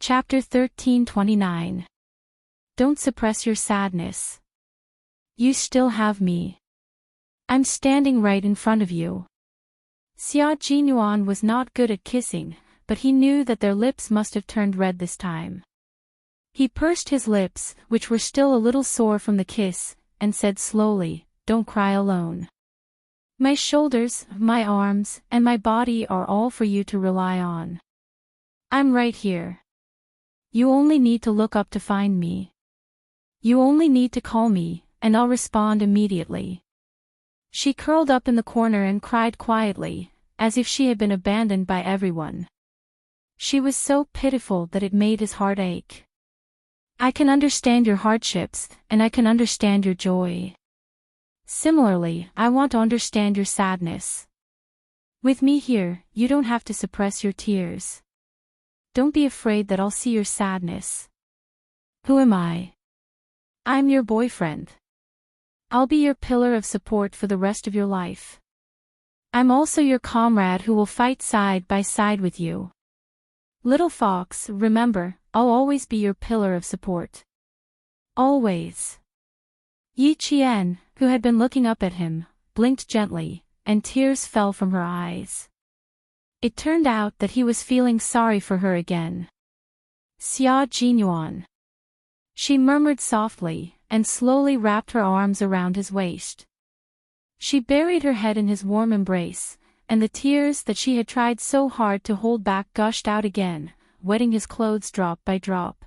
Chapter 1329. Don't suppress your sadness. You still have me. I'm standing right in front of you. Xia Jinyuan was not good at kissing, but he knew that their lips must have turned red this time. He pursed his lips, which were still a little sore from the kiss, and said slowly, "Don't cry alone. My shoulders, my arms, and my body are all for you to rely on. I'm right here. You only need to look up to find me. You only need to call me, and I'll respond immediately." She curled up in the corner and cried quietly, as if she had been abandoned by everyone. She was so pitiful that it made his heart ache. "I can understand your hardships, and I can understand your joy. Similarly, I want to understand your sadness. With me here, you don't have to suppress your tears. Don't be afraid that I'll see your sadness. Who am I? I'm your boyfriend. I'll be your pillar of support for the rest of your life. I'm also your comrade who will fight side by side with you. Little fox, remember, I'll always be your pillar of support. Always." Yi Qian, who had been looking up at him, blinked gently, and tears fell from her eyes. It turned out that he was feeling sorry for her again. "Xia Jinyuan." She murmured softly, and slowly wrapped her arms around his waist. She buried her head in his warm embrace, and the tears that she had tried so hard to hold back gushed out again, wetting his clothes drop by drop.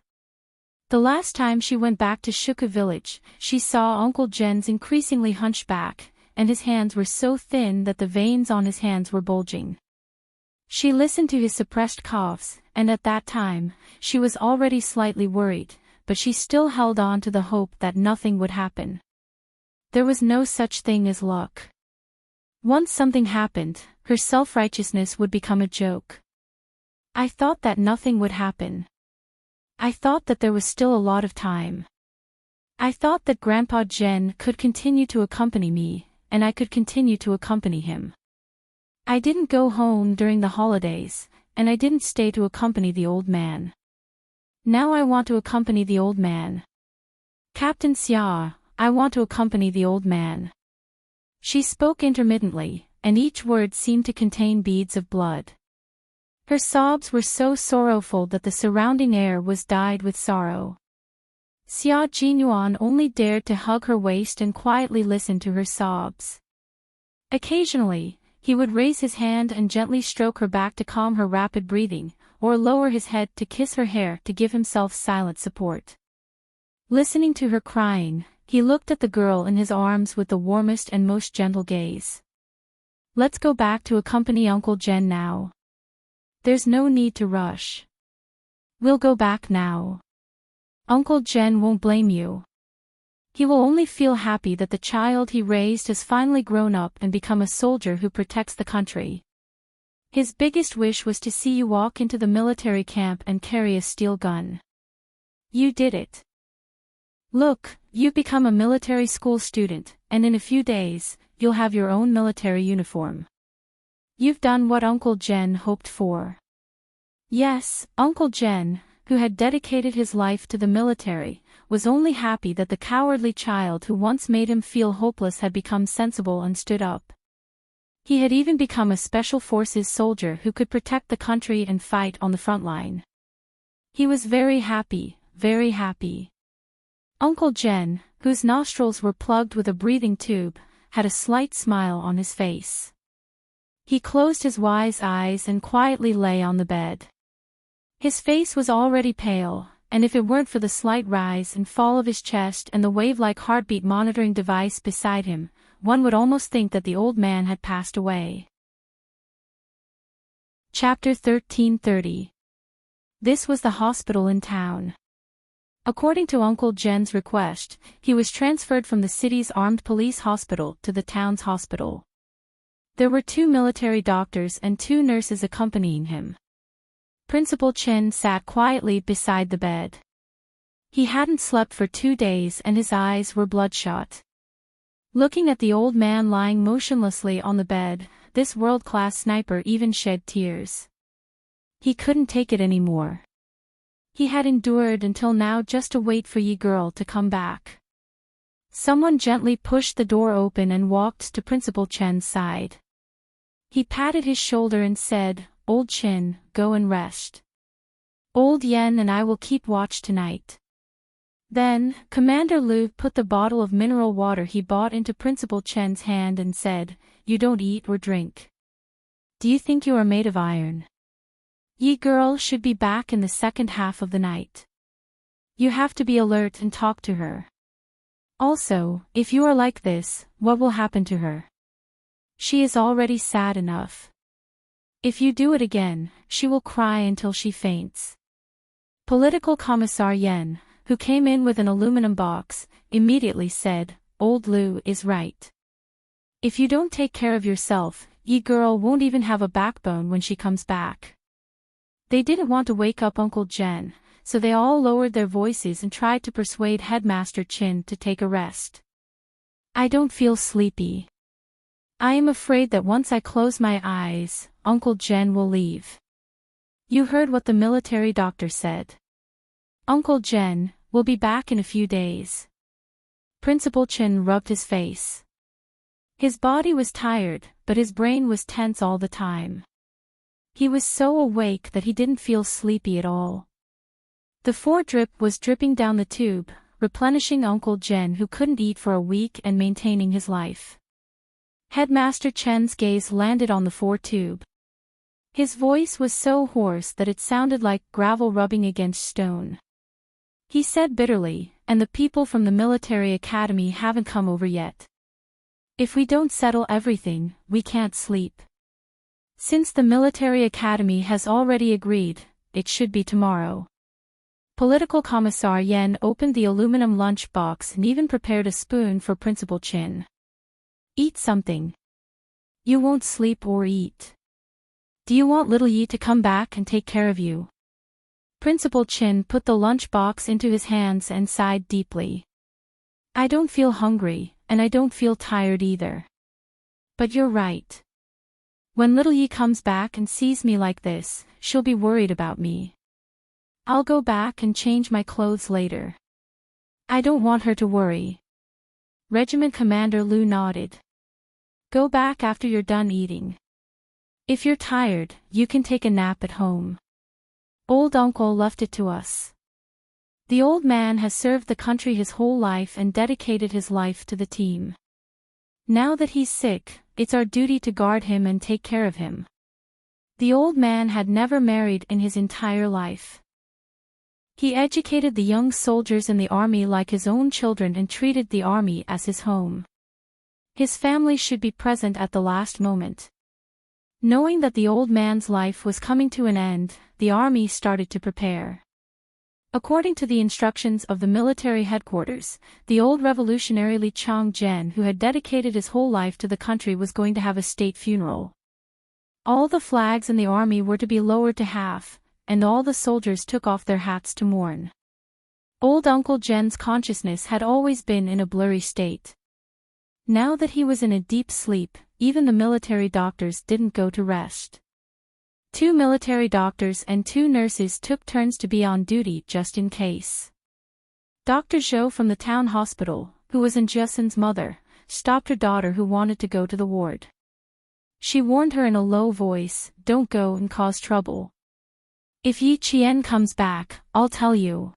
The last time she went back to Shuka village, she saw Uncle Jen's increasingly hunchback, and his hands were so thin that the veins on his hands were bulging. She listened to his suppressed coughs, and at that time, she was already slightly worried, but she still held on to the hope that nothing would happen. There was no such thing as luck. Once something happened, her self-righteousness would become a joke. "I thought that nothing would happen. I thought that there was still a lot of time. I thought that Grandpa Jen could continue to accompany me, and I could continue to accompany him. I didn't go home during the holidays, and I didn't stay to accompany the old man. Now I want to accompany the old man. Captain Xia, I want to accompany the old man." She spoke intermittently, and each word seemed to contain beads of blood. Her sobs were so sorrowful that the surrounding air was dyed with sorrow. Xia Jinyuan only dared to hug her waist and quietly listen to her sobs. Occasionally, he would raise his hand and gently stroke her back to calm her rapid breathing, or lower his head to kiss her hair to give himself silent support. Listening to her crying, he looked at the girl in his arms with the warmest and most gentle gaze. "Let's go back to accompany Uncle Jen now. There's no need to rush. We'll go back now. Uncle Jen won't blame you. He will only feel happy that the child he raised has finally grown up and become a soldier who protects the country. His biggest wish was to see you walk into the military camp and carry a steel gun. You did it. Look, you've become a military school student, and in a few days, you'll have your own military uniform. You've done what Uncle Jen hoped for." Yes, Uncle Jen, who had dedicated his life to the military, was only happy that the cowardly child who once made him feel hopeless had become sensible and stood up. He had even become a special forces soldier who could protect the country and fight on the front line. He was very happy, very happy. Uncle Jen, whose nostrils were plugged with a breathing tube, had a slight smile on his face. He closed his wise eyes and quietly lay on the bed. His face was already pale, and if it weren't for the slight rise and fall of his chest and the wave-like heartbeat monitoring device beside him, one would almost think that the old man had passed away. Chapter 1330. This was the hospital in town. According to Uncle Jen's request, he was transferred from the city's armed police hospital to the town's hospital. There were 2 military doctors and 2 nurses accompanying him. Principal Chen sat quietly beside the bed. He hadn't slept for 2 days and his eyes were bloodshot. Looking at the old man lying motionlessly on the bed, this world-class sniper even shed tears. He couldn't take it anymore. He had endured until now just to wait for Yi girl to come back. Someone gently pushed the door open and walked to Principal Chen's side. He patted his shoulder and said, "Old Chen, go and rest. Old Yen and I will keep watch tonight." Then, Commander Liu put the bottle of mineral water he bought into Principal Chen's hand and said, "You don't eat or drink. Do you think you are made of iron? Yi girl should be back in the second half of the night. You have to be alert and talk to her. Also, if you are like this, what will happen to her? She is already sad enough. If you do it again, she will cry until she faints." Political Commissar Yen, who came in with an aluminum box, immediately said, "Old Liu is right. If you don't take care of yourself, Yi girl won't even have a backbone when she comes back." They didn't want to wake up Uncle Jen, so they all lowered their voices and tried to persuade Headmaster Chin to take a rest. "I don't feel sleepy. I am afraid that once I close my eyes, Uncle Jen will leave. You heard what the military doctor said. Uncle Jen will be back in a few days." Principal Chin rubbed his face. His body was tired, but his brain was tense all the time. He was so awake that he didn't feel sleepy at all. The four-drip was dripping down the tube, replenishing Uncle Jen who couldn't eat for a week and maintaining his life. Headmaster Chen's gaze landed on the four-tube. His voice was so hoarse that it sounded like gravel rubbing against stone. He said bitterly, "And the people from the military academy haven't come over yet. If we don't settle everything, we can't sleep. Since the military academy has already agreed, it should be tomorrow." Political Commissar Yen opened the aluminum lunch box and even prepared a spoon for Principal Chin. "Eat something. You won't sleep or eat. Do you want little Yi to come back and take care of you?" Principal Chin put the lunch box into his hands and sighed deeply. "I don't feel hungry, and I don't feel tired either. But you're right. When little Yi comes back and sees me like this, she'll be worried about me. I'll go back and change my clothes later. I don't want her to worry." Regiment Commander Liu nodded. "Go back after you're done eating. If you're tired, you can take a nap at home. Old uncle left it to us. The old man has served the country his whole life and dedicated his life to the team. Now that he's sick, it's our duty to guard him and take care of him." The old man had never married in his entire life. He educated the young soldiers in the army like his own children and treated the army as his home. His family should be present at the last moment. Knowing that the old man's life was coming to an end, the army started to prepare. According to the instructions of the military headquarters, the old revolutionary Li Changzhen who had dedicated his whole life to the country was going to have a state funeral. All the flags in the army were to be lowered to half, and all the soldiers took off their hats to mourn. Old Uncle Jen's consciousness had always been in a blurry state. Now that he was in a deep sleep, even the military doctors didn't go to rest. 2 military doctors and 2 nurses took turns to be on duty just in case. Dr. Zhou from the town hospital, who was Jason's mother, stopped her daughter who wanted to go to the ward. She warned her in a low voice, "Don't go and cause trouble. If Yi Qian comes back, I'll tell you.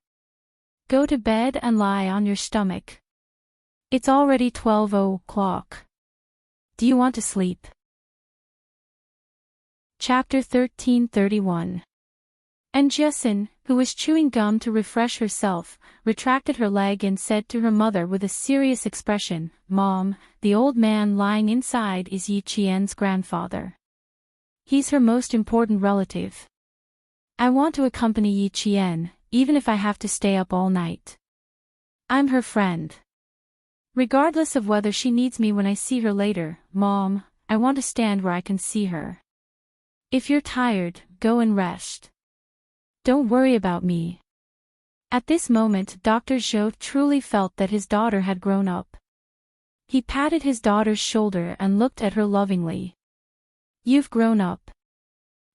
Go to bed and lie on your stomach. It's already 12 o'clock. Do you want to sleep?" Chapter 1331. And Jessin, who was chewing gum to refresh herself, retracted her leg and said to her mother with a serious expression, "Mom, the old man lying inside is Yi Qian's grandfather. He's her most important relative. I want to accompany Yi Qian, even if I have to stay up all night. I'm her friend. Regardless of whether she needs me when I see her later, Mom, I want to stand where I can see her. If you're tired, go and rest. Don't worry about me." At this moment Dr. Zhou truly felt that his daughter had grown up. He patted his daughter's shoulder and looked at her lovingly. "You've grown up.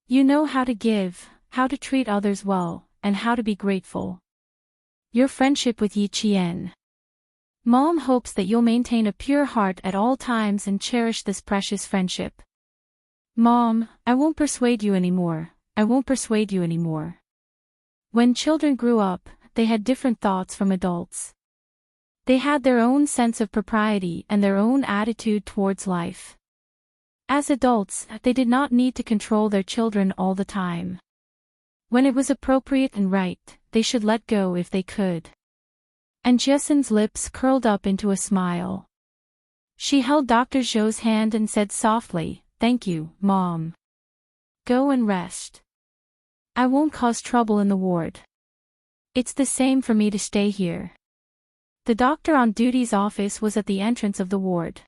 You know how to give, how to treat others well, and how to be grateful. Your friendship with Yi Qian. Mom hopes that you'll maintain a pure heart at all times and cherish this precious friendship. Mom, I won't persuade you anymore. I won't persuade you anymore. When children grew up, they had different thoughts from adults. They had their own sense of propriety and their own attitude towards life. As adults, they did not need to control their children all the time. When it was appropriate and right, they should let go if they could. And Jessen's lips curled up into a smile. She held Dr. Zhou's hand and said softly, "Thank you, Mom. Go and rest. I won't cause trouble in the ward. It's the same for me to stay here." The doctor on duty's office was at the entrance of the ward.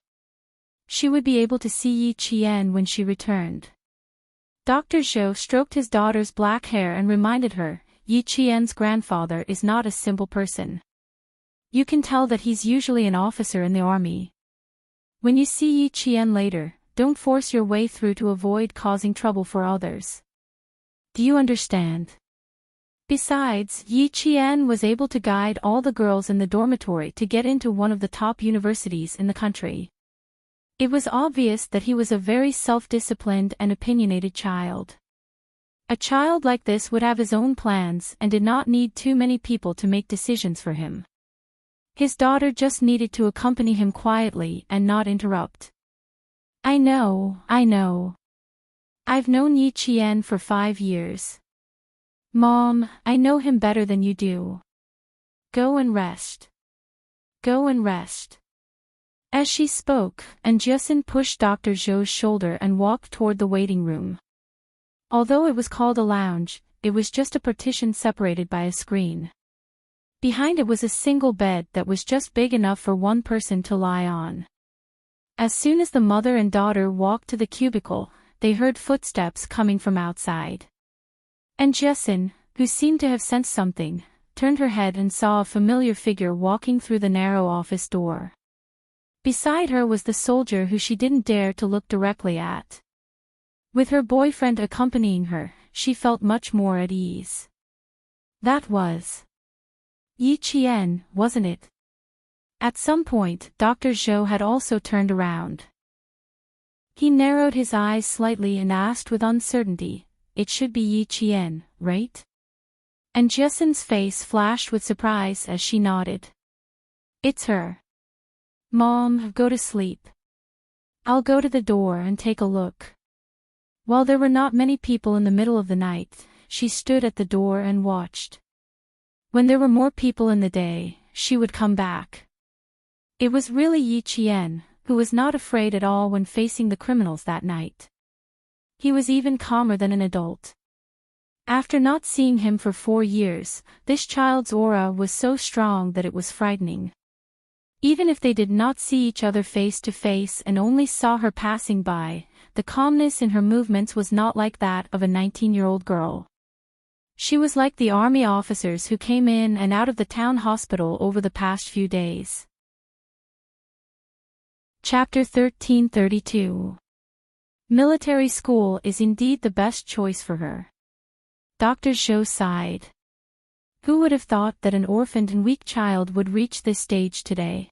She would be able to see Yi Qian when she returned. Dr. Zhou stroked his daughter's black hair and reminded her, Yi Qian's grandfather is not a simple person. You can tell that he's usually an officer in the army. When you see Yi Qian later, don't force your way through to avoid causing trouble for others. Do you understand? Besides, Yi Qian was able to guide all the girls in the dormitory to get into one of the top universities in the country. It was obvious that he was a very self-disciplined and opinionated child. A child like this would have his own plans and did not need too many people to make decisions for him. His daughter just needed to accompany him quietly and not interrupt. I know. I've known Yi Qian for 5 years. Mom, I know him better than you do. Go and rest. Go and rest. As she spoke, Jessen pushed Dr. Zhou's shoulder and walked toward the waiting room. Although it was called a lounge, it was just a partition separated by a screen. Behind it was a single bed that was just big enough for one person to lie on. As soon as the mother and daughter walked to the cubicle, they heard footsteps coming from outside. And Jessen, who seemed to have sensed something, turned her head and saw a familiar figure walking through the narrow office door. Beside her was the soldier who she didn't dare to look directly at. With her boyfriend accompanying her, she felt much more at ease. That was Yi Qian, wasn't it? At some point, Dr. Zhou had also turned around. He narrowed his eyes slightly and asked with uncertainty, "It should be Yi Qian, right?" And Jessen's face flashed with surprise as she nodded. "It's her." "Mom, go to sleep. I'll go to the door and take a look." While there were not many people in the middle of the night, she stood at the door and watched. When there were more people in the day, she would come back. It was really Yi Qian, who was not afraid at all when facing the criminals that night. He was even calmer than an adult. After not seeing him for 4 years, this child's aura was so strong that it was frightening. Even if they did not see each other face to face and only saw her passing by, the calmness in her movements was not like that of a 19-year-old girl. She was like the army officers who came in and out of the town hospital over the past few days. Chapter 1332. Military school is indeed the best choice for her. Dr. Zhou sighed. Who would have thought that an orphaned and weak child would reach this stage today?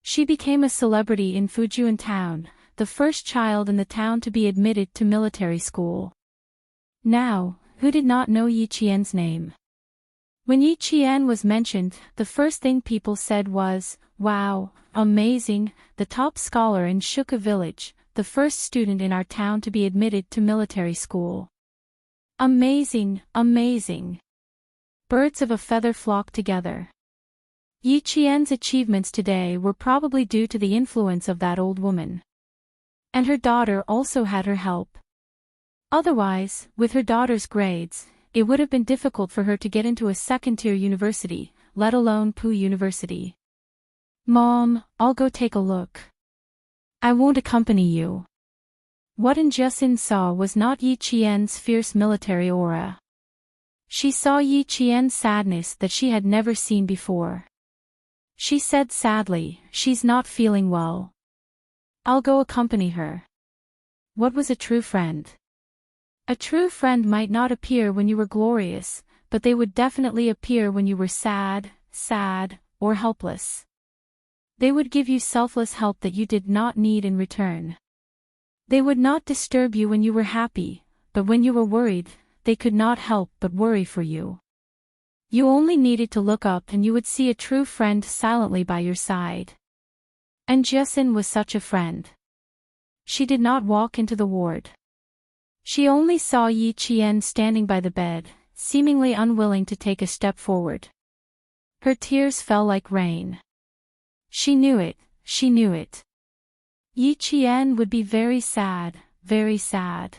She became a celebrity in Fujian town, the first child in the town to be admitted to military school. Now, who did not know Yi Qian's name? When Yi Qian was mentioned, the first thing people said was, "Wow, amazing, the top scholar in Shuka village, the first student in our town to be admitted to military school. Amazing, amazing." Birds of a feather flocked together. Yi Qian's achievements today were probably due to the influence of that old woman. And her daughter also had her help. Otherwise, with her daughter's grades, it would have been difficult for her to get into a second-tier university, let alone Pu University. "Mom, I'll go take a look. I won't accompany you." What Jessen saw was not Yi Qian's fierce military aura. She saw Yi Qian's sadness that she had never seen before. She said sadly, "She's not feeling well. I'll go accompany her." What was a true friend? A true friend might not appear when you were glorious, but they would definitely appear when you were sad, or helpless. They would give you selfless help that you did not need in return. They would not disturb you when you were happy, but when you were worried, they could not help but worry for you. You only needed to look up and you would see a true friend silently by your side. And Jessin was such a friend. She did not walk into the ward. She only saw Yi Qian standing by the bed, seemingly unwilling to take a step forward. Her tears fell like rain. She knew it, she knew it. Yi Qian would be very sad, very sad.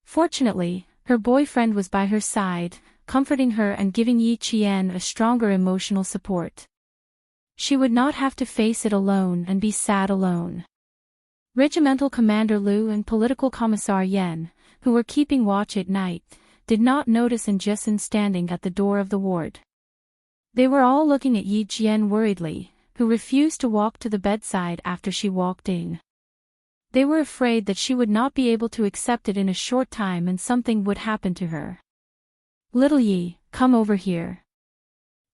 Fortunately, her boyfriend was by her side, comforting her and giving Yi Qian a stronger emotional support. She would not have to face it alone and be sad alone. Regimental Commander Lu and Political Commissar Yen, who were keeping watch at night, did not notice Jessin standing at the door of the ward. They were all looking at Yi Qian worriedly, who refused to walk to the bedside after she walked in. They were afraid that she would not be able to accept it in a short time and something would happen to her. "Little Yi, come over here."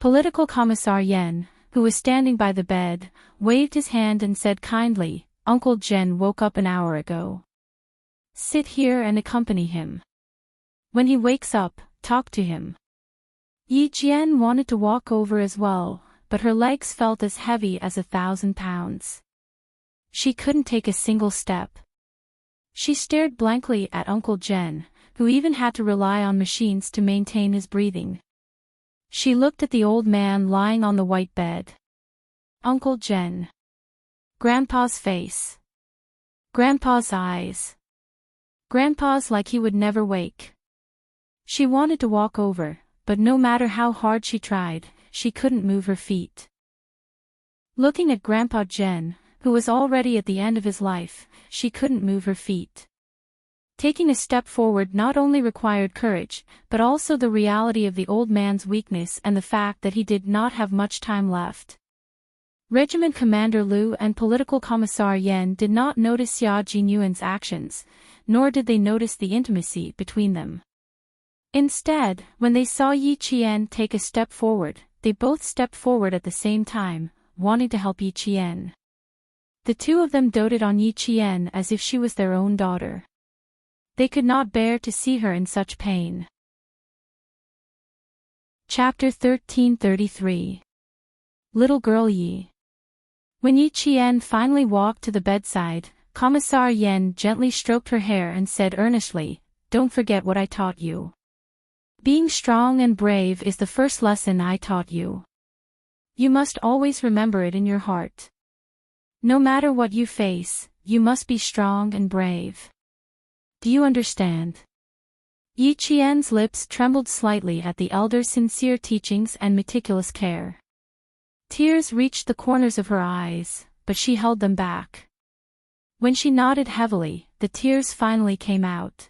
Political Commissar Yen, who was standing by the bed, waved his hand and said kindly, "Uncle Jen woke up an hour ago. Sit here and accompany him. When he wakes up, talk to him." Yi Qian wanted to walk over as well, but her legs felt as heavy as 1,000 pounds. She couldn't take a single step. She stared blankly at Uncle Jen, who even had to rely on machines to maintain his breathing. She looked at the old man lying on the white bed. Uncle Jen. Grandpa's face. Grandpa's eyes. Grandpa's like he would never wake. She wanted to walk over, but no matter how hard she tried, she couldn't move her feet. Looking at Grandpa Jen, who was already at the end of his life, she couldn't move her feet. Taking a step forward not only required courage, but also the reality of the old man's weakness and the fact that he did not have much time left. Regiment Commander Lu and Political Commissar Yen did not notice Xia Jinyuan's actions, nor did they notice the intimacy between them. Instead, when they saw Yi Qian take a step forward, they both stepped forward at the same time, wanting to help Yi Qian. The two of them doted on Yi Qian as if she was their own daughter. They could not bear to see her in such pain. Chapter 1333. Little Girl Yi. When Yi Qian finally walked to the bedside, Commissar Yen gently stroked her hair and said earnestly, "Don't forget what I taught you. Being strong and brave is the first lesson I taught you. You must always remember it in your heart. No matter what you face, you must be strong and brave. Do you understand?" Yi Qian's lips trembled slightly at the elder's sincere teachings and meticulous care. Tears reached the corners of her eyes, but she held them back. When she nodded heavily, the tears finally came out.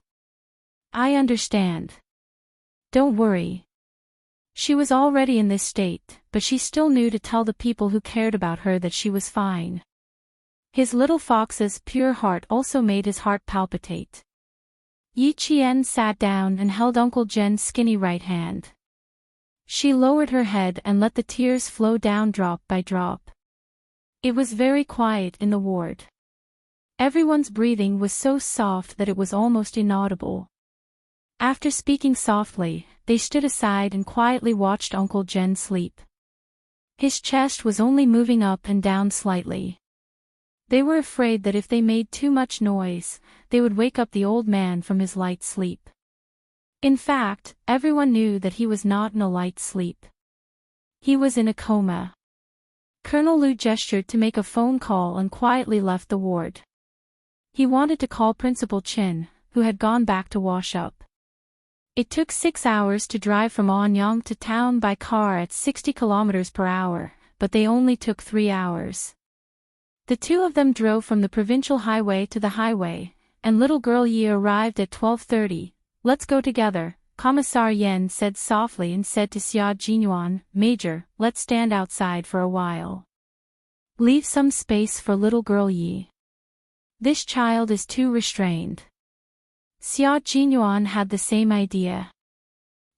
"I understand. Don't worry." She was already in this state, but she still knew to tell the people who cared about her that she was fine. His little fox's pure heart also made his heart palpitate. Yi Qian sat down and held Uncle Jen's skinny right hand. She lowered her head and let the tears flow down drop by drop. It was very quiet in the ward. Everyone's breathing was so soft that it was almost inaudible. After speaking softly, they stood aside and quietly watched Uncle Jen sleep. His chest was only moving up and down slightly. They were afraid that if they made too much noise, they would wake up the old man from his light sleep. In fact, everyone knew that he was not in a light sleep. He was in a coma. Colonel Lu gestured to make a phone call and quietly left the ward. He wanted to call Principal Chin, who had gone back to wash up. It took 6 hours to drive from Anyang to town by car at 60 kilometers per hour, but they only took 3 hours. The two of them drove from the provincial highway to the highway, and little girl Yi arrived at 12:30. "Let's go together," Commissar Yen said softly and said to Xia Jinyuan, "Major, let's stand outside for a while. Leave some space for little girl Yi. This child is too restrained." Xia Jinyuan had the same idea.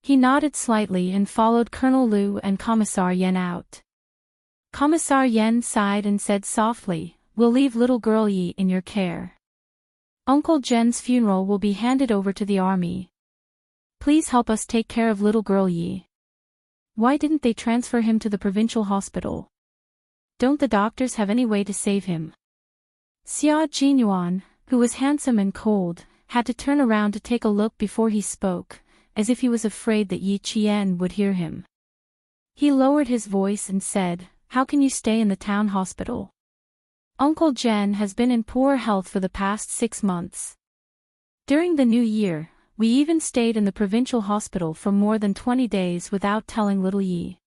He nodded slightly and followed Colonel Liu and Commissar Yen out. Commissar Yen sighed and said softly, "We'll leave little girl Yi in your care. Uncle Jen's funeral will be handed over to the army. Please help us take care of little girl Yi." Why didn't they transfer him to the provincial hospital? Don't the doctors have any way to save him? Xia Jinyuan, who was handsome and cold, had to turn around to take a look before he spoke, as if he was afraid that Yi Qian would hear him. He lowered his voice and said, "How can you stay in the town hospital? Uncle Jen has been in poor health for the past 6 months. During the new year, we even stayed in the provincial hospital for more than 20 days without telling little Yi.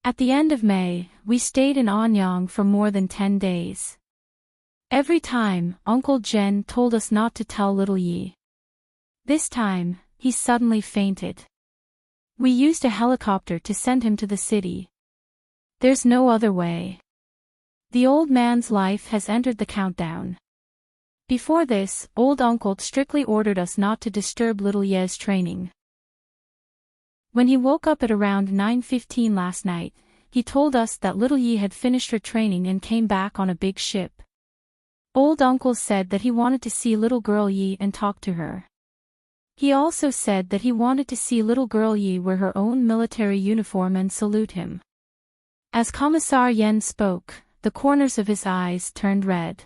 At the end of May, we stayed in Anyang for more than 10 days. Every time, Uncle Jen told us not to tell little Yi. This time, he suddenly fainted. We used a helicopter to send him to the city. There's no other way. The old man's life has entered the countdown. Before this, old uncle strictly ordered us not to disturb little Ye's training. When he woke up at around 9:15 last night, he told us that little Yi had finished her training and came back on a big ship. Old uncle said that he wanted to see little girl Yi and talk to her. He also said that he wanted to see little girl Yi wear her own military uniform and salute him. As Commissar Yen spoke, the corners of his eyes turned red.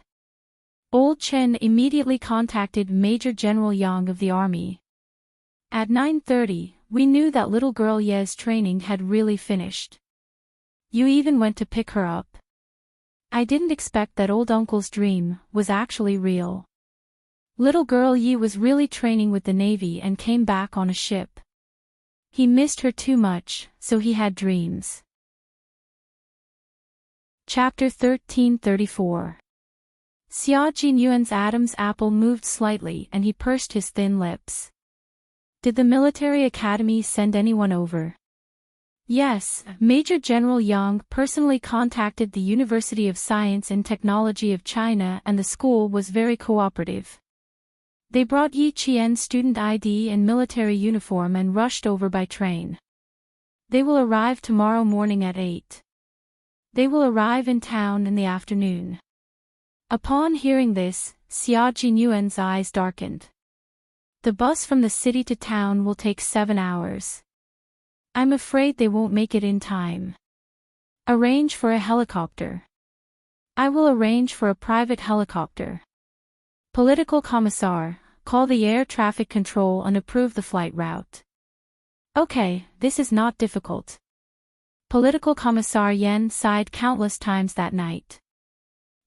Old Chen immediately contacted Major General Yang of the army. At 9:30, we knew that little girl Ye's training had really finished. You even went to pick her up. I didn't expect that old uncle's dream was actually real. Little girl Yi was really training with the Navy and came back on a ship. He missed her too much, so he had dreams. Chapter 1334. Xia Jinyuan's Adam's apple moved slightly and he pursed his thin lips. Did the military academy send anyone over? Yes, Major General Yang personally contacted the University of Science and Technology of China and the school was very cooperative. They brought Yi Qian's student ID and military uniform and rushed over by train. They will arrive tomorrow morning at 8. They will arrive in town in the afternoon. Upon hearing this, Xia Jinyuan's eyes darkened. The bus from the city to town will take 7 hours. I'm afraid they won't make it in time. Arrange for a helicopter. I will arrange for a private helicopter. Political Commissar, call the air traffic control and approve the flight route. Okay, this is not difficult. Political Commissar Yen sighed countless times that night.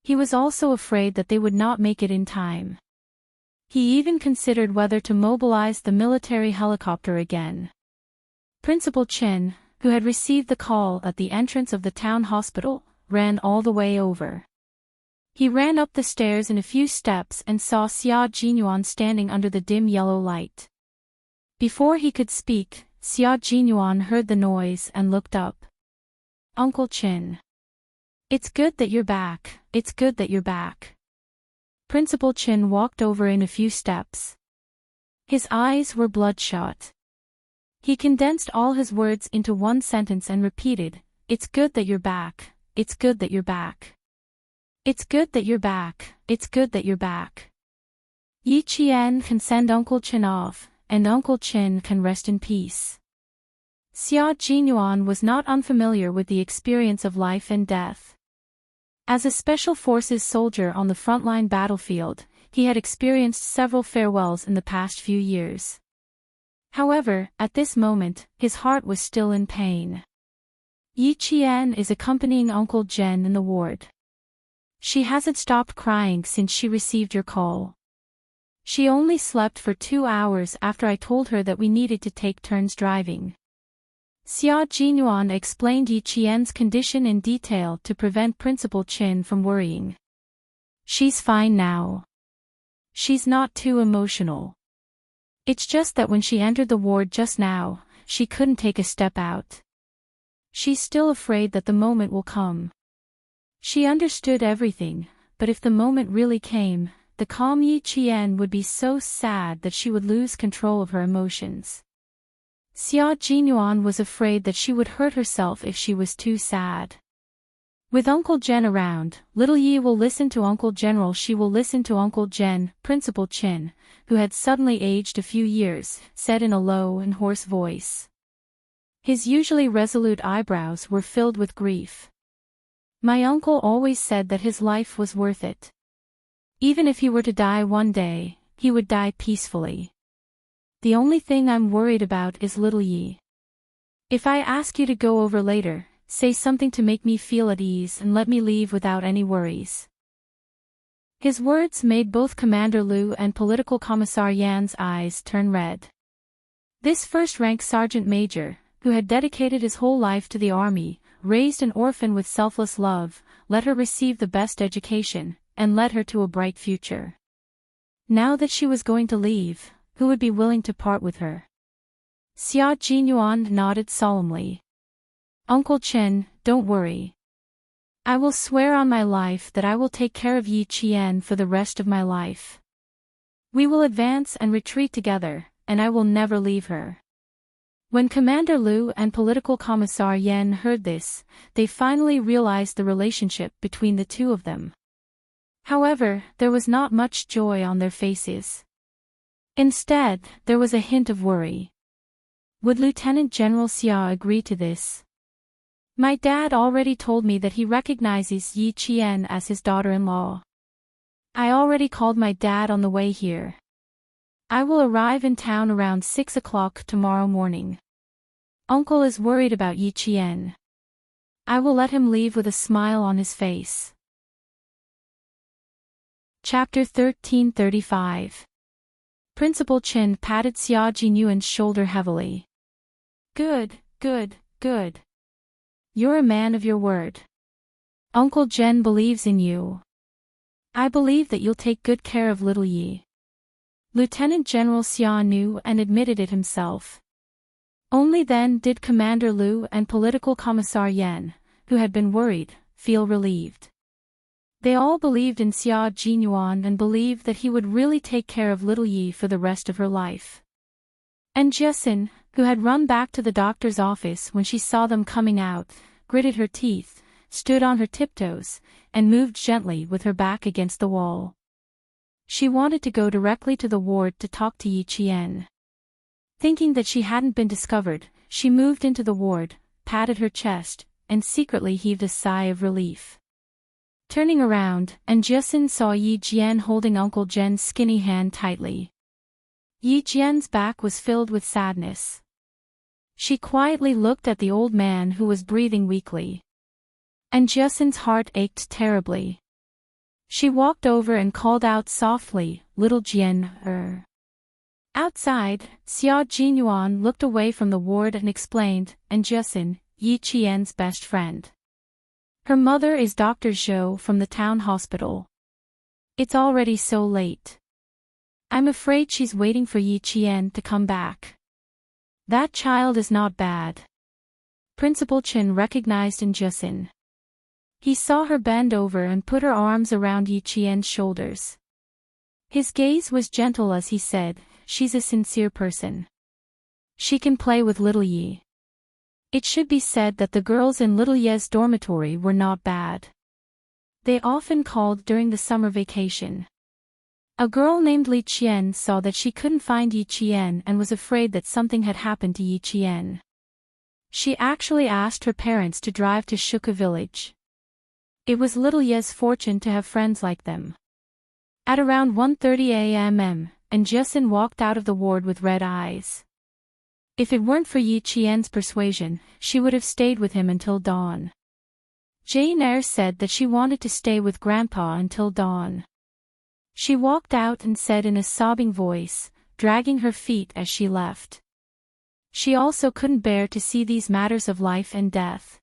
He was also afraid that they would not make it in time. He even considered whether to mobilize the military helicopter again. Principal Chen, who had received the call at the entrance of the town hospital, ran all the way over. He ran up the stairs in a few steps and saw Xia Jinyuan standing under the dim yellow light. Before he could speak, Xia Jinyuan heard the noise and looked up. Uncle Chen. It's good that you're back, it's good that you're back. Principal Chen walked over in a few steps. His eyes were bloodshot. He condensed all his words into one sentence and repeated, "It's good that you're back, it's good that you're back. It's good that you're back, it's good that you're back. Yi Qian can send Uncle Chen off, and Uncle Chen can rest in peace." Xia Jinyuan was not unfamiliar with the experience of life and death. As a Special Forces soldier on the frontline battlefield, he had experienced several farewells in the past few years. However, at this moment, his heart was still in pain. Yi Qian is accompanying Uncle Jen in the ward. She hasn't stopped crying since she received your call. She only slept for 2 hours after I told her that we needed to take turns driving. Xia Jinyuan explained Yi Qian's condition in detail to prevent Principal Chen from worrying. She's fine now. She's not too emotional. It's just that when she entered the ward just now, she couldn't take a step out. She's still afraid that the moment will come. She understood everything, but if the moment really came, the calm Yi Qian would be so sad that she would lose control of her emotions. Xia Jinyuan was afraid that she would hurt herself if she was too sad. With Uncle Jen around, little Yi will listen to Uncle General. She will listen to Uncle Jen. Principal Chin, who had suddenly aged a few years, said in a low and hoarse voice. His usually resolute eyebrows were filled with grief. My uncle always said that his life was worth it. Even if he were to die one day, he would die peacefully. The only thing I'm worried about is little Yi. If I ask you to go over later, say something to make me feel at ease and let me leave without any worries. His words made both Commander Liu and Political Commissar Yan's eyes turn red. This first-rank sergeant major, who had dedicated his whole life to the army, raised an orphan with selfless love, let her receive the best education, and led her to a bright future. Now that she was going to leave, who would be willing to part with her? Xia Jinyuan nodded solemnly. Uncle Chen, don't worry. I will swear on my life that I will take care of Yi Qian for the rest of my life. We will advance and retreat together, and I will never leave her. When Commander Liu and Political Commissar Yan heard this, they finally realized the relationship between the two of them. However, there was not much joy on their faces. Instead, there was a hint of worry. Would Lieutenant General Xia agree to this? My dad already told me that he recognizes Yi Qian as his daughter-in-law. I already called my dad on the way here. I will arrive in town around 6 o'clock tomorrow morning. Uncle is worried about Yi Qian. I will let him leave with a smile on his face. Chapter 1335. Principal Chin patted Xia Jinyuan's shoulder heavily. Good, good, good. You're a man of your word. Uncle Jen believes in you. I believe that you'll take good care of little Yi. Lieutenant General Xia knew and admitted it himself. Only then did Commander Liu and Political Commissar Yan, who had been worried, feel relieved. They all believed in Xia Jinyuan and believed that he would really take care of little Yi for the rest of her life. And Jessin, who had run back to the doctor's office when she saw them coming out, gritted her teeth, stood on her tiptoes, and moved gently with her back against the wall. She wanted to go directly to the ward to talk to Yi Qian. Thinking that she hadn't been discovered, she moved into the ward, patted her chest, and secretly heaved a sigh of relief. Turning around, and Jessin saw Yi Jian holding Uncle Jen's skinny hand tightly. Yi Jian's back was filled with sadness. She quietly looked at the old man who was breathing weakly. And Jessin's heart ached terribly. She walked over and called out softly, "Little Jian." Outside, Xia Jinyuan looked away from the ward and explained, and Jessin, Yi Qian's best friend. Her mother is Dr. Zhou from the town hospital. It's already so late. I'm afraid she's waiting for Yi Qian to come back. That child is not bad. Principal Chin recognized in Jessin. He saw her bend over and put her arms around Yi Qian's shoulders. His gaze was gentle as he said, "She's a sincere person. She can play with little Yi." It should be said that the girls in little Ye's dormitory were not bad. They often called during the summer vacation. A girl named Li Qian saw that she couldn't find Yi Qian and was afraid that something had happened to Yi Qian. She actually asked her parents to drive to Shuka village. It was little Ye's fortune to have friends like them. At around 1:30 a.m. and Jessin walked out of the ward with red eyes. If it weren't for Yi Qian's persuasion, she would have stayed with him until dawn. Jane Eyre said that she wanted to stay with Grandpa until dawn. She walked out and said in a sobbing voice, dragging her feet as she left. She also couldn't bear to see these matters of life and death.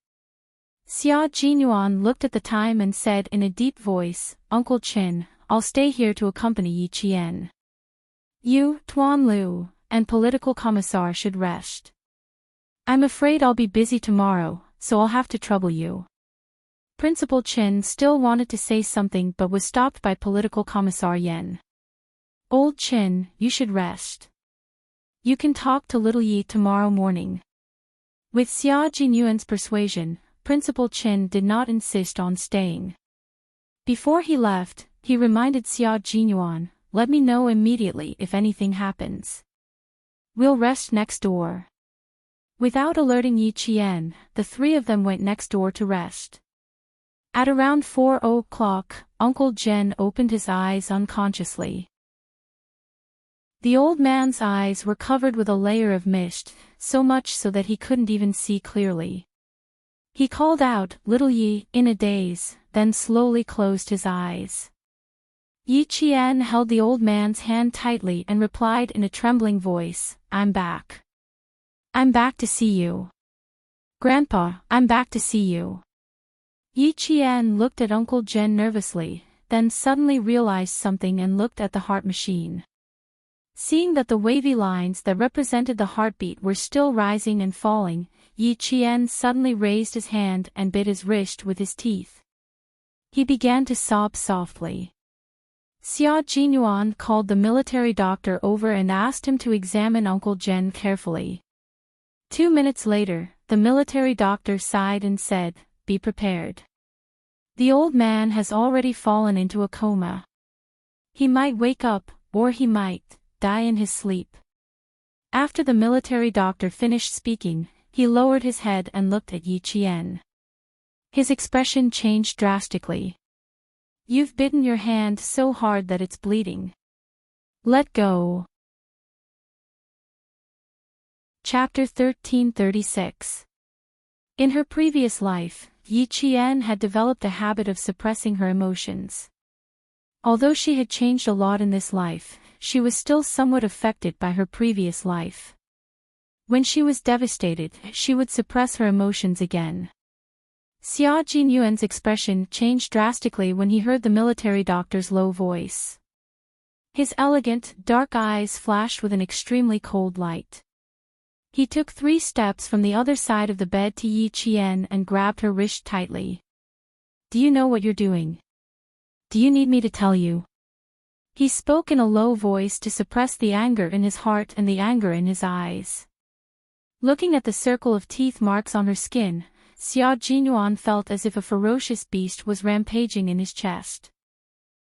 Xia Jinyuan looked at the time and said in a deep voice, "Uncle Chin, I'll stay here to accompany Yi Qian. You, Tuan Liu, and Political Commissar should rest. I'm afraid I'll be busy tomorrow, so I'll have to trouble you." Principal Chin still wanted to say something but was stopped by Political Commissar Yan. "Old Chin, you should rest. You can talk to little Yi tomorrow morning. With Xia Jinyuan's persuasion, Principal Qin did not insist on staying. Before he left, he reminded Xia Jinyuan, let me know immediately if anything happens. We'll rest next door. Without alerting Yi Qian, the three of them went next door to rest. At around 4 o'clock, Uncle Jen opened his eyes unconsciously. The old man's eyes were covered with a layer of mist, so much so that he couldn't even see clearly. He called out, little Yi, in a daze, then slowly closed his eyes. Yi Qian held the old man's hand tightly and replied in a trembling voice, I'm back. I'm back to see you. Grandpa, I'm back to see you. Yi Qian looked at Uncle Jen nervously, then suddenly realized something and looked at the heart machine. Seeing that the wavy lines that represented the heartbeat were still rising and falling, Yi Qian suddenly raised his hand and bit his wrist with his teeth. He began to sob softly. Xia Jinyuan called the military doctor over and asked him to examine Uncle Jen carefully. 2 minutes later, the military doctor sighed and said, be prepared. The old man has already fallen into a coma. He might wake up, or he might die in his sleep. After the military doctor finished speaking, he lowered his head and looked at Yi Qian. His expression changed drastically. You've bitten your hand so hard that it's bleeding. Let go. Chapter 1336. In her previous life, Yi Qian had developed a habit of suppressing her emotions. Although she had changed a lot in this life, she was still somewhat affected by her previous life. When she was devastated, she would suppress her emotions again. Xia Jinyuan's expression changed drastically when he heard the military doctor's low voice. His elegant, dark eyes flashed with an extremely cold light. He took 3 steps from the other side of the bed to Yi Qian and grabbed her wrist tightly. Do you know what you're doing? Do you need me to tell you? He spoke in a low voice to suppress the anger in his heart and the anger in his eyes. Looking at the circle of teeth marks on her skin, Xia Jinyuan felt as if a ferocious beast was rampaging in his chest.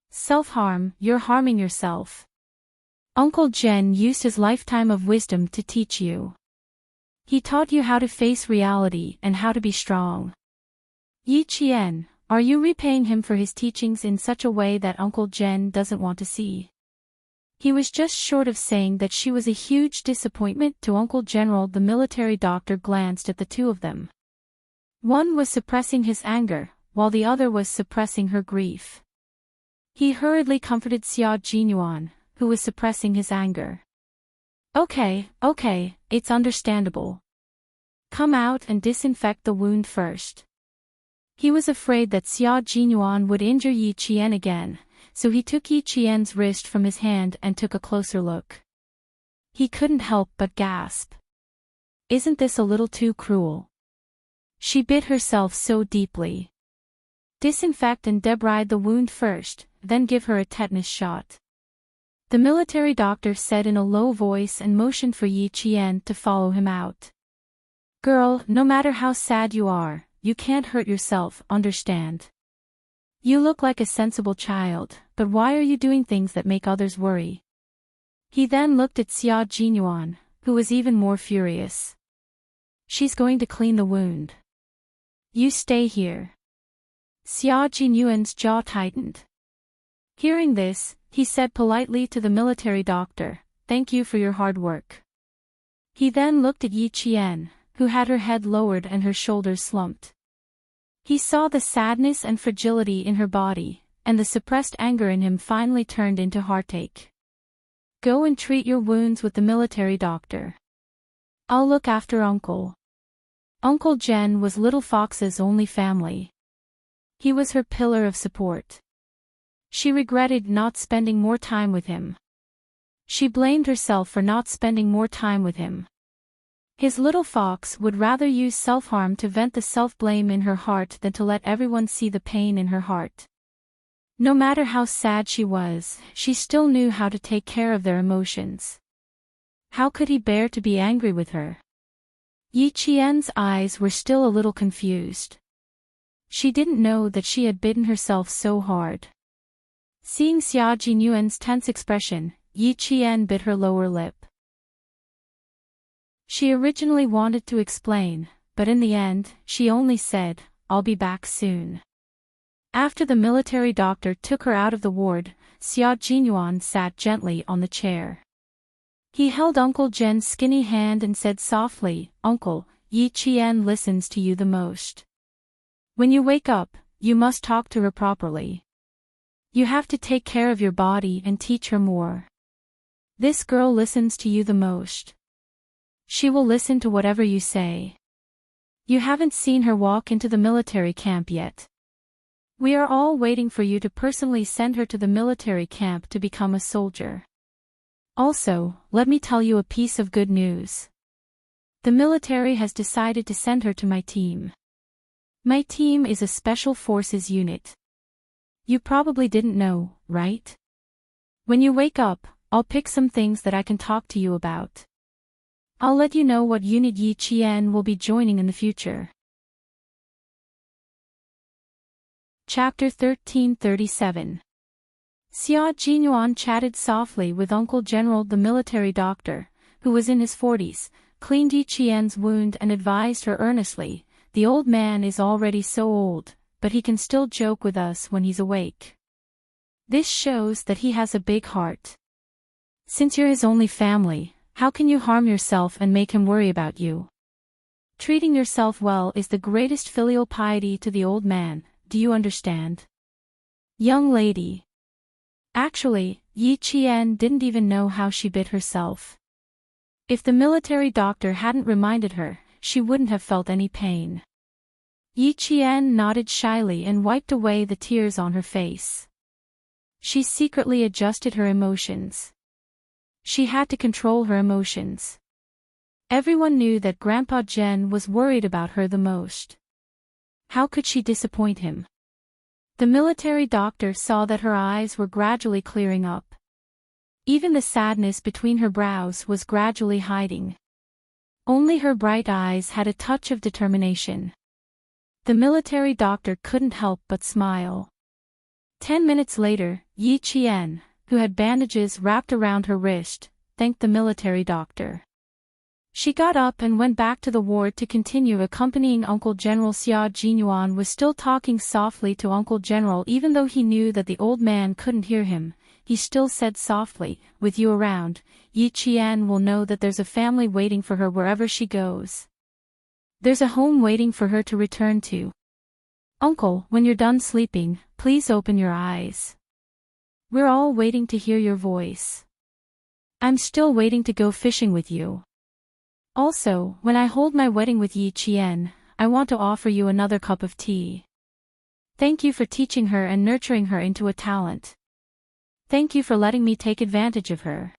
Self-harm, you're harming yourself. Uncle Jen used his lifetime of wisdom to teach you. He taught you how to face reality and how to be strong. Yi Qian, are you repaying him for his teachings in such a way that Uncle Jen doesn't want to see? He was just short of saying that she was a huge disappointment to Uncle General. The military doctor glanced at the two of them. One was suppressing his anger, while the other was suppressing her grief. He hurriedly comforted Xia Jinyuan, who was suppressing his anger. Okay, it's understandable. Come out and disinfect the wound first. He was afraid that Xia Jinyuan would injure Yi Qian again, so he took Yi Qian's wrist from his hand and took a closer look. He couldn't help but gasp. Isn't this a little too cruel? She bit herself so deeply. Disinfect and debride the wound first, then give her a tetanus shot. The military doctor said in a low voice and motioned for Yi Qian to follow him out. Girl, no matter how sad you are, you can't hurt yourself, understand? You look like a sensible child, but why are you doing things that make others worry? He then looked at Xia Jinyuan, who was even more furious. She's going to clean the wound. You stay here. Xia Jinyuan's jaw tightened. Hearing this, he said politely to the military doctor, thank you for your hard work. He then looked at Yi Qian, who had her head lowered and her shoulders slumped. He saw the sadness and fragility in her body, and the suppressed anger in him finally turned into heartache. Go and treat your wounds with the military doctor. I'll look after Uncle. Uncle Jen was Little Fox's only family. He was her pillar of support. She regretted not spending more time with him. She blamed herself for not spending more time with him. His little fox would rather use self-harm to vent the self-blame in her heart than to let everyone see the pain in her heart. No matter how sad she was, she still knew how to take care of their emotions. How could he bear to be angry with her? Yi Qian's eyes were still a little confused. She didn't know that she had bitten herself so hard. Seeing Xia Jinyuan's tense expression, Yi Qian bit her lower lip. She originally wanted to explain, but in the end, she only said, "I'll be back soon." After the military doctor took her out of the ward, Xia Jinyuan sat gently on the chair. He held Uncle Jen's skinny hand and said softly, "Uncle, Yi Qian listens to you the most. When you wake up, you must talk to her properly. You have to take care of your body and teach her more. This girl listens to you the most. She will listen to whatever you say. You haven't seen her walk into the military camp yet. We are all waiting for you to personally send her to the military camp to become a soldier. Also, let me tell you a piece of good news. The military has decided to send her to my team. My team is a special forces unit. You probably didn't know, right? When you wake up, I'll pick some things that I can talk to you about. I'll let you know what unit Yi Qian will be joining in the future." Chapter 1337. Xia Jinyuan chatted softly with Uncle General the military doctor, who was in his 40s, cleaned Yi Qian's wound and advised her earnestly, "The old man is already so old, but he can still joke with us when he's awake. This shows that he has a big heart. Since you're his only family, how can you harm yourself and make him worry about you? Treating yourself well is the greatest filial piety to the old man, do you understand? Young lady." Actually, Yi Qian didn't even know how she bit herself. If the military doctor hadn't reminded her, she wouldn't have felt any pain. Yi Qian nodded shyly and wiped away the tears on her face. She secretly adjusted her emotions. She had to control her emotions. Everyone knew that Grandpa Jen was worried about her the most. How could she disappoint him? The military doctor saw that her eyes were gradually clearing up. Even the sadness between her brows was gradually hiding. Only her bright eyes had a touch of determination. The military doctor couldn't help but smile. 10 minutes later, Yi Qian, who had bandages wrapped around her wrist, thanked the military doctor. She got up and went back to the ward to continue accompanying Uncle General. Xia Jinyuan was still talking softly to Uncle General even though he knew that the old man couldn't hear him. He still said softly, "With you around, Yi Qian will know that there's a family waiting for her wherever she goes. There's a home waiting for her to return to. Uncle, when you're done sleeping, please open your eyes. We're all waiting to hear your voice. I'm still waiting to go fishing with you. Also, when I hold my wedding with Yi Qian, I want to offer you another cup of tea. Thank you for teaching her and nurturing her into a talent. Thank you for letting me take advantage of her."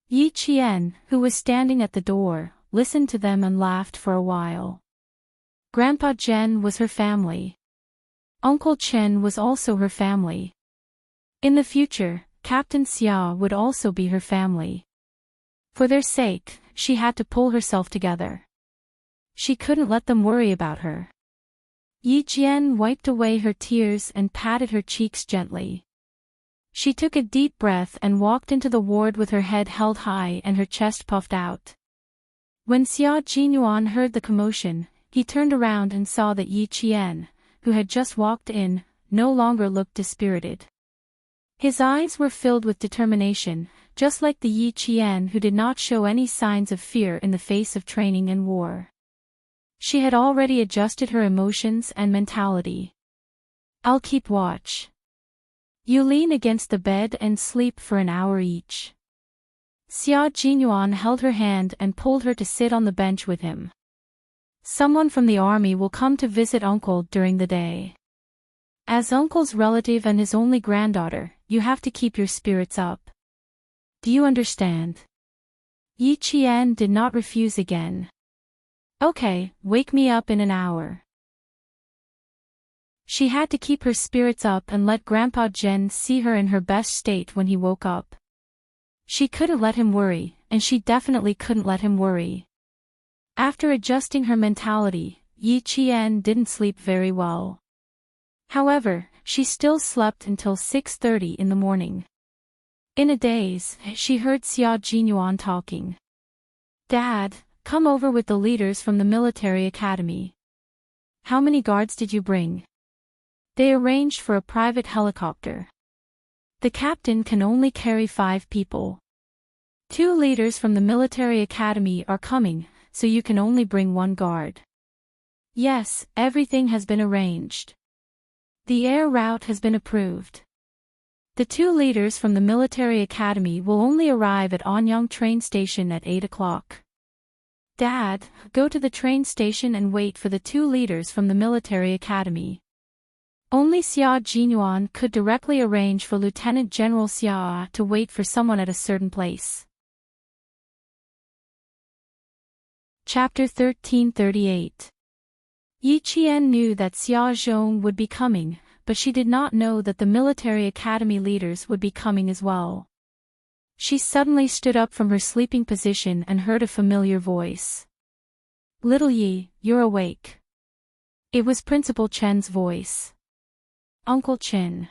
Yi Qian, who was standing at the door, listened to them and laughed for a while. Grandpa Jen was her family. Uncle Chen was also her family. In the future, Captain Xia would also be her family. For their sake, she had to pull herself together. She couldn't let them worry about her. Yi Jian wiped away her tears and patted her cheeks gently. She took a deep breath and walked into the ward with her head held high and her chest puffed out. When Xia Jinyuan heard the commotion, he turned around and saw that Yi Qian, who had just walked in, no longer looked dispirited. His eyes were filled with determination, just like the Yi Qian who did not show any signs of fear in the face of training and war. She had already adjusted her emotions and mentality. "I'll keep watch. You lean against the bed and sleep for an hour each." Xia Jinyuan held her hand and pulled her to sit on the bench with him. "Someone from the army will come to visit Uncle during the day. As Uncle's relative and his only granddaughter, you have to keep your spirits up. Do you understand?" Yi Qian did not refuse again. "Okay, wake me up in an hour." She had to keep her spirits up and let Grandpa Jen see her in her best state when he woke up. She couldn't let him worry, and she definitely couldn't let him worry. After adjusting her mentality, Yi Qian didn't sleep very well. However, she still slept until 6:30 in the morning. In a daze, she heard Xia Jinyuan talking. "Dad, come over with the leaders from the military academy. How many guards did you bring?" They arranged for a private helicopter. The captain can only carry 5 people. 2 leaders from the military academy are coming, so you can only bring 1 guard. Yes, everything has been arranged. The air route has been approved. The 2 leaders from the military academy will only arrive at Anyang train station at 8 o'clock. Dad, go to the train station and wait for the 2 leaders from the military academy. Only Xia Jinyuan could directly arrange for Lieutenant General Xia to wait for someone at a certain place. Chapter 1338. Yi Qian knew that Xia Zhong would be coming, but she did not know that the military academy leaders would be coming as well. She suddenly stood up from her sleeping position and heard a familiar voice. "Little Yi, you're awake." It was Principal Chen's voice. "Uncle Chen."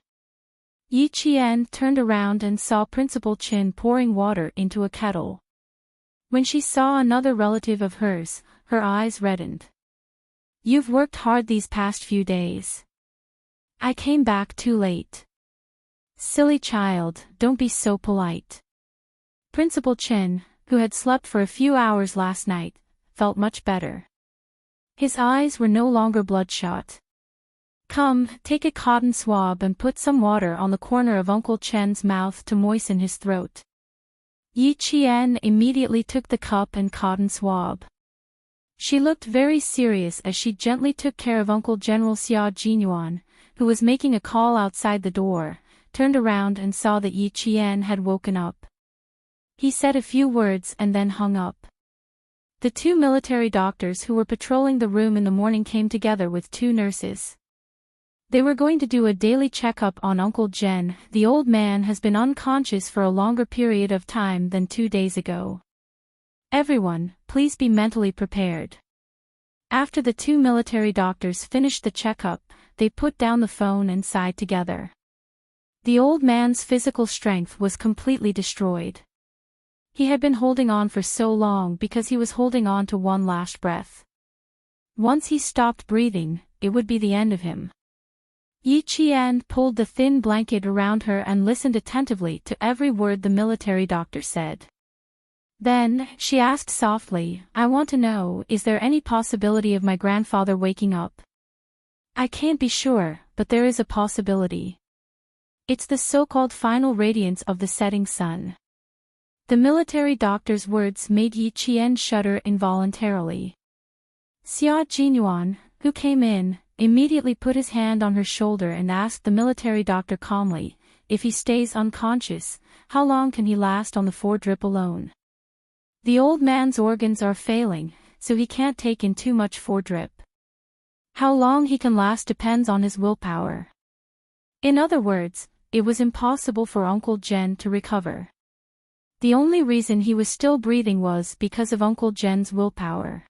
Yi Qian turned around and saw Principal Chen pouring water into a kettle. When she saw another relative of hers, her eyes reddened. "You've worked hard these past few days." "I came back too late." "Silly child, don't be so polite." Principal Chen, who had slept for a few hours last night, felt much better. His eyes were no longer bloodshot. "Come, take a cotton swab and put some water on the corner of Uncle Chen's mouth to moisten his throat." Yi Qian immediately took the cup and cotton swab. She looked very serious as she gently took care of Uncle General Xia Jinyuan, who was making a call outside the door, turned around and saw that Yi Qian had woken up. He said a few words and then hung up. The 2 military doctors who were patrolling the room in the morning came together with 2 nurses. They were going to do a daily checkup on Uncle Jen. The old man has been unconscious for a longer period of time than 2 days ago. Everyone, please be mentally prepared. After the 2 military doctors finished the checkup, they put down the phone and sighed together. The old man's physical strength was completely destroyed. He had been holding on for so long because he was holding on to one last breath. Once he stopped breathing, it would be the end of him. Yi Qian pulled the thin blanket around her and listened attentively to every word the military doctor said. Then, she asked softly, "I want to know, is there any possibility of my grandfather waking up?" "I can't be sure, but there is a possibility. It's the so-called final radiance of the setting sun." The military doctor's words made Yi Qian shudder involuntarily. Xia Jinyuan, who came in, immediately put his hand on her shoulder and asked the military doctor calmly, "If he stays unconscious, how long can he last on the 4-drip alone?" "The old man's organs are failing, so he can't take in too much 4-drip. How long he can last depends on his willpower." In other words, it was impossible for Uncle Jen to recover. The only reason he was still breathing was because of Uncle Jen's willpower.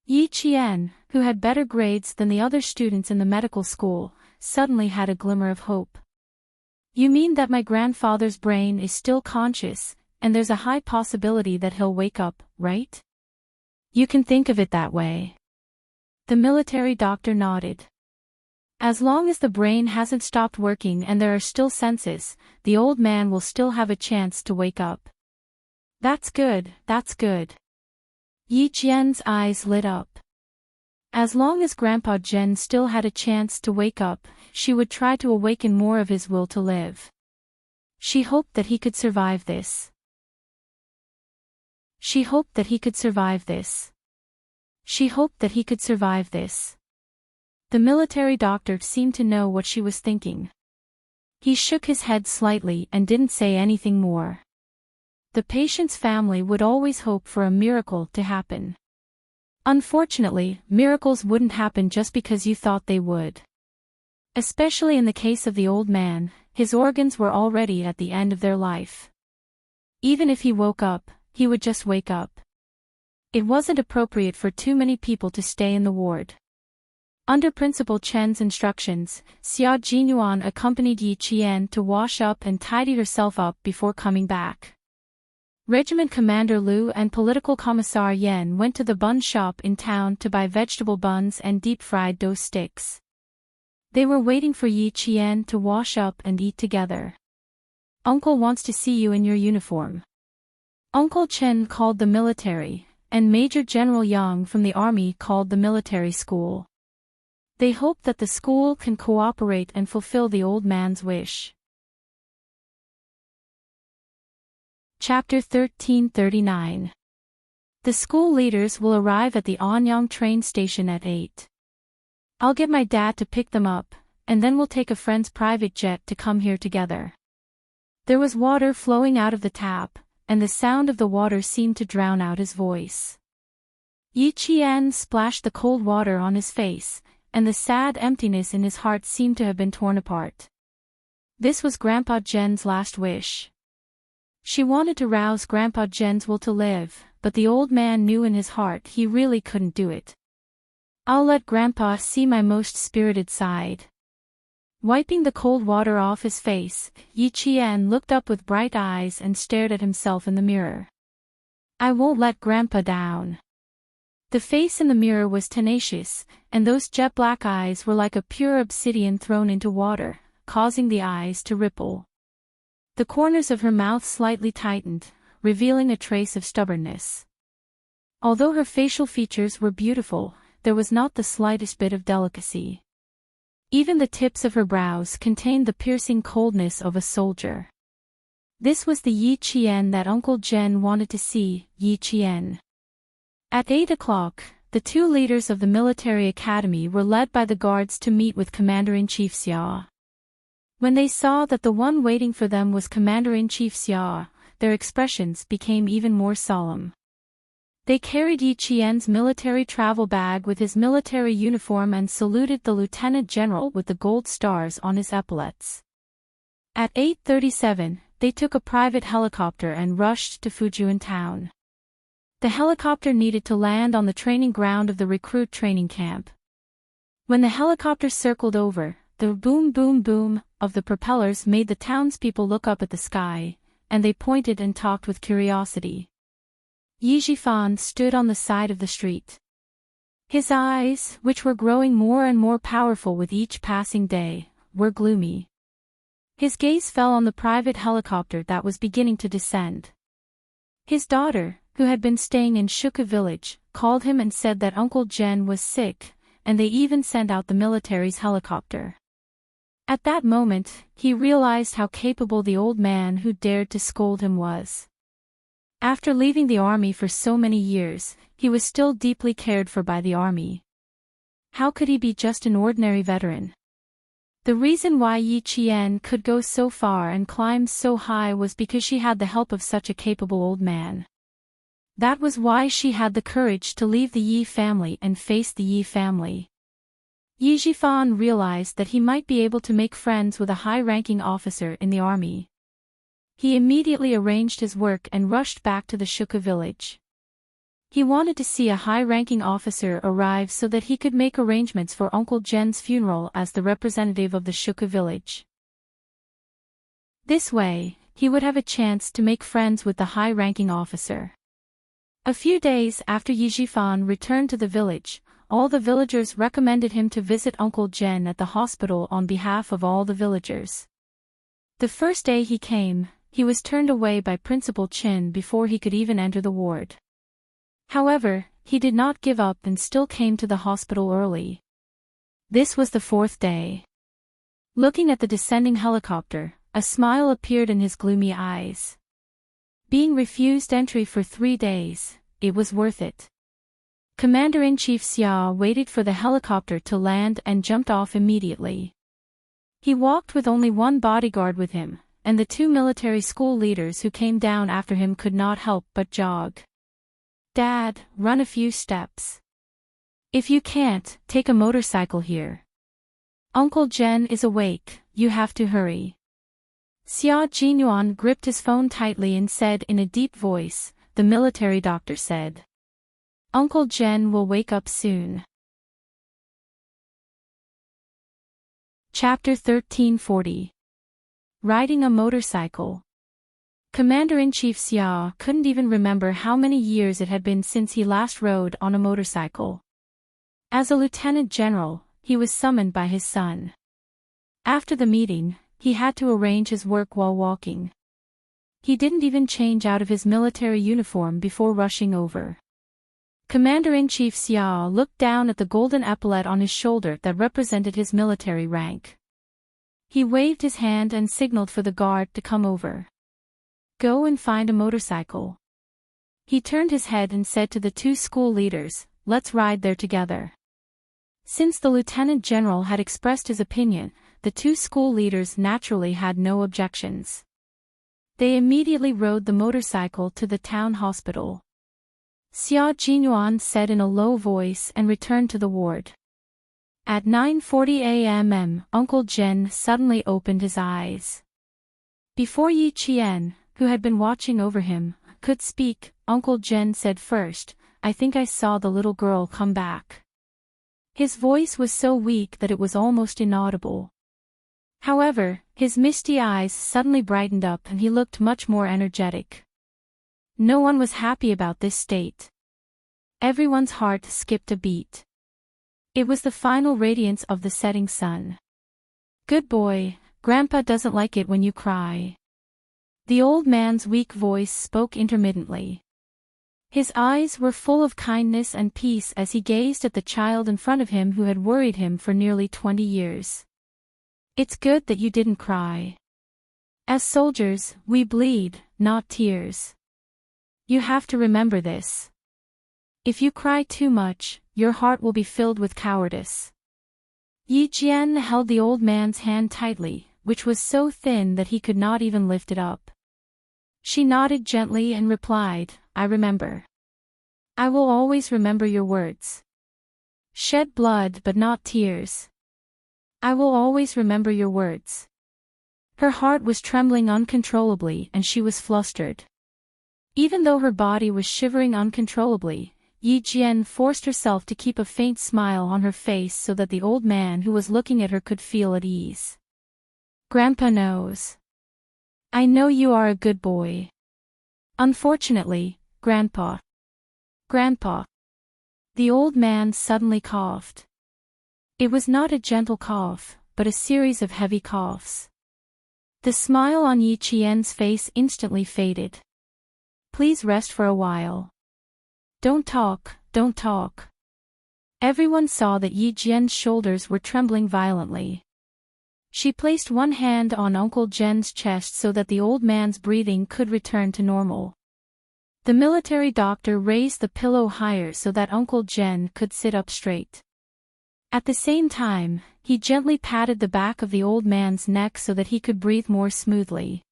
Yi Qian, who had better grades than the other students in the medical school, suddenly had a glimmer of hope. "You mean that my grandfather's brain is still conscious, and there's a high possibility that he'll wake up, right?" "You can think of it that way." The military doctor nodded. "As long as the brain hasn't stopped working and there are still senses, the old man will still have a chance to wake up." "That's good, that's good." Yi Qian's eyes lit up. As long as Grandpa Jen still had a chance to wake up, she would try to awaken more of his will to live. She hoped that he could survive this. She hoped that he could survive this. She hoped that he could survive this. The military doctor seemed to know what she was thinking. He shook his head slightly and didn't say anything more. The patient's family would always hope for a miracle to happen. Unfortunately, miracles wouldn't happen just because you thought they would. Especially in the case of the old man, his organs were already at the end of their life. Even if he woke up, he would just wake up. It wasn't appropriate for too many people to stay in the ward. Under Principal Chen's instructions, Xia Jinyuan accompanied Yi Qian to wash up and tidy herself up before coming back. Regiment Commander Liu and Political Commissar Yan went to the bun shop in town to buy vegetable buns and deep-fried dough sticks. They were waiting for Yi Qian to wash up and eat together. "Uncle wants to see you in your uniform." Uncle Chen called the military, and Major General Yang from the army called the military school. They hope that the school can cooperate and fulfill the old man's wish. Chapter 1339. The school leaders will arrive at the Anyang train station at 8. I'll get my dad to pick them up, and then we'll take a friend's private jet to come here together. There was water flowing out of the tap, and the sound of the water seemed to drown out his voice. Yi Qian splashed the cold water on his face, and the sad emptiness in his heart seemed to have been torn apart. This was Grandpa Jen's last wish. She wanted to rouse Grandpa Jen's will to live, but the old man knew in his heart he really couldn't do it. "I'll let Grandpa see my most spirited side." Wiping the cold water off his face, Yi Qian looked up with bright eyes and stared at himself in the mirror. "I won't let Grandpa down." The face in the mirror was tenacious, and those jet-black eyes were like a pure obsidian thrown into water, causing the eyes to ripple. The corners of her mouth slightly tightened, revealing a trace of stubbornness. Although her facial features were beautiful, there was not the slightest bit of delicacy. Even the tips of her brows contained the piercing coldness of a soldier. This was the Yi Qian that Uncle Jen wanted to see, Yi Qian. At 8 o'clock, the two leaders of the military academy were led by the guards to meet with Commander-in-Chief Xia. When they saw that the one waiting for them was Commander-in-Chief Xia, their expressions became even more solemn. They carried Yi Qian's military travel bag with his military uniform and saluted the lieutenant general with the gold stars on his epaulets. At 8:37, they took a private helicopter and rushed to Fujian town. The helicopter needed to land on the training ground of the recruit training camp. When the helicopter circled over, the boom boom boom of the propellers made the townspeople look up at the sky, and they pointed and talked with curiosity. Yi Zhifan stood on the side of the street. His eyes, which were growing more and more powerful with each passing day, were gloomy. His gaze fell on the private helicopter that was beginning to descend. His daughter, who had been staying in Shuka village, called him and said that Uncle Jen was sick, and they even sent out the military's helicopter. At that moment, he realized how capable the old man who dared to scold him was. After leaving the army for so many years, he was still deeply cared for by the army. How could he be just an ordinary veteran? The reason why Yi Qian could go so far and climb so high was because she had the help of such a capable old man. That was why she had the courage to leave the Yi family and face the Yi family. Yi Zhifan realized that he might be able to make friends with a high-ranking officer in the army. He immediately arranged his work and rushed back to the Shuka village. He wanted to see a high-ranking officer arrive so that he could make arrangements for Uncle Jen's funeral as the representative of the Shuka village. This way, he would have a chance to make friends with the high-ranking officer. A few days after Yi Zhifan returned to the village, all the villagers recommended him to visit Uncle Jen at the hospital on behalf of all the villagers. The first day he came, he was turned away by Principal Chin before he could even enter the ward. However, he did not give up and still came to the hospital early. This was the fourth day. Looking at the descending helicopter, a smile appeared in his gloomy eyes. Being refused entry for 3 days, it was worth it. Commander-in-Chief Xia waited for the helicopter to land and jumped off immediately. He walked with only one bodyguard with him, and the 2 military school leaders who came down after him could not help but jog. "Dad, run a few steps. If you can't, take a motorcycle here. Uncle Jen is awake, you have to hurry." Xia Jinyuan gripped his phone tightly and said in a deep voice, "The military doctor said Uncle Jen will wake up soon." Chapter 1340. Riding a motorcycle. Commander-in-Chief Xia couldn't even remember how many years it had been since he last rode on a motorcycle. As a lieutenant general, he was summoned by his son. After the meeting, he had to arrange his work while walking. He didn't even change out of his military uniform before rushing over. Commander-in-Chief Xia looked down at the golden epaulet on his shoulder that represented his military rank. He waved his hand and signaled for the guard to come over. "Go and find a motorcycle." He turned his head and said to the two school leaders, "Let's ride there together." Since the lieutenant general had expressed his opinion, the two school leaders naturally had no objections. They immediately rode the motorcycle to the town hospital. Xia Jinyuan said in a low voice and returned to the ward. At 9:40 a.m. Uncle Jen suddenly opened his eyes. Before Yi Qian, who had been watching over him, could speak, Uncle Jen said first, "I think I saw the little girl come back." His voice was so weak that it was almost inaudible. However, his misty eyes suddenly brightened up and he looked much more energetic. No one was happy about this state. Everyone's heart skipped a beat. It was the final radiance of the setting sun. "Good boy, Grandpa doesn't like it when you cry." The old man's weak voice spoke intermittently. His eyes were full of kindness and peace as he gazed at the child in front of him who had worried him for nearly 20 years. "It's good that you didn't cry. As soldiers, we bleed, not tears. You have to remember this. If you cry too much, your heart will be filled with cowardice." Yi Jian held the old man's hand tightly, which was so thin that he could not even lift it up. She nodded gently and replied, "I remember. I will always remember your words. Shed blood but not tears. I will always remember your words." Her heart was trembling uncontrollably and she was flustered. Even though her body was shivering uncontrollably, Yi Jian forced herself to keep a faint smile on her face so that the old man who was looking at her could feel at ease. "Grandpa knows. I know you are a good boy. Unfortunately, Grandpa." "Grandpa." The old man suddenly coughed. It was not a gentle cough, but a series of heavy coughs. The smile on Yi Qian's face instantly faded. "Please rest for a while. Don't talk, don't talk." Everyone saw that Yi Jian's shoulders were trembling violently. She placed one hand on Uncle Jen's chest so that the old man's breathing could return to normal. The military doctor raised the pillow higher so that Uncle Jen could sit up straight. At the same time, he gently patted the back of the old man's neck so that he could breathe more smoothly.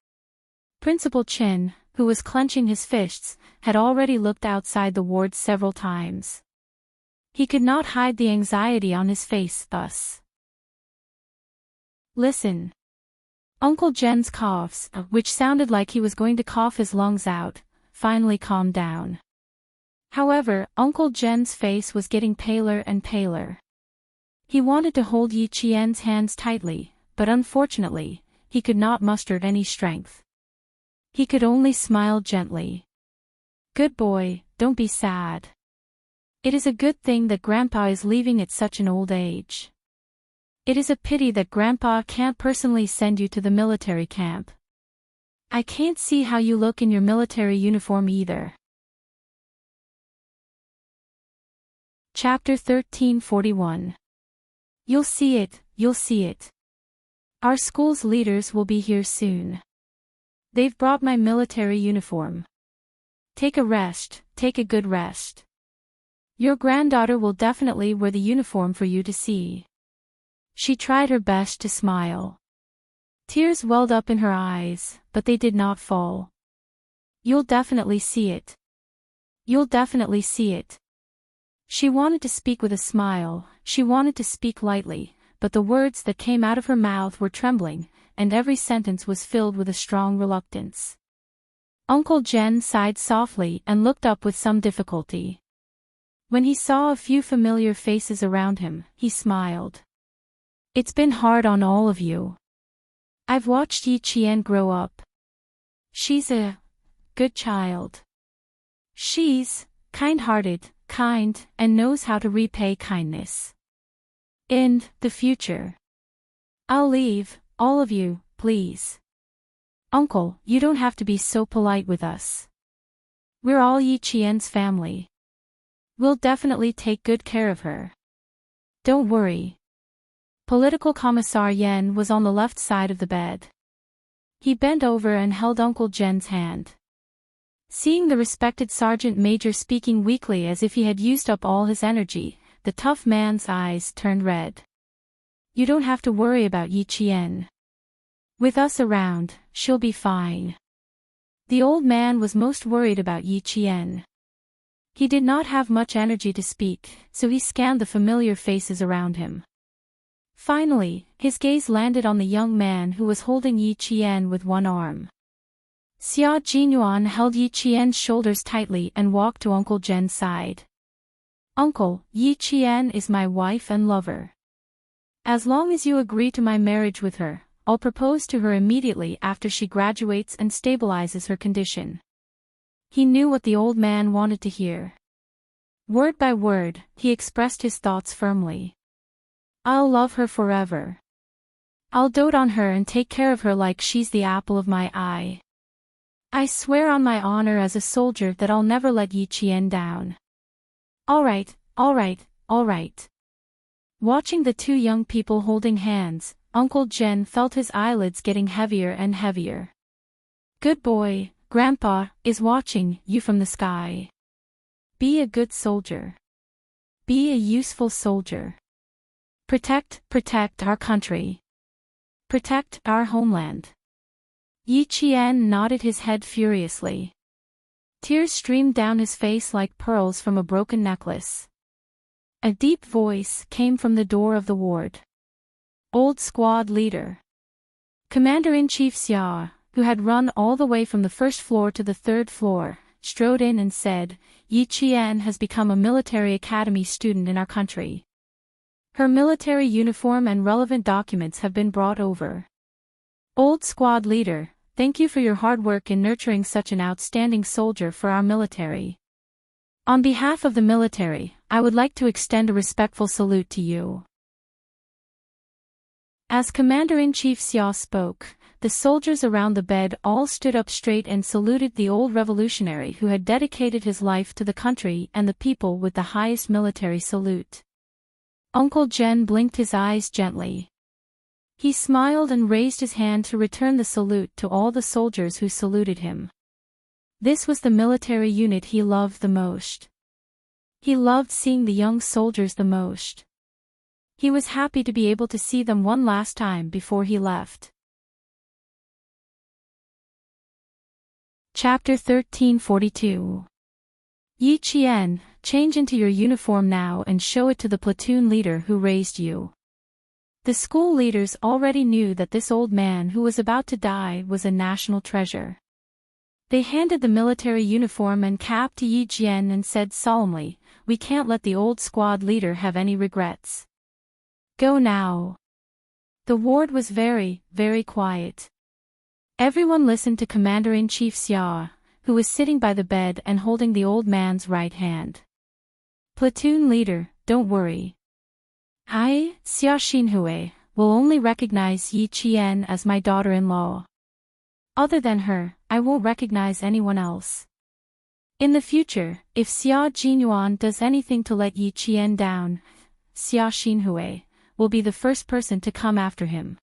Principal Chin, who was clenching his fists, had already looked outside the ward several times. He could not hide the anxiety on his face thus. "Listen." Uncle Jen's coughs, which sounded like he was going to cough his lungs out, finally calmed down. However, Uncle Jen's face was getting paler and paler. He wanted to hold Yi Qian's hands tightly, but unfortunately, he could not muster any strength. He could only smile gently. "Good boy, don't be sad. It is a good thing that Grandpa is leaving at such an old age. It is a pity that Grandpa can't personally send you to the military camp. I can't see how you look in your military uniform either." Chapter 1341. You'll see it, you'll see it. Our school's leaders will be here soon. They've brought my military uniform. Take a rest, take a good rest. Your granddaughter will definitely wear the uniform for you to see. She tried her best to smile. Tears welled up in her eyes, but they did not fall. You'll definitely see it. You'll definitely see it. She wanted to speak with a smile, she wanted to speak lightly, but the words that came out of her mouth were trembling, and every sentence was filled with a strong reluctance. Uncle Jen sighed softly and looked up with some difficulty. When he saw a few familiar faces around him, he smiled. It's been hard on all of you. I've watched Yi Qian grow up. She's a good child. She's kind-hearted, kind, and knows how to repay kindness. In the future, I'll leave, all of you, please. Uncle, you don't have to be so polite with us. We're all Yi Qian's family. We'll definitely take good care of her. Don't worry. Political Commissar Yen was on the left side of the bed. He bent over and held Uncle Jen's hand. Seeing the respected Sergeant Major speaking weakly as if he had used up all his energy, the tough man's eyes turned red. You don't have to worry about Yi Qian. With us around, she'll be fine. The old man was most worried about Yi Qian. He did not have much energy to speak, so he scanned the familiar faces around him. Finally, his gaze landed on the young man who was holding Yi Qian with one arm. Xia Jinyuan held Yi Qian's shoulders tightly and walked to Uncle Jen's side. Uncle, Yi Qian is my wife and lover. As long as you agree to my marriage with her, I'll propose to her immediately after she graduates and stabilizes her condition. He knew what the old man wanted to hear. Word by word, he expressed his thoughts firmly. I'll love her forever. I'll dote on her and take care of her like she's the apple of my eye. I swear on my honor as a soldier that I'll never let Yi Qian down. All right, all right, all right. Watching the two young people holding hands, Uncle Jen felt his eyelids getting heavier and heavier. Good boy, Grandpa is watching you from the sky. Be a good soldier. Be a useful soldier. Protect our country. Protect our homeland. Yi Qian nodded his head furiously. Tears streamed down his face like pearls from a broken necklace. A deep voice came from the door of the ward. Old squad leader. Commander-in-Chief Xia, who had run all the way from the first floor to the third floor, strode in and said, Yi Qian has become a military academy student in our country. Her military uniform and relevant documents have been brought over. Old squad leader, thank you for your hard work in nurturing such an outstanding soldier for our military. On behalf of the military, I would like to extend a respectful salute to you. As Commander-in-Chief Xia spoke, the soldiers around the bed all stood up straight and saluted the old revolutionary who had dedicated his life to the country and the people with the highest military salute. Uncle Jen blinked his eyes gently. He smiled and raised his hand to return the salute to all the soldiers who saluted him. This was the military unit he loved the most. He loved seeing the young soldiers the most. He was happy to be able to see them one last time before he left. Chapter 1342. Yi Qian, change into your uniform now and show it to the platoon leader who raised you. The school leaders already knew that this old man who was about to die was a national treasure. They handed the military uniform and cap to Yi Qian and said solemnly, we can't let the old squad leader have any regrets. Go now. The ward was very, very quiet. Everyone listened to Commander-in-Chief Xia, who was sitting by the bed and holding the old man's right hand. Platoon leader, don't worry. I, Xia Xinhui, will only recognize Yi Qian as my daughter-in-law. Other than her, I won't recognize anyone else. In the future, if Xia Jinyuan does anything to let Yi Qian down, Xia Xinhui will be the first person to come after him.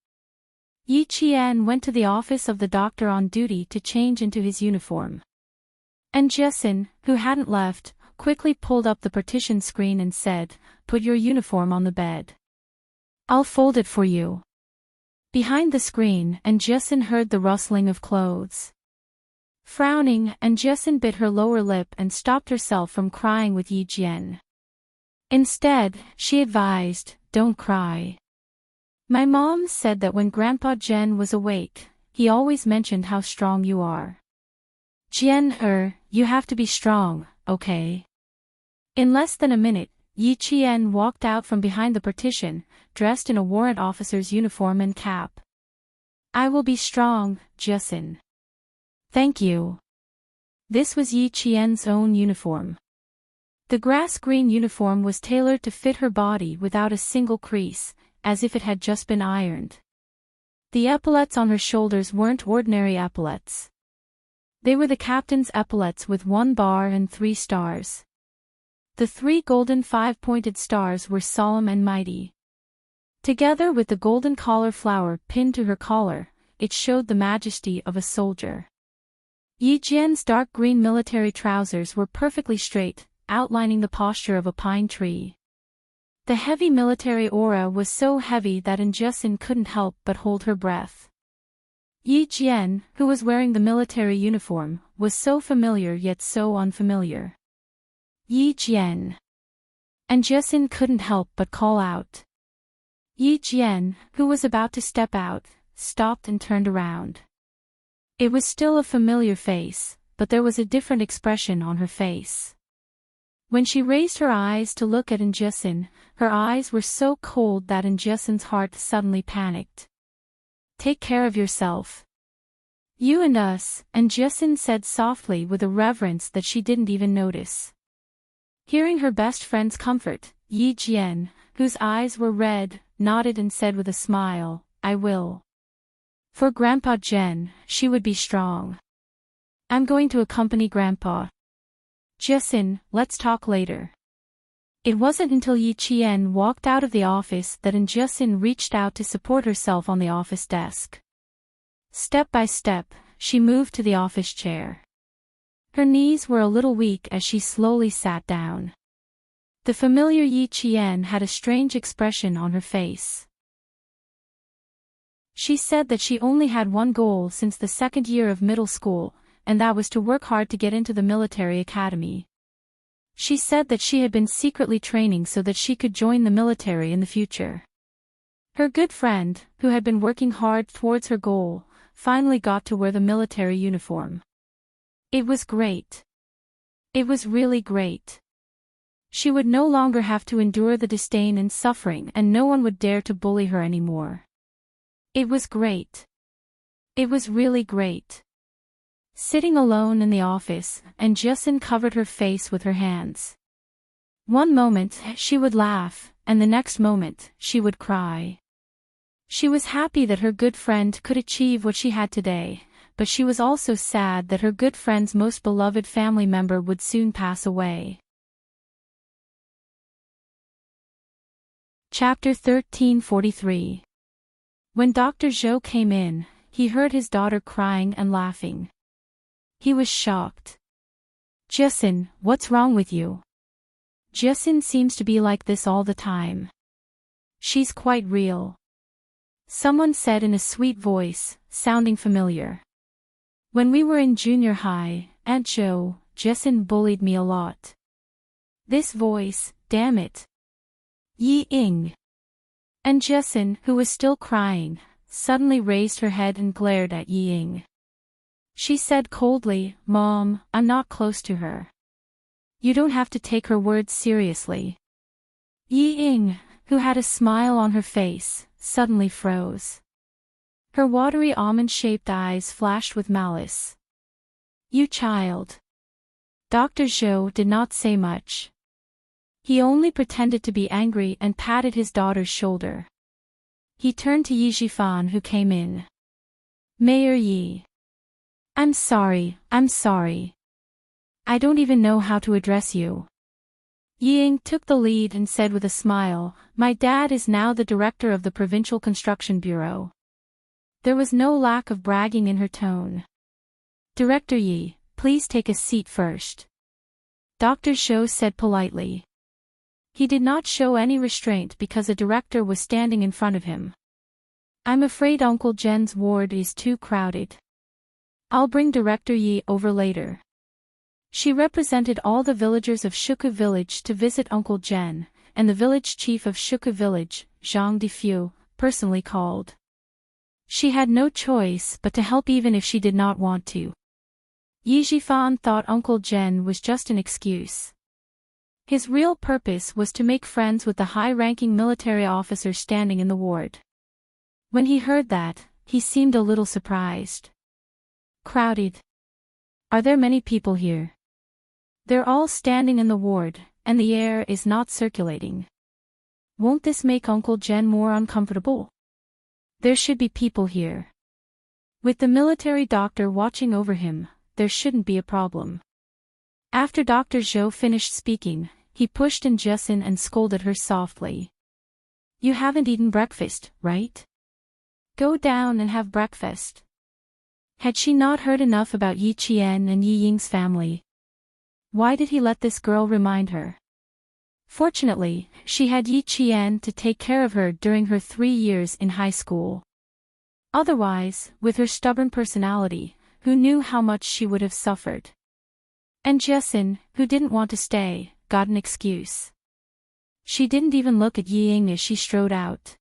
Yi Qian went to the office of the doctor on duty to change into his uniform. And Jessen, who hadn't left, quickly pulled up the partition screen and said, put your uniform on the bed. I'll fold it for you. Behind the screen, and Jessen heard the rustling of clothes. Frowning, and Jessen bit her lower lip and stopped herself from crying with Yi Qian. Instead, she advised, don't cry. My mom said that when Grandpa Jen was awake, he always mentioned how strong you are. Jen, you have to be strong, okay? In less than a minute, Yi Qian walked out from behind the partition, dressed in a warrant officer's uniform and cap. I will be strong, Justin. Thank you. This was Yi Qian's own uniform. The grass-green uniform was tailored to fit her body without a single crease, as if it had just been ironed. The epaulets on her shoulders weren't ordinary epaulets. They were the captain's epaulets with 1 bar and 3 stars. The 3 golden 5-pointed stars were solemn and mighty. Together with the golden collar flower pinned to her collar, it showed the majesty of a soldier. Yi Jian's dark green military trousers were perfectly straight, outlining the posture of a pine tree. The heavy military aura was so heavy that Justin couldn't help but hold her breath. Yi Jian, who was wearing the military uniform, was so familiar yet so unfamiliar. Yi Jian. And Justin couldn't help but call out. Yi Jian, who was about to step out, stopped and turned around. It was still a familiar face, but there was a different expression on her face. When she raised her eyes to look at Justin, her eyes were so cold that Justin's heart suddenly panicked. Take care of yourself. You and us, Justin said softly with a reverence that she didn't even notice. Hearing her best friend's comfort, Yi Jian, whose eyes were red, nodded and said with a smile, I will. For Grandpa Jen, she would be strong. I'm going to accompany Grandpa. Justin, let's talk later. It wasn't until Yi Qian walked out of the office that Justin reached out to support herself on the office desk. Step by step, she moved to the office chair. Her knees were a little weak as she slowly sat down. The familiar Yi Qian had a strange expression on her face. She said that she only had one goal since the 2nd year of middle school, and that was to work hard to get into the military academy. She said that she had been secretly training so that she could join the military in the future. Her good friend, who had been working hard towards her goal, finally got to wear the military uniform. It was great. It was really great. She would no longer have to endure the disdain and suffering, and no one would dare to bully her anymore. It was great. It was really great. Sitting alone in the office, Justin covered her face with her hands. One moment, she would laugh, and the next moment, she would cry. She was happy that her good friend could achieve what she had today, but she was also sad that her good friend's most beloved family member would soon pass away. Chapter 1343. When Dr. Zhou came in, he heard his daughter crying and laughing. He was shocked. Justin, what's wrong with you? Justin seems to be like this all the time. She's quite real. Someone said in a sweet voice, sounding familiar. When we were in junior high, Aunt Zhou, Justin bullied me a lot. This voice, damn it. Yi Ying. And Justin, who was still crying, suddenly raised her head and glared at Yi Ying. She said coldly, Mom, I'm not close to her. You don't have to take her words seriously. Yi Ying, who had a smile on her face, suddenly froze. Her watery almond-shaped eyes flashed with malice. You child. Dr. Zhou did not say much. He only pretended to be angry and patted his daughter's shoulder. He turned to Yi Zhifan, who came in. Mayor Yi. I'm sorry. I don't even know how to address you. Yi Ying took the lead and said with a smile, My dad is now the director of the Provincial Construction Bureau. There was no lack of bragging in her tone. Director Yi, please take a seat first. Dr. Zhou said politely. He did not show any restraint because a director was standing in front of him. I'm afraid Uncle Jen's ward is too crowded. I'll bring Director Yi over later. She represented all the villagers of Shuku village to visit Uncle Jen, and the village chief of Shuku village, Zhang Difu, personally called. She had no choice but to help even if she did not want to. Yi Jifan thought Uncle Jen was just an excuse. His real purpose was to make friends with the high-ranking military officer standing in the ward. When he heard that, he seemed a little surprised. Crowded. Are there many people here? They're all standing in the ward, and the air is not circulating. Won't this make Uncle Jen more uncomfortable? There should be people here. With the military doctor watching over him, there shouldn't be a problem. After Dr. Zhou finished speaking, he pushed in Jessin and scolded her softly. You haven't eaten breakfast, right? Go down and have breakfast. Had she not heard enough about Yi Qian and Yi Ying's family? Why did he let this girl remind her? Fortunately, she had Yi Qian to take care of her during her 3 years in high school. Otherwise, with her stubborn personality, who knew how much she would have suffered? And Jessin, who didn't want to stay, got an excuse. She didn't even look at Yi Ying as she strode out.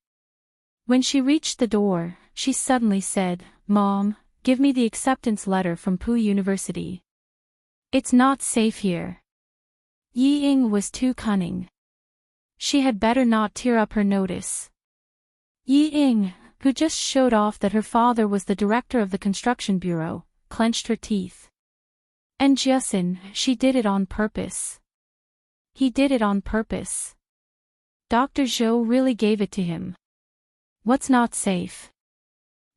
When she reached the door, she suddenly said, Mom, give me the acceptance letter from Pu University. It's not safe here. Yi Ying was too cunning. She had better not tear up her notice. Yi Ying, who just showed off that her father was the director of the construction bureau, clenched her teeth. And Jessin, she did it on purpose. He did it on purpose. Dr. Zhou really gave it to him. What's not safe?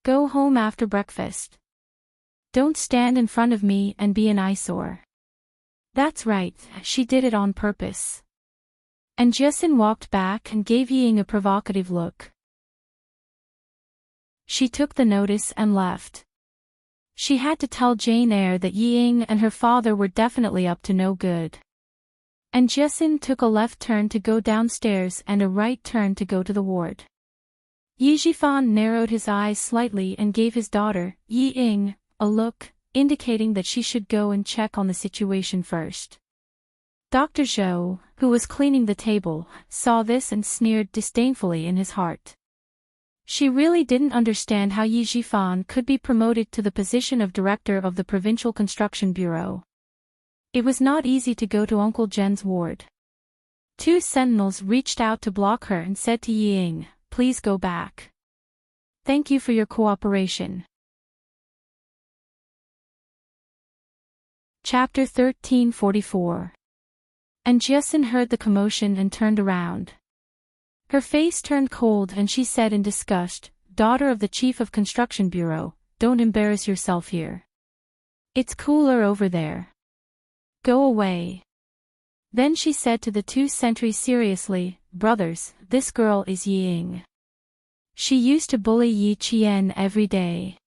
Go home after breakfast. Don't stand in front of me and be an eyesore. That's right, she did it on purpose. And Jessin walked back and gave Yi Ying a provocative look. She took the notice and left. She had to tell Jane Eyre that Yi Ying and her father were definitely up to no good. And Jessin took a left turn to go downstairs and a right turn to go to the ward. Yi Jifan narrowed his eyes slightly and gave his daughter, Yi Ying, a look, indicating that she should go and check on the situation first. Dr. Zhou, who was cleaning the table, saw this and sneered disdainfully in his heart. She really didn't understand how Yi Jifan could be promoted to the position of director of the Provincial Construction Bureau. It was not easy to go to Uncle Jen's ward. 2 sentinels reached out to block her and said to Yi Ying, please go back. Thank you for your cooperation. Chapter 1344. And Jessin heard the commotion and turned around. Her face turned cold and she said in disgust, Daughter of the Chief of Construction Bureau, don't embarrass yourself here. It's cooler over there. Go away. Then she said to the 2 sentries seriously, Brothers, this girl is Yi Ying. She used to bully Yi Qian every day.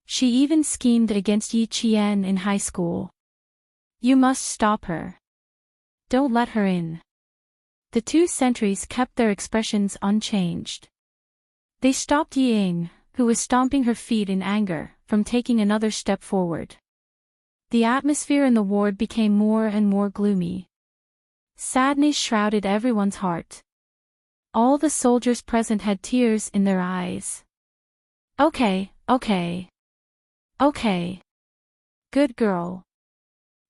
She even schemed against Yi Qian in high school. You must stop her. Don't let her in. The 2 sentries kept their expressions unchanged. They stopped Yi Ying, who was stomping her feet in anger, from taking another step forward. The atmosphere in the ward became more and more gloomy. Sadness shrouded everyone's heart. All the soldiers present had tears in their eyes. Okay. Good girl.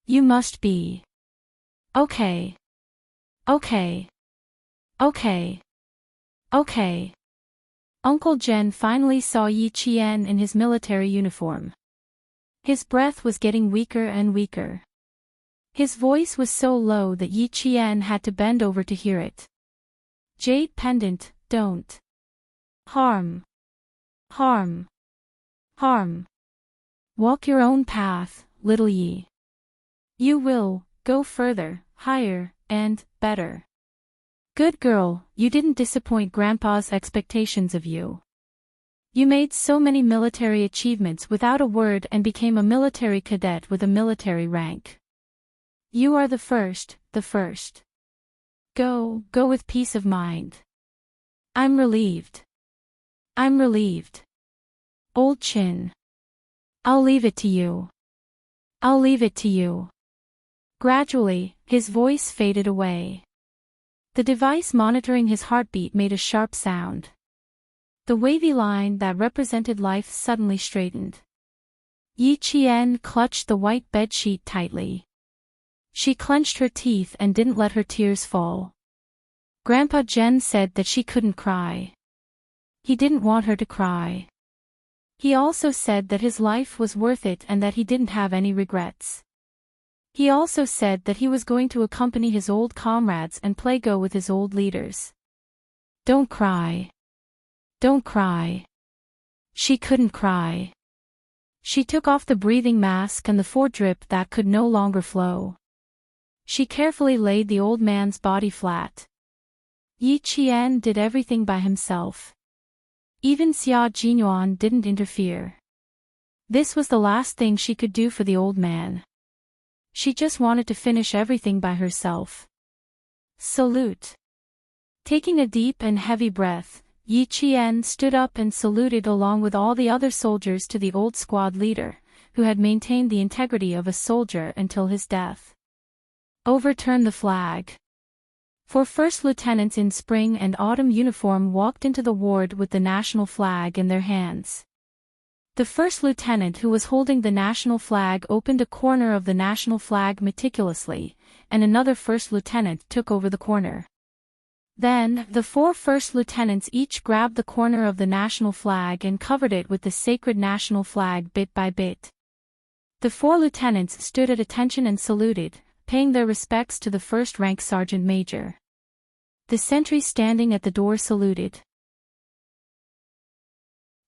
You must be. Okay. Uncle Jen finally saw Yi Qian in his military uniform. His breath was getting weaker and weaker. His voice was so low that Yi Qian had to bend over to hear it. Jade pendant, don't harm. Walk your own path, little Yi. You will go further, higher, and better. Good girl, you didn't disappoint Grandpa's expectations of you. You made so many military achievements without a word and became a military cadet with a military rank. You are the first. Go with peace of mind. I'm relieved. Old Chin. I'll leave it to you. Gradually, his voice faded away. The device monitoring his heartbeat made a sharp sound. The wavy line that represented life suddenly straightened. Yi Qian clutched the white bedsheet tightly. She clenched her teeth and didn't let her tears fall. Grandpa Zhen said that she couldn't cry. He didn't want her to cry. He also said that his life was worth it and that he didn't have any regrets. He also said that he was going to accompany his old comrades and play Go with his old leaders. Don't cry. Don't cry. She couldn't cry. She took off the breathing mask and the foredrip that could no longer flow. She carefully laid the old man's body flat. Yi Qian did everything by himself. Even Xia Jinyuan didn't interfere. This was the last thing she could do for the old man. She just wanted to finish everything by herself. Salute. Taking a deep and heavy breath, Yi Qian stood up and saluted along with all the other soldiers to the old squad leader, who had maintained the integrity of a soldier until his death. Overturn the flag. 4 first lieutenants in spring and autumn uniform walked into the ward with the national flag in their hands. The first lieutenant who was holding the national flag opened a corner of the national flag meticulously, and another first lieutenant took over the corner. Then, the 4 first lieutenants each grabbed the corner of the national flag and covered it with the sacred national flag bit by bit. The 4 lieutenants stood at attention and saluted, paying their respects to the first-rank sergeant major. The sentry standing at the door saluted.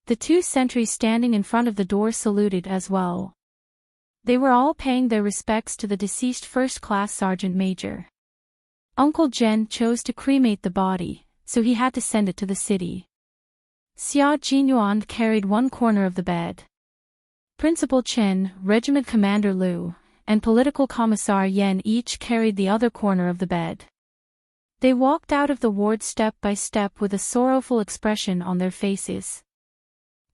The 2 sentries standing in front of the door saluted as well. They were all paying their respects to the deceased first-class sergeant major. Uncle Zhen chose to cremate the body, so he had to send it to the city. Xia Jinyuan carried one corner of the bed. Principal Chen, Regiment Commander Liu, and Political Commissar Yan each carried the other corner of the bed. They walked out of the ward step by step with a sorrowful expression on their faces.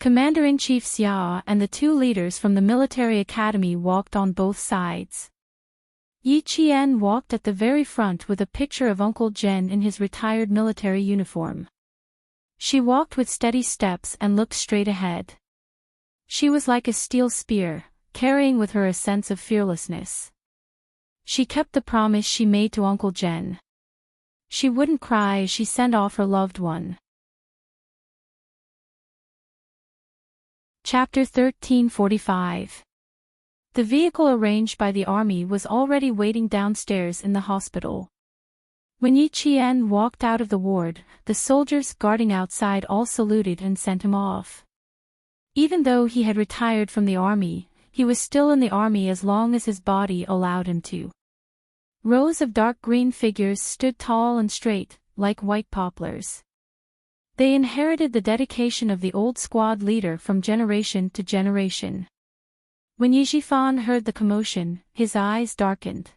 Commander-in-Chief Xia and the 2 leaders from the military academy walked on both sides. Yi Qian walked at the very front with a picture of Uncle Zhen in his retired military uniform. She walked with steady steps and looked straight ahead. She was like a steel spear, carrying with her a sense of fearlessness. She kept the promise she made to Uncle Zhen. She wouldn't cry as she sent off her loved one. Chapter 1345. The vehicle arranged by the army was already waiting downstairs in the hospital. When Yi Qian walked out of the ward, the soldiers guarding outside all saluted and sent him off. Even though he had retired from the army, he was still in the army as long as his body allowed him to. Rows of dark green figures stood tall and straight, like white poplars. They inherited the dedication of the old squad leader from generation to generation. When Yi Zhifan heard the commotion, his eyes darkened.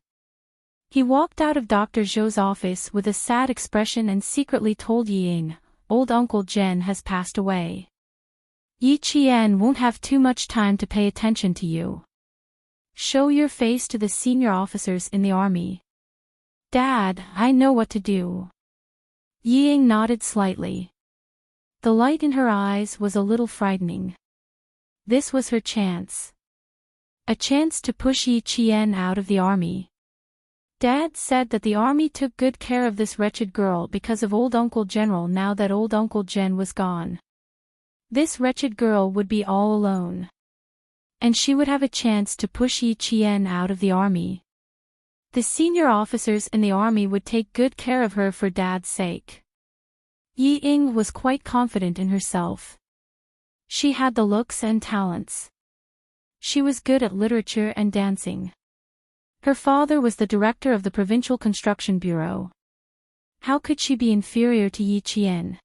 He walked out of Dr. Zhou's office with a sad expression and secretly told Yi Ying, "Old Uncle Zhen has passed away. Yi Qian won't have too much time to pay attention to you. Show your face to the senior officers in the army." "Dad, I know what to do." Yi Ying nodded slightly. The light in her eyes was a little frightening. This was her chance. A chance to push Yi Qian out of the army. Dad said that the army took good care of this wretched girl because of old Uncle General. Now that old Uncle Zhen was gone, this wretched girl would be all alone. And she would have a chance to push Yi Qian out of the army. The senior officers in the army would take good care of her for Dad's sake. Yi Ying was quite confident in herself. She had the looks and talents. She was good at literature and dancing. Her father was the director of the Provincial Construction Bureau. How could she be inferior to Yi Qian?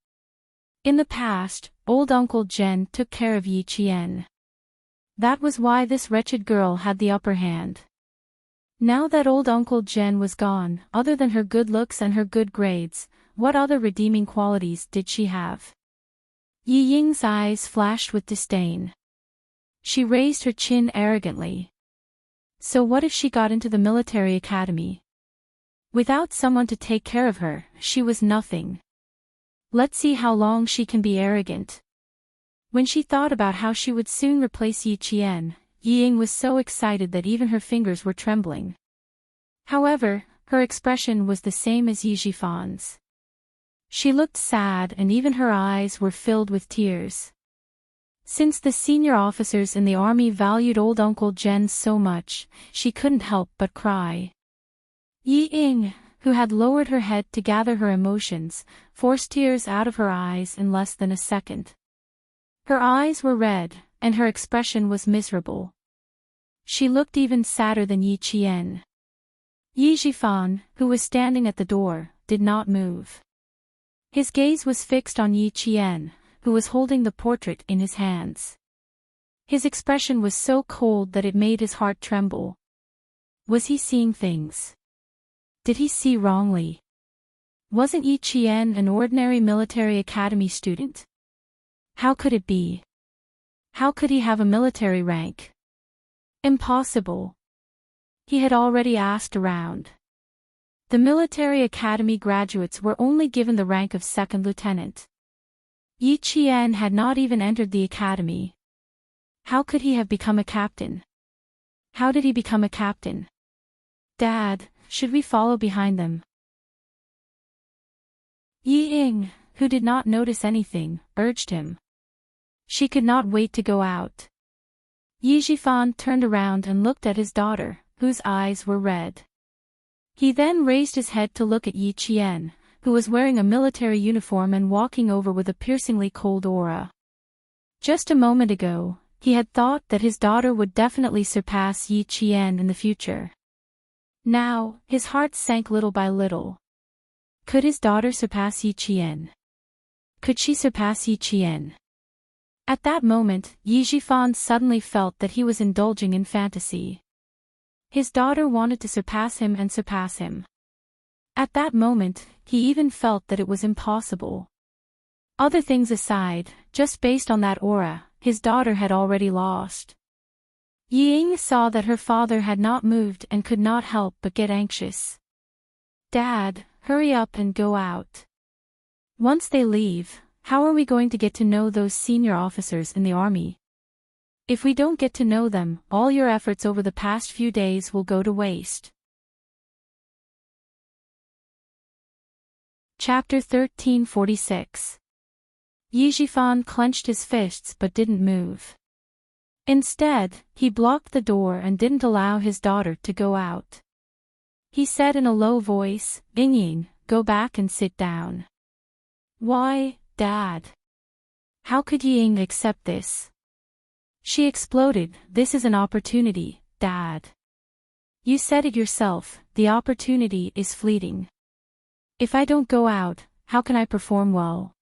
In the past, old Uncle Zhen took care of Yi Qian. That was why this wretched girl had the upper hand. Now that old Uncle Zhen was gone, other than her good looks and her good grades, what other redeeming qualities did she have? Yi Ying's eyes flashed with disdain. She raised her chin arrogantly. So what if she got into the military academy? Without someone to take care of her, she was nothing. Let's see how long she can be arrogant. When she thought about how she would soon replace Yi Qian, Yi Ying was so excited that even her fingers were trembling. However, her expression was the same as Yi Jifan's. She looked sad and even her eyes were filled with tears. Since the senior officers in the army valued old Uncle Jen so much, she couldn't help but cry. Yi Ying, who had lowered her head to gather her emotions, forced tears out of her eyes in less than a second. Her eyes were red, and her expression was miserable. She looked even sadder than Yi Qian. Yi Jifan, who was standing at the door, did not move. His gaze was fixed on Yi Qian, who was holding the portrait in his hands. His expression was so cold that it made his heart tremble. Was he seeing things? Did he see wrongly? Wasn't Yi Qian an ordinary military academy student? How could it be? How could he have a military rank? Impossible. He had already asked around. The military academy graduates were only given the rank of second lieutenant. Yi Qian had not even entered the academy. How could he have become a captain? How did he become a captain? Dad, should we follow behind them? Yi Ying, who did not notice anything, urged him. She could not wait to go out. Yi Jifan turned around and looked at his daughter, whose eyes were red. He then raised his head to look at Yi Qian, who was wearing a military uniform and walking over with a piercingly cold aura. Just a moment ago, he had thought that his daughter would definitely surpass Yi Qian in the future. Now, his heart sank little by little. Could his daughter surpass Yi Qian? Could she surpass Yi Qian? At that moment, Yi Jifan suddenly felt that he was indulging in fantasy. His daughter wanted to surpass him and surpass him. At that moment, he even felt that it was impossible. Other things aside, just based on that aura, his daughter had already lost. Yi Ying saw that her father had not moved and could not help but get anxious. Dad, hurry up and go out. Once they leave, how are we going to get to know those senior officers in the army? If we don't get to know them, all your efforts over the past few days will go to waste. Chapter 1346. Yi Jifan clenched his fists but didn't move. Instead, he blocked the door and didn't allow his daughter to go out. He said in a low voice, "Ying Ying, go back and sit down." Why, Dad? How could Yi Ying accept this? She exploded. This is an opportunity, Dad. You said it yourself, the opportunity is fleeting. If I don't go out, how can I perform well?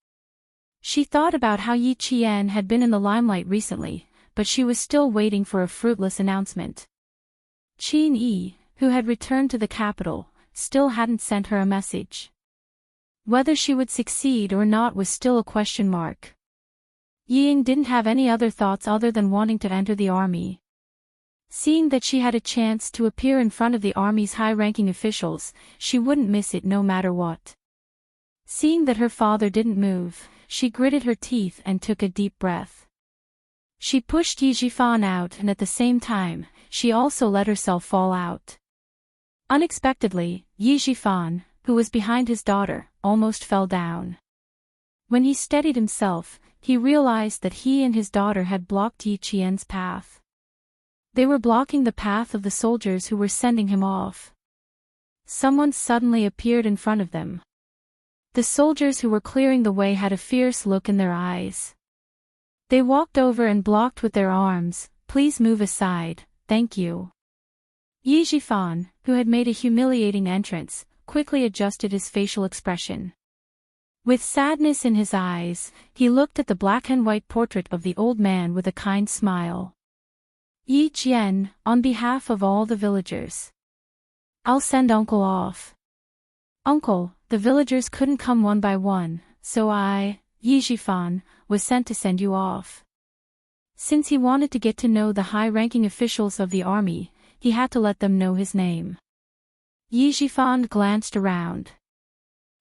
She thought about how Yi Qian had been in the limelight recently, but she was still waiting for a fruitless announcement. Qin Yi, who had returned to the capital, still hadn't sent her a message. Whether she would succeed or not was still a question mark. Yi Ying didn't have any other thoughts other than wanting to enter the army. Seeing that she had a chance to appear in front of the army's high-ranking officials, she wouldn't miss it no matter what. Seeing that her father didn't move, she gritted her teeth and took a deep breath. She pushed Yi Jifan out and at the same time, she also let herself fall out. Unexpectedly, Yi Jifan, who was behind his daughter, almost fell down. When he steadied himself, he realized that he and his daughter had blocked Yi Qian's path. They were blocking the path of the soldiers who were sending him off. Someone suddenly appeared in front of them. The soldiers who were clearing the way had a fierce look in their eyes. They walked over and blocked with their arms. "Please move aside, thank you." Yi Jifan, who had made a humiliating entrance, quickly adjusted his facial expression. With sadness in his eyes, he looked at the black and white portrait of the old man with a kind smile. "Yi Jian, on behalf of all the villagers. I'll send Uncle off." "Uncle, the villagers couldn't come one by one, so I, Yi Jifan, was sent to send you off." Since he wanted to get to know the high-ranking officials of the army, he had to let them know his name. Yi Jifan glanced around.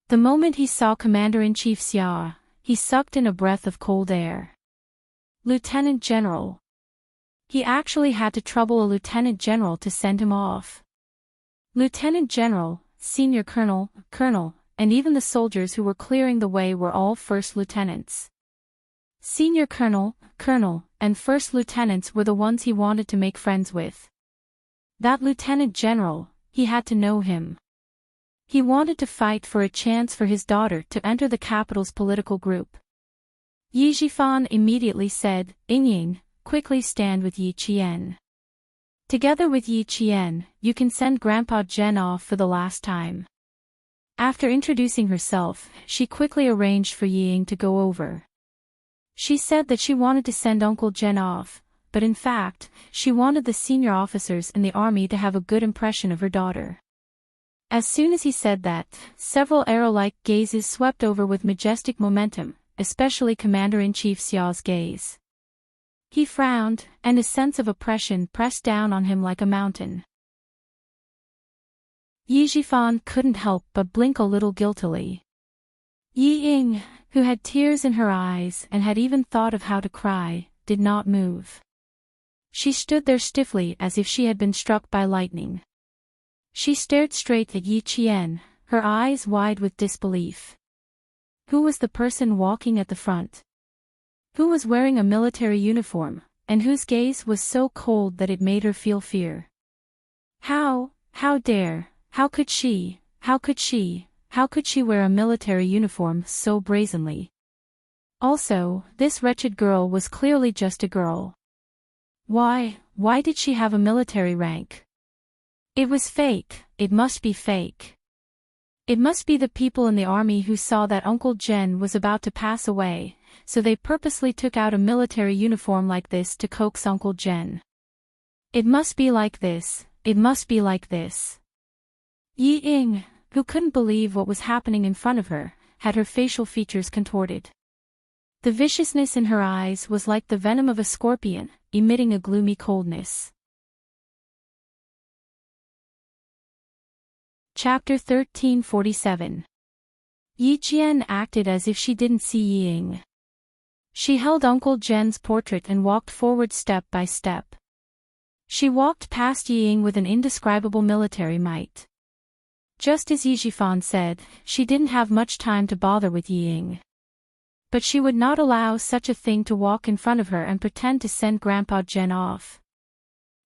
The moment he saw Commander-in-Chief Xia, he sucked in a breath of cold air. Lieutenant General. He actually had to trouble a Lieutenant General to send him off. Lieutenant General, Senior Colonel, Colonel, and even the soldiers who were clearing the way were all First Lieutenants. Senior Colonel, Colonel, and First Lieutenants were the ones he wanted to make friends with. That Lieutenant General, he had to know him. He wanted to fight for a chance for his daughter to enter the capital's political group. Yi Jifan immediately said, Ying, quickly stand with Yi Qian. Together with Yi Qian, you can send Grandpa Zhen off for the last time. After introducing herself, she quickly arranged for Ying to go over. She said that she wanted to send Uncle Zhen off, but in fact, she wanted the senior officers in the army to have a good impression of her daughter. As soon as he said that, several arrow-like gazes swept over with majestic momentum, especially Commander-in-Chief Xiao's gaze. He frowned, and a sense of oppression pressed down on him like a mountain. Yi Jifan couldn't help but blink a little guiltily. Yi Ying, who had tears in her eyes and had even thought of how to cry, did not move. She stood there stiffly as if she had been struck by lightning. She stared straight at Yi Qian, her eyes wide with disbelief. Who was the person walking at the front? Who was wearing a military uniform, and whose gaze was so cold that it made her feel fear? How could she wear a military uniform so brazenly? Also, this wretched girl was clearly just a girl. Why did she have a military rank? It was fake, it must be fake. It must be the people in the army who saw that Uncle Zhen was about to pass away, so they purposely took out a military uniform like this to coax Uncle Zhen. It must be like this, it must be like this. Yi Ying, who couldn't believe what was happening in front of her, had her facial features contorted. The viciousness in her eyes was like the venom of a scorpion, emitting a gloomy coldness. Chapter 1347. Yi Qian acted as if she didn't see Yi Ying. She held Uncle Zhen's portrait and walked forward step by step. She walked past Yi Ying with an indescribable military might. Just as Yi Jifan said, she didn't have much time to bother with Yi Ying. But she would not allow such a thing to walk in front of her and pretend to send Grandpa Zhen off.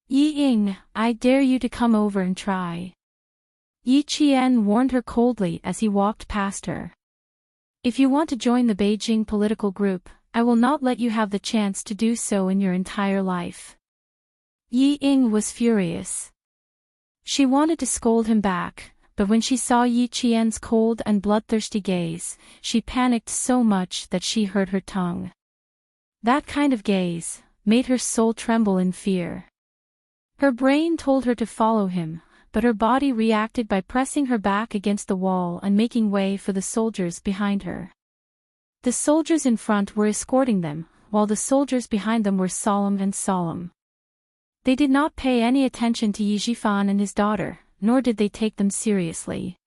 Yi Ying, I dare you to come over and try. Yi Qian warned her coldly as he walked past her. If you want to join the Beijing political group, I will not let you have the chance to do so in your entire life. Yi Ying was furious. She wanted to scold him back, but when she saw Yi Qian's cold and bloodthirsty gaze, she panicked so much that she hurt her tongue. That kind of gaze made her soul tremble in fear. Her brain told her to follow him, but her body reacted by pressing her back against the wall and making way for the soldiers behind her. The soldiers in front were escorting them, while the soldiers behind them were solemn and solemn. They did not pay any attention to Yi Jifan and his daughter, nor did they take them seriously.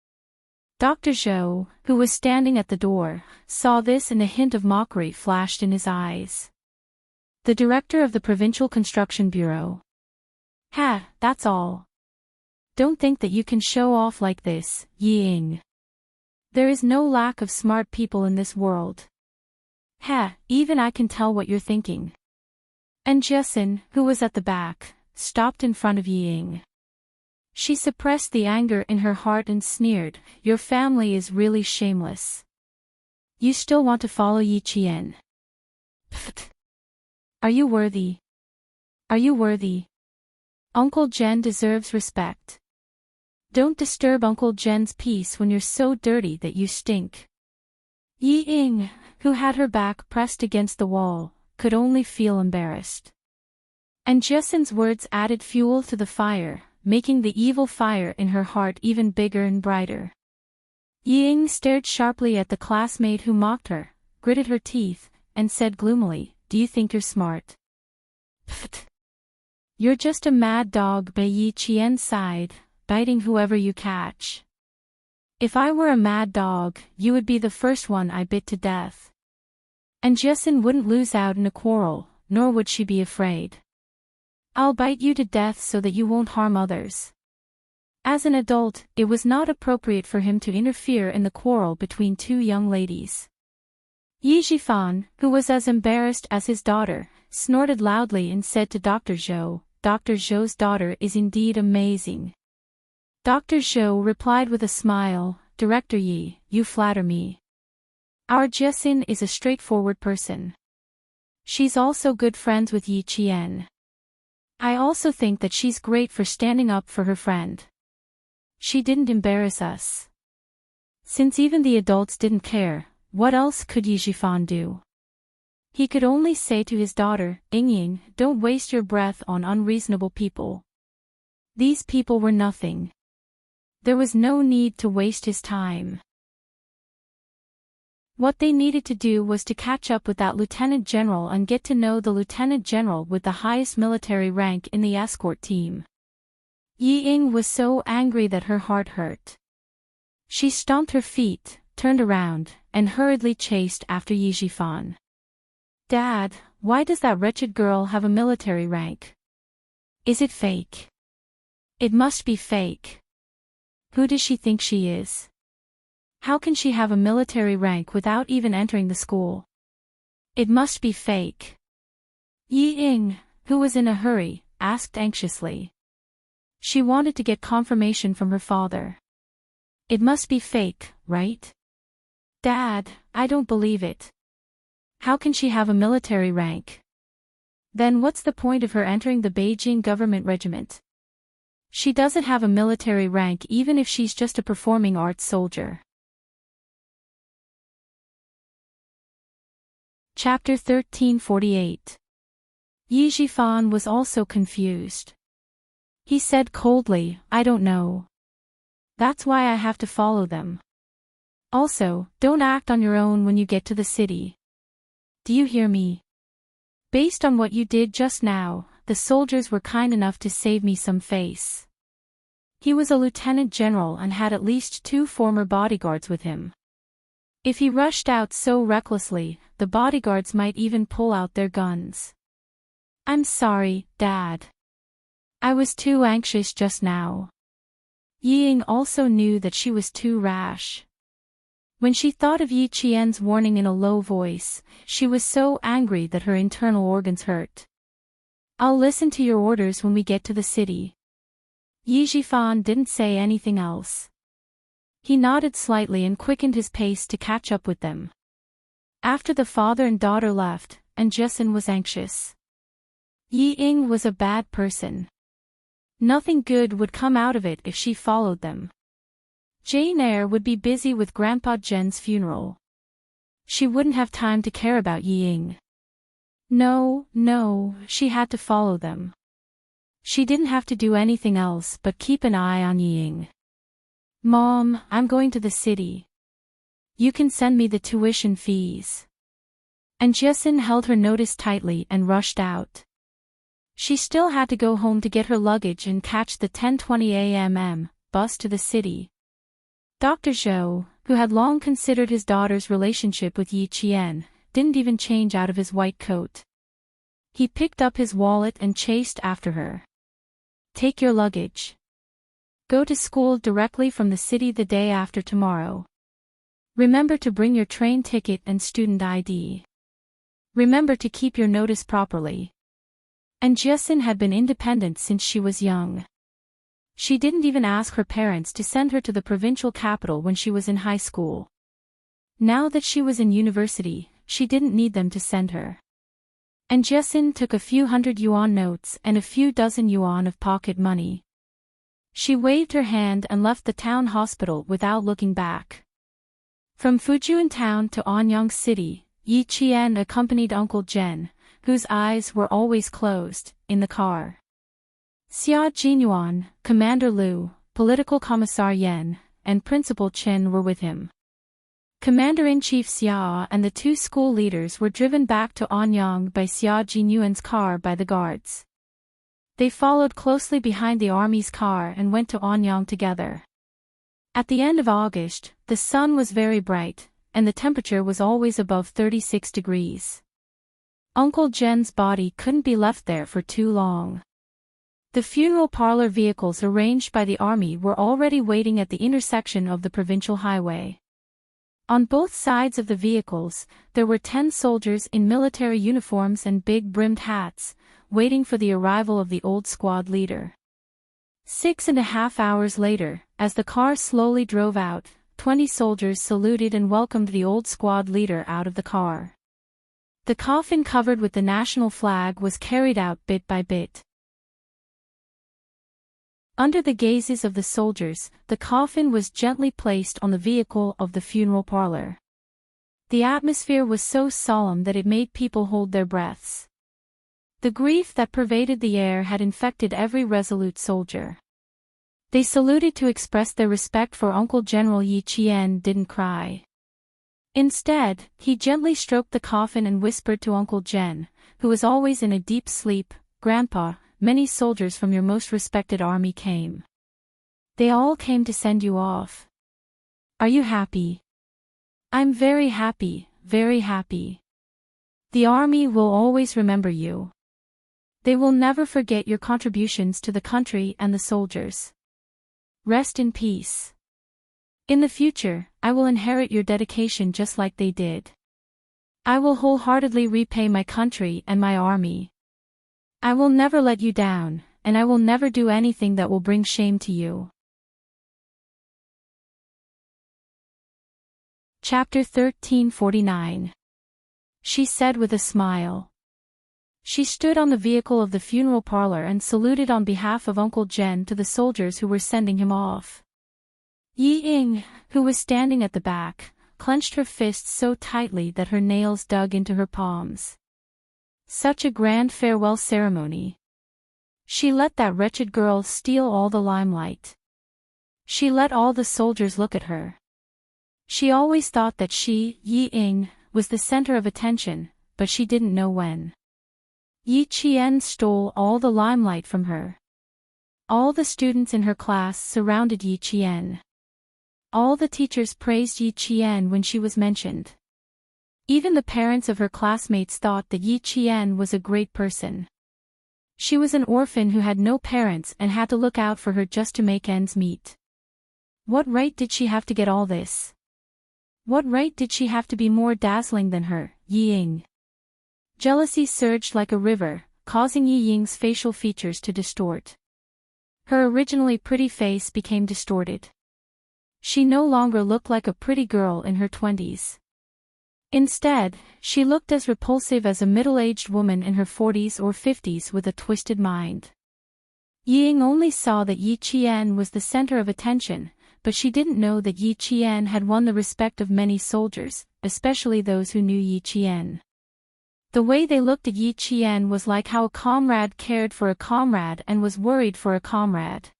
Dr. Zhou, who was standing at the door, saw this and a hint of mockery flashed in his eyes. The director of the Provincial Construction Bureau. Ha, that's all. Don't think that you can show off like this, Yi Ying. There is no lack of smart people in this world. Ha, even I can tell what you're thinking. And Jessen, who was at the back, stopped in front of Yi Ying. She suppressed the anger in her heart and sneered, your family is really shameless. You still want to follow Yi Qian? Pfft. Are you worthy? Are you worthy? Uncle Zhen deserves respect. Don't disturb Uncle Zhen's peace when you're so dirty that you stink. Yi Ying, who had her back pressed against the wall, could only feel embarrassed. And Jessen's words added fuel to the fire, making the evil fire in her heart even bigger and brighter. Yi Ying stared sharply at the classmate who mocked her, gritted her teeth, and said gloomily, do you think you're smart? Pfft. You're just a mad dog, Yi Qian sighed, biting whoever you catch. If I were a mad dog, you would be the first one I bit to death. And Jessin wouldn't lose out in a quarrel, nor would she be afraid. I'll bite you to death so that you won't harm others. As an adult, it was not appropriate for him to interfere in the quarrel between two young ladies. Yi Jifan, who was as embarrassed as his daughter, snorted loudly and said to Dr. Zhou, "Dr. Zhou's daughter is indeed amazing." Dr. Zhou replied with a smile, "Director Yi, you flatter me. Our Jessin is a straightforward person. She's also good friends with Yi Qian. I also think that she's great for standing up for her friend. She didn't embarrass us." Since even the adults didn't care, what else could Yi Jifan do? He could only say to his daughter, "Yingying, don't waste your breath on unreasonable people." These people were nothing. There was no need to waste his time. What they needed to do was to catch up with that lieutenant general and get to know the lieutenant general with the highest military rank in the escort team. Yi Ying was so angry that her heart hurt. She stomped her feet, turned around, and hurriedly chased after Yi Jifan. "Dad, why does that wretched girl have a military rank? Is it fake? It must be fake. Who does she think she is? How can she have a military rank without even entering the school? It must be fake." Yi Ying, who was in a hurry, asked anxiously. She wanted to get confirmation from her father. "It must be fake, right? Dad, I don't believe it. How can she have a military rank? Then what's the point of her entering the Beijing government regiment? She doesn't have a military rank even if she's just a performing arts soldier." Chapter 1348. Yi Jifan was also confused. He said coldly, "I don't know. That's why I have to follow them. Also, don't act on your own when you get to the city. Do you hear me? Based on what you did just now, the soldiers were kind enough to save me some face." He was a lieutenant general and had at least 2 former bodyguards with him. If he rushed out so recklessly, the bodyguards might even pull out their guns. "I'm sorry, Dad. I was too anxious just now." Yi Ying also knew that she was too rash. When she thought of Yi Qian's warning in a low voice, she was so angry that her internal organs hurt. "I'll listen to your orders when we get to the city." Yi Jifan didn't say anything else. He nodded slightly and quickened his pace to catch up with them. After the father and daughter left, and Jessin was anxious. Yi Ying was a bad person. Nothing good would come out of it if she followed them. Jane Eyre would be busy with Grandpa Jen's funeral. She wouldn't have time to care about Yi Ying. No, she had to follow them. She didn't have to do anything else but keep an eye on Yi Ying. "Mom, I'm going to the city. You can send me the tuition fees." And Jessin held her notice tightly and rushed out. She still had to go home to get her luggage and catch the 10:20 a.m. bus to the city. Dr. Zhou, who had long considered his daughter's relationship with Yi Qian, didn't even change out of his white coat. He picked up his wallet and chased after her. "Take your luggage. Go to school directly from the city the day after tomorrow. Remember to bring your train ticket and student ID. Remember to keep your notice properly." And Jessin had been independent since she was young. She didn't even ask her parents to send her to the provincial capital when she was in high school. Now that she was in university, she didn't need them to send her. And Jessin took a few $100 notes and a few dozen yuan of pocket money. She waved her hand and left the town hospital without looking back. From Fujian town to Anyang City, Yi Qian accompanied Uncle Jen, whose eyes were always closed, in the car. Xia Jinyuan, Commander Liu, Political Commissar Yen, and Principal Chen were with him. Commander-in-Chief Xia and the 2 school leaders were driven back to Anyang by Xia Jinyuan's car by the guards. They followed closely behind the army's car and went to Anyang together. At the end of August, the sun was very bright, and the temperature was always above 36 degrees. Uncle Jen's body couldn't be left there for too long. The funeral parlor vehicles arranged by the army were already waiting at the intersection of the provincial highway. On both sides of the vehicles, there were 10 soldiers in military uniforms and big brimmed hats, waiting for the arrival of the old squad leader. 6.5 hours later, as the car slowly drove out, 20 soldiers saluted and welcomed the old squad leader out of the car. The coffin covered with the national flag was carried out bit by bit. Under the gazes of the soldiers, the coffin was gently placed on the vehicle of the funeral parlor. The atmosphere was so solemn that it made people hold their breaths. The grief that pervaded the air had infected every resolute soldier. They saluted to express their respect for Uncle General Yi Qian didn't cry. Instead, he gently stroked the coffin and whispered to Uncle Jen, who was always in a deep sleep, "Grandpa, many soldiers from your most respected army came. They all came to send you off. Are you happy?" "I'm very happy, very happy. The army will always remember you. They will never forget your contributions to the country and the soldiers. Rest in peace. In the future, I will inherit your dedication just like they did. I will wholeheartedly repay my country and my army. I will never let you down, and I will never do anything that will bring shame to you." Chapter 1349. She said with a smile. She stood on the vehicle of the funeral parlor and saluted on behalf of Uncle Jen to the soldiers who were sending him off. Yi Ying, who was standing at the back, clenched her fists so tightly that her nails dug into her palms. Such a grand farewell ceremony. She let that wretched girl steal all the limelight. She let all the soldiers look at her. She always thought that she, Yi Ying, was the center of attention, but she didn't know when. Yi Qian stole all the limelight from her. All the students in her class surrounded Yi Qian. All the teachers praised Yi Qian when she was mentioned. Even the parents of her classmates thought that Yi Qian was a great person. She was an orphan who had no parents and had to look out for her just to make ends meet. What right did she have to get all this? What right did she have to be more dazzling than her, Yi Ying? Jealousy surged like a river, causing Yi Ying's facial features to distort. Her originally pretty face became distorted. She no longer looked like a pretty girl in her 20s. Instead, she looked as repulsive as a middle-aged woman in her 40s or 50s with a twisted mind. Yi Ying only saw that Yi Qian was the center of attention, but she didn't know that Yi Qian had won the respect of many soldiers, especially those who knew Yi Qian. The way they looked at Yi Qian was like how a comrade cared for a comrade and was worried for a comrade.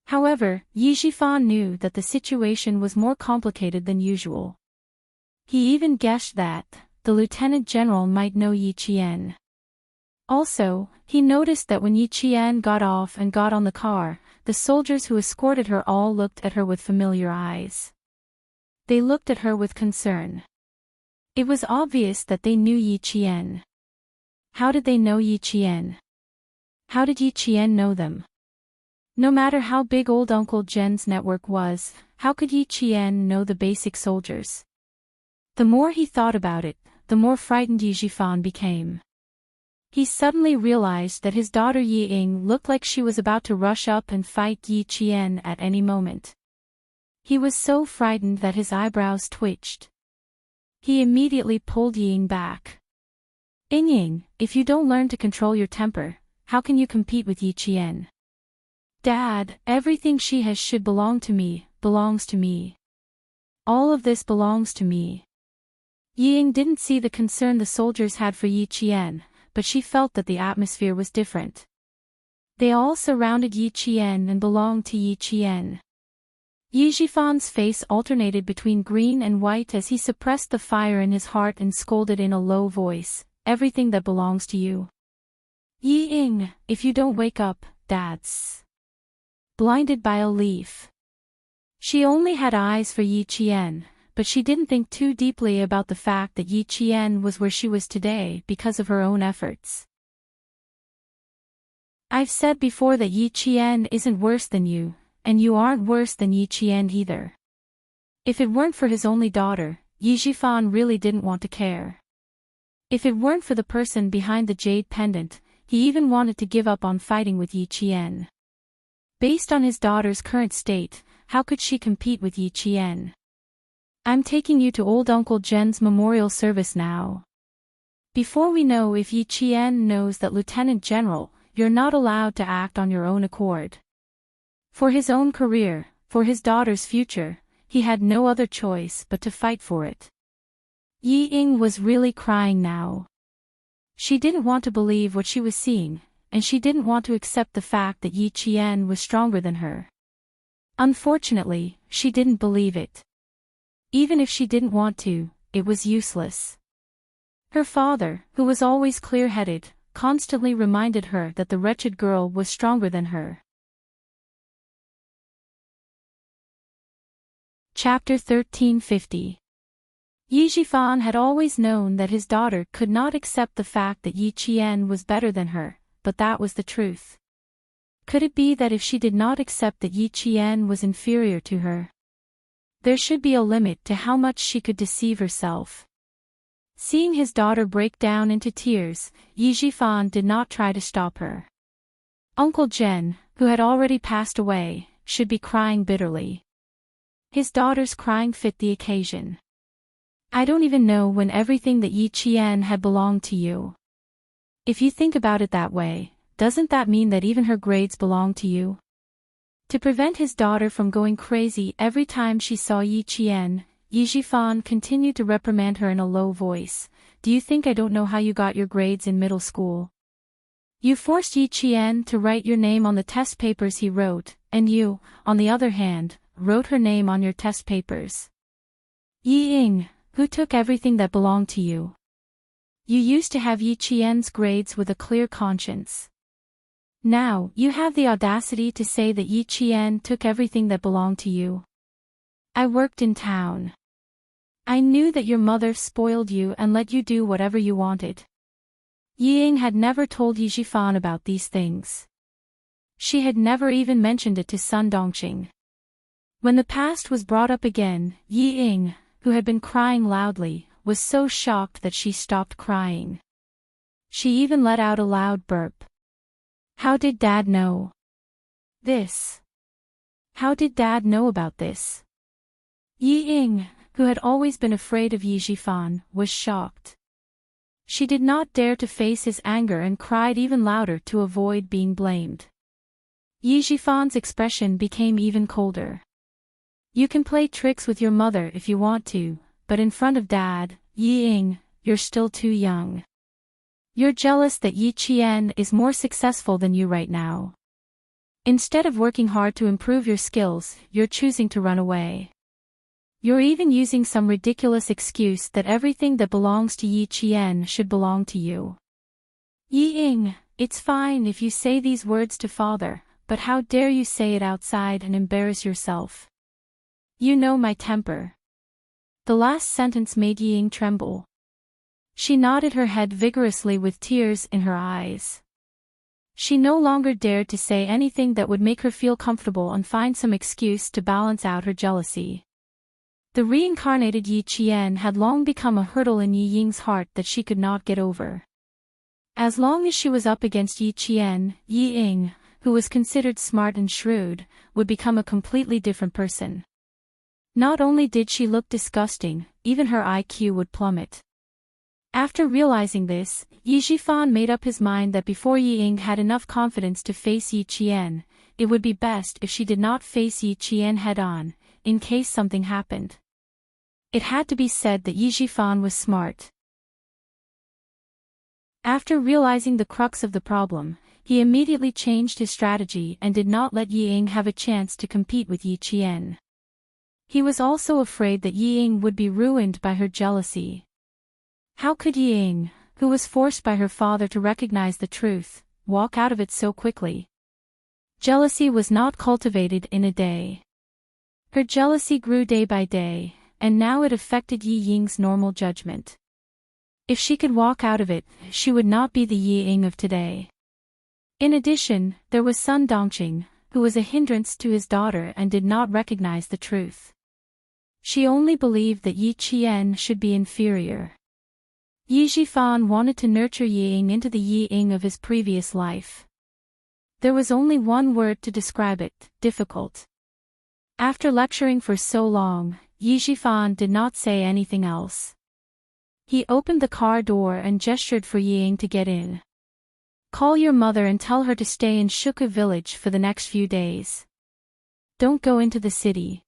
However, Yi Zhifan knew that the situation was more complicated than usual. He even guessed that the lieutenant general might know Yi Qian. Also, he noticed that when Yi Qian got off and got on the car, the soldiers who escorted her all looked at her with familiar eyes. They looked at her with concern. It was obvious that they knew Yi Qian. How did they know Yi Qian? How did Yi Qian know them? No matter how big old Uncle Jen's network was, how could Yi Qian know the basic soldiers? The more he thought about it, the more frightened Yi Zhifan became. He suddenly realized that his daughter Yi Ying looked like she was about to rush up and fight Yi Qian at any moment. He was so frightened that his eyebrows twitched. He immediately pulled Yi Ying back. "Ying, if you don't learn to control your temper, how can you compete with Yi Qian?" "Dad, everything she has should belong to me, belongs to me. All of this belongs to me." Yi Ying didn't see the concern the soldiers had for Yi Qian, but she felt that the atmosphere was different. They all surrounded Yi Qian and belonged to Yi Qian. Yi Zhifan's face alternated between green and white as he suppressed the fire in his heart and scolded in a low voice, "Everything that belongs to you. Yi Ying, if you don't wake up, Dad's blinded by a leaf." She only had eyes for Yi Qian, but she didn't think too deeply about the fact that Yi Qian was where she was today because of her own efforts. I've said before that Yi Qian isn't worse than you, and you aren't worse than Yi Qian either. If it weren't for his only daughter, Yi Zhifan really didn't want to care. If it weren't for the person behind the jade pendant, he even wanted to give up on fighting with Yi Qian. Based on his daughter's current state, how could she compete with Yi Qian? I'm taking you to old Uncle Zhen's memorial service now. Before we know if Yi Qian knows that Lieutenant General, you're not allowed to act on your own accord. For his own career, for his daughter's future, he had no other choice but to fight for it. Yi Ying was really crying now. She didn't want to believe what she was seeing, and she didn't want to accept the fact that Yi Qian was stronger than her. Unfortunately, she didn't believe it. Even if she didn't want to, it was useless. Her father, who was always clear-headed, constantly reminded her that the wretched girl was stronger than her. Chapter 1350. Yi Zhifan had always known that his daughter could not accept the fact that Yi Qian was better than her, but that was the truth. Could it be that if she did not accept that Yi Qian was inferior to her, there should be a limit to how much she could deceive herself? Seeing his daughter break down into tears, Yi Zhifan did not try to stop her. Uncle Zhen, who had already passed away, should be crying bitterly. His daughter's crying fit the occasion. I don't even know when everything that Yi Qian had belonged to you. If you think about it that way, doesn't that mean that even her grades belong to you? To prevent his daughter from going crazy every time she saw Yi Qian, Yi Zhifan continued to reprimand her in a low voice. Do you think I don't know how you got your grades in middle school? You forced Yi Qian to write your name on the test papers he wrote, and you, on the other hand, wrote her name on your test papers. Yi Ying, who took everything that belonged to you? You used to have Yi Qian's grades with a clear conscience. Now, you have the audacity to say that Yi Qian took everything that belonged to you. I worked in town. I knew that your mother spoiled you and let you do whatever you wanted. Yi Ying had never told Yi Zhifan about these things. She had never even mentioned it to Sun Dongxing. When the past was brought up again, Yi Ying, who had been crying loudly, was so shocked that she stopped crying. She even let out a loud burp. How did Dad know this? How did Dad know about this? Yi Ying, who had always been afraid of Yi Zhifan, was shocked. She did not dare to face his anger and cried even louder to avoid being blamed. Yi Zhifan's expression became even colder. You can play tricks with your mother if you want to, but in front of Dad, Yi Ying, you're still too young. You're jealous that Yi Qian is more successful than you right now. Instead of working hard to improve your skills, you're choosing to run away. You're even using some ridiculous excuse that everything that belongs to Yi Qian should belong to you. Yi Ying, it's fine if you say these words to father, but how dare you say it outside and embarrass yourself? You know my temper. The last sentence made Yi Ying tremble. She nodded her head vigorously with tears in her eyes. She no longer dared to say anything that would make her feel comfortable and find some excuse to balance out her jealousy. The reincarnated Yi Qian had long become a hurdle in Yi Ying's heart that she could not get over. As long as she was up against Yi Qian, Yi Ying, who was considered smart and shrewd, would become a completely different person. Not only did she look disgusting, even her IQ would plummet. After realizing this, Yi Zhifan made up his mind that before Yi Ying had enough confidence to face Yi Qian, it would be best if she did not face Yi Qian head-on, in case something happened. It had to be said that Yi Zhifan was smart. After realizing the crux of the problem, he immediately changed his strategy and did not let Yi Ying have a chance to compete with Yi Qian. He was also afraid that Yi Ying would be ruined by her jealousy. How could Yi Ying, who was forced by her father to recognize the truth, walk out of it so quickly? Jealousy was not cultivated in a day. Her jealousy grew day by day, and now it affected Yi Ying's normal judgment. If she could walk out of it, she would not be the Yi Ying of today. In addition, there was Sun Dongqing, who was a hindrance to his daughter and did not recognize the truth. She only believed that Yi Qian should be inferior. Yi Jifan wanted to nurture Yi Ying into the Yi Ying of his previous life. There was only one word to describe it: difficult. After lecturing for so long, Yi Jifan did not say anything else. He opened the car door and gestured for Yi Ying to get in. Call your mother and tell her to stay in Shuku village for the next few days. Don't go into the city.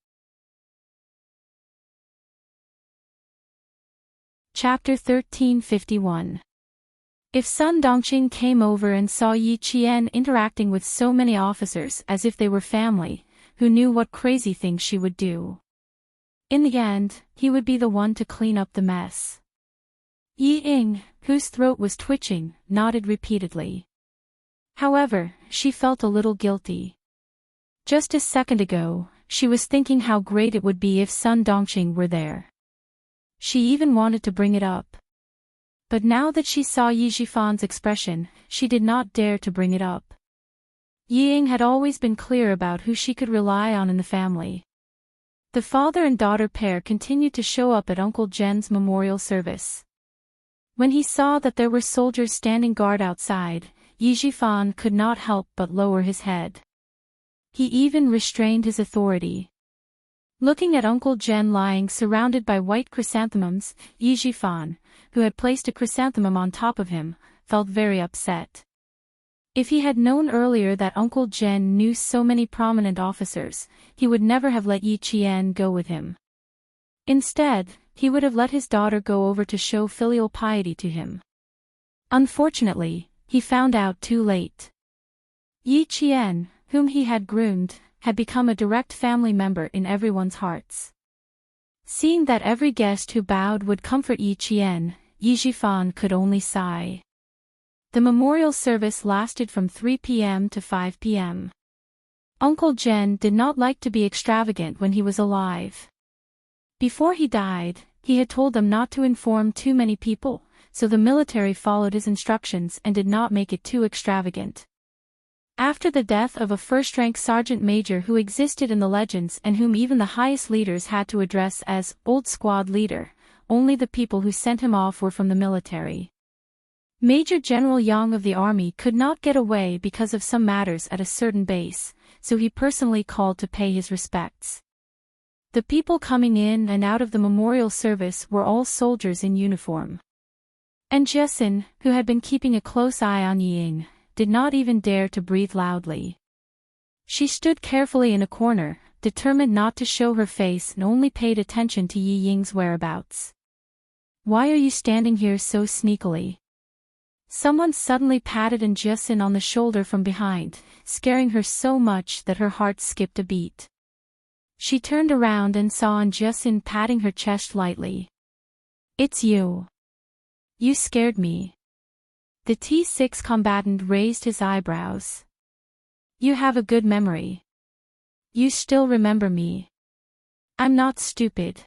Chapter 1351. If Sun Dongqing came over and saw Yi Qian interacting with so many officers as if they were family, who knew what crazy things she would do? In the end, he would be the one to clean up the mess. Yi Ying, whose throat was twitching, nodded repeatedly. However, she felt a little guilty. Just a second ago, she was thinking how great it would be if Sun Dongqing were there. She even wanted to bring it up. But now that she saw Yi Jifan's expression, she did not dare to bring it up. Yi Ying had always been clear about who she could rely on in the family. The father and daughter pair continued to show up at Uncle Jen's memorial service. When he saw that there were soldiers standing guard outside, Yi Jifan could not help but lower his head. He even restrained his authority. Looking at Uncle Jen lying surrounded by white chrysanthemums, Yi Jifan, who had placed a chrysanthemum on top of him, felt very upset. If he had known earlier that Uncle Jen knew so many prominent officers, he would never have let Yi Qian go with him. Instead, he would have let his daughter go over to show filial piety to him. Unfortunately, he found out too late. Yi Qian, whom he had groomed, had become a direct family member in everyone's hearts. Seeing that every guest who bowed would comfort Yi Qian, Yi Jifan could only sigh. The memorial service lasted from 3 p.m. to 5 p.m. Uncle Jen did not like to be extravagant when he was alive. Before he died, he had told them not to inform too many people, so the military followed his instructions and did not make it too extravagant. After the death of a first-rank sergeant major who existed in the legends and whom even the highest leaders had to address as old squad leader, only the people who sent him off were from the military. Major General Yang of the army could not get away because of some matters at a certain base, so he personally called to pay his respects. The people coming in and out of the memorial service were all soldiers in uniform. And Jesin, who had been keeping a close eye on Yi Ying, did not even dare to breathe loudly. She stood carefully in a corner, determined not to show her face and only paid attention to Yi Ying's whereabouts. Why are you standing here so sneakily? Someone suddenly patted Jesin on the shoulder from behind, scaring her so much that her heart skipped a beat. She turned around and saw Jesin patting her chest lightly. It's you. You scared me. The T6 combatant raised his eyebrows. You have a good memory. You still remember me. I'm not stupid.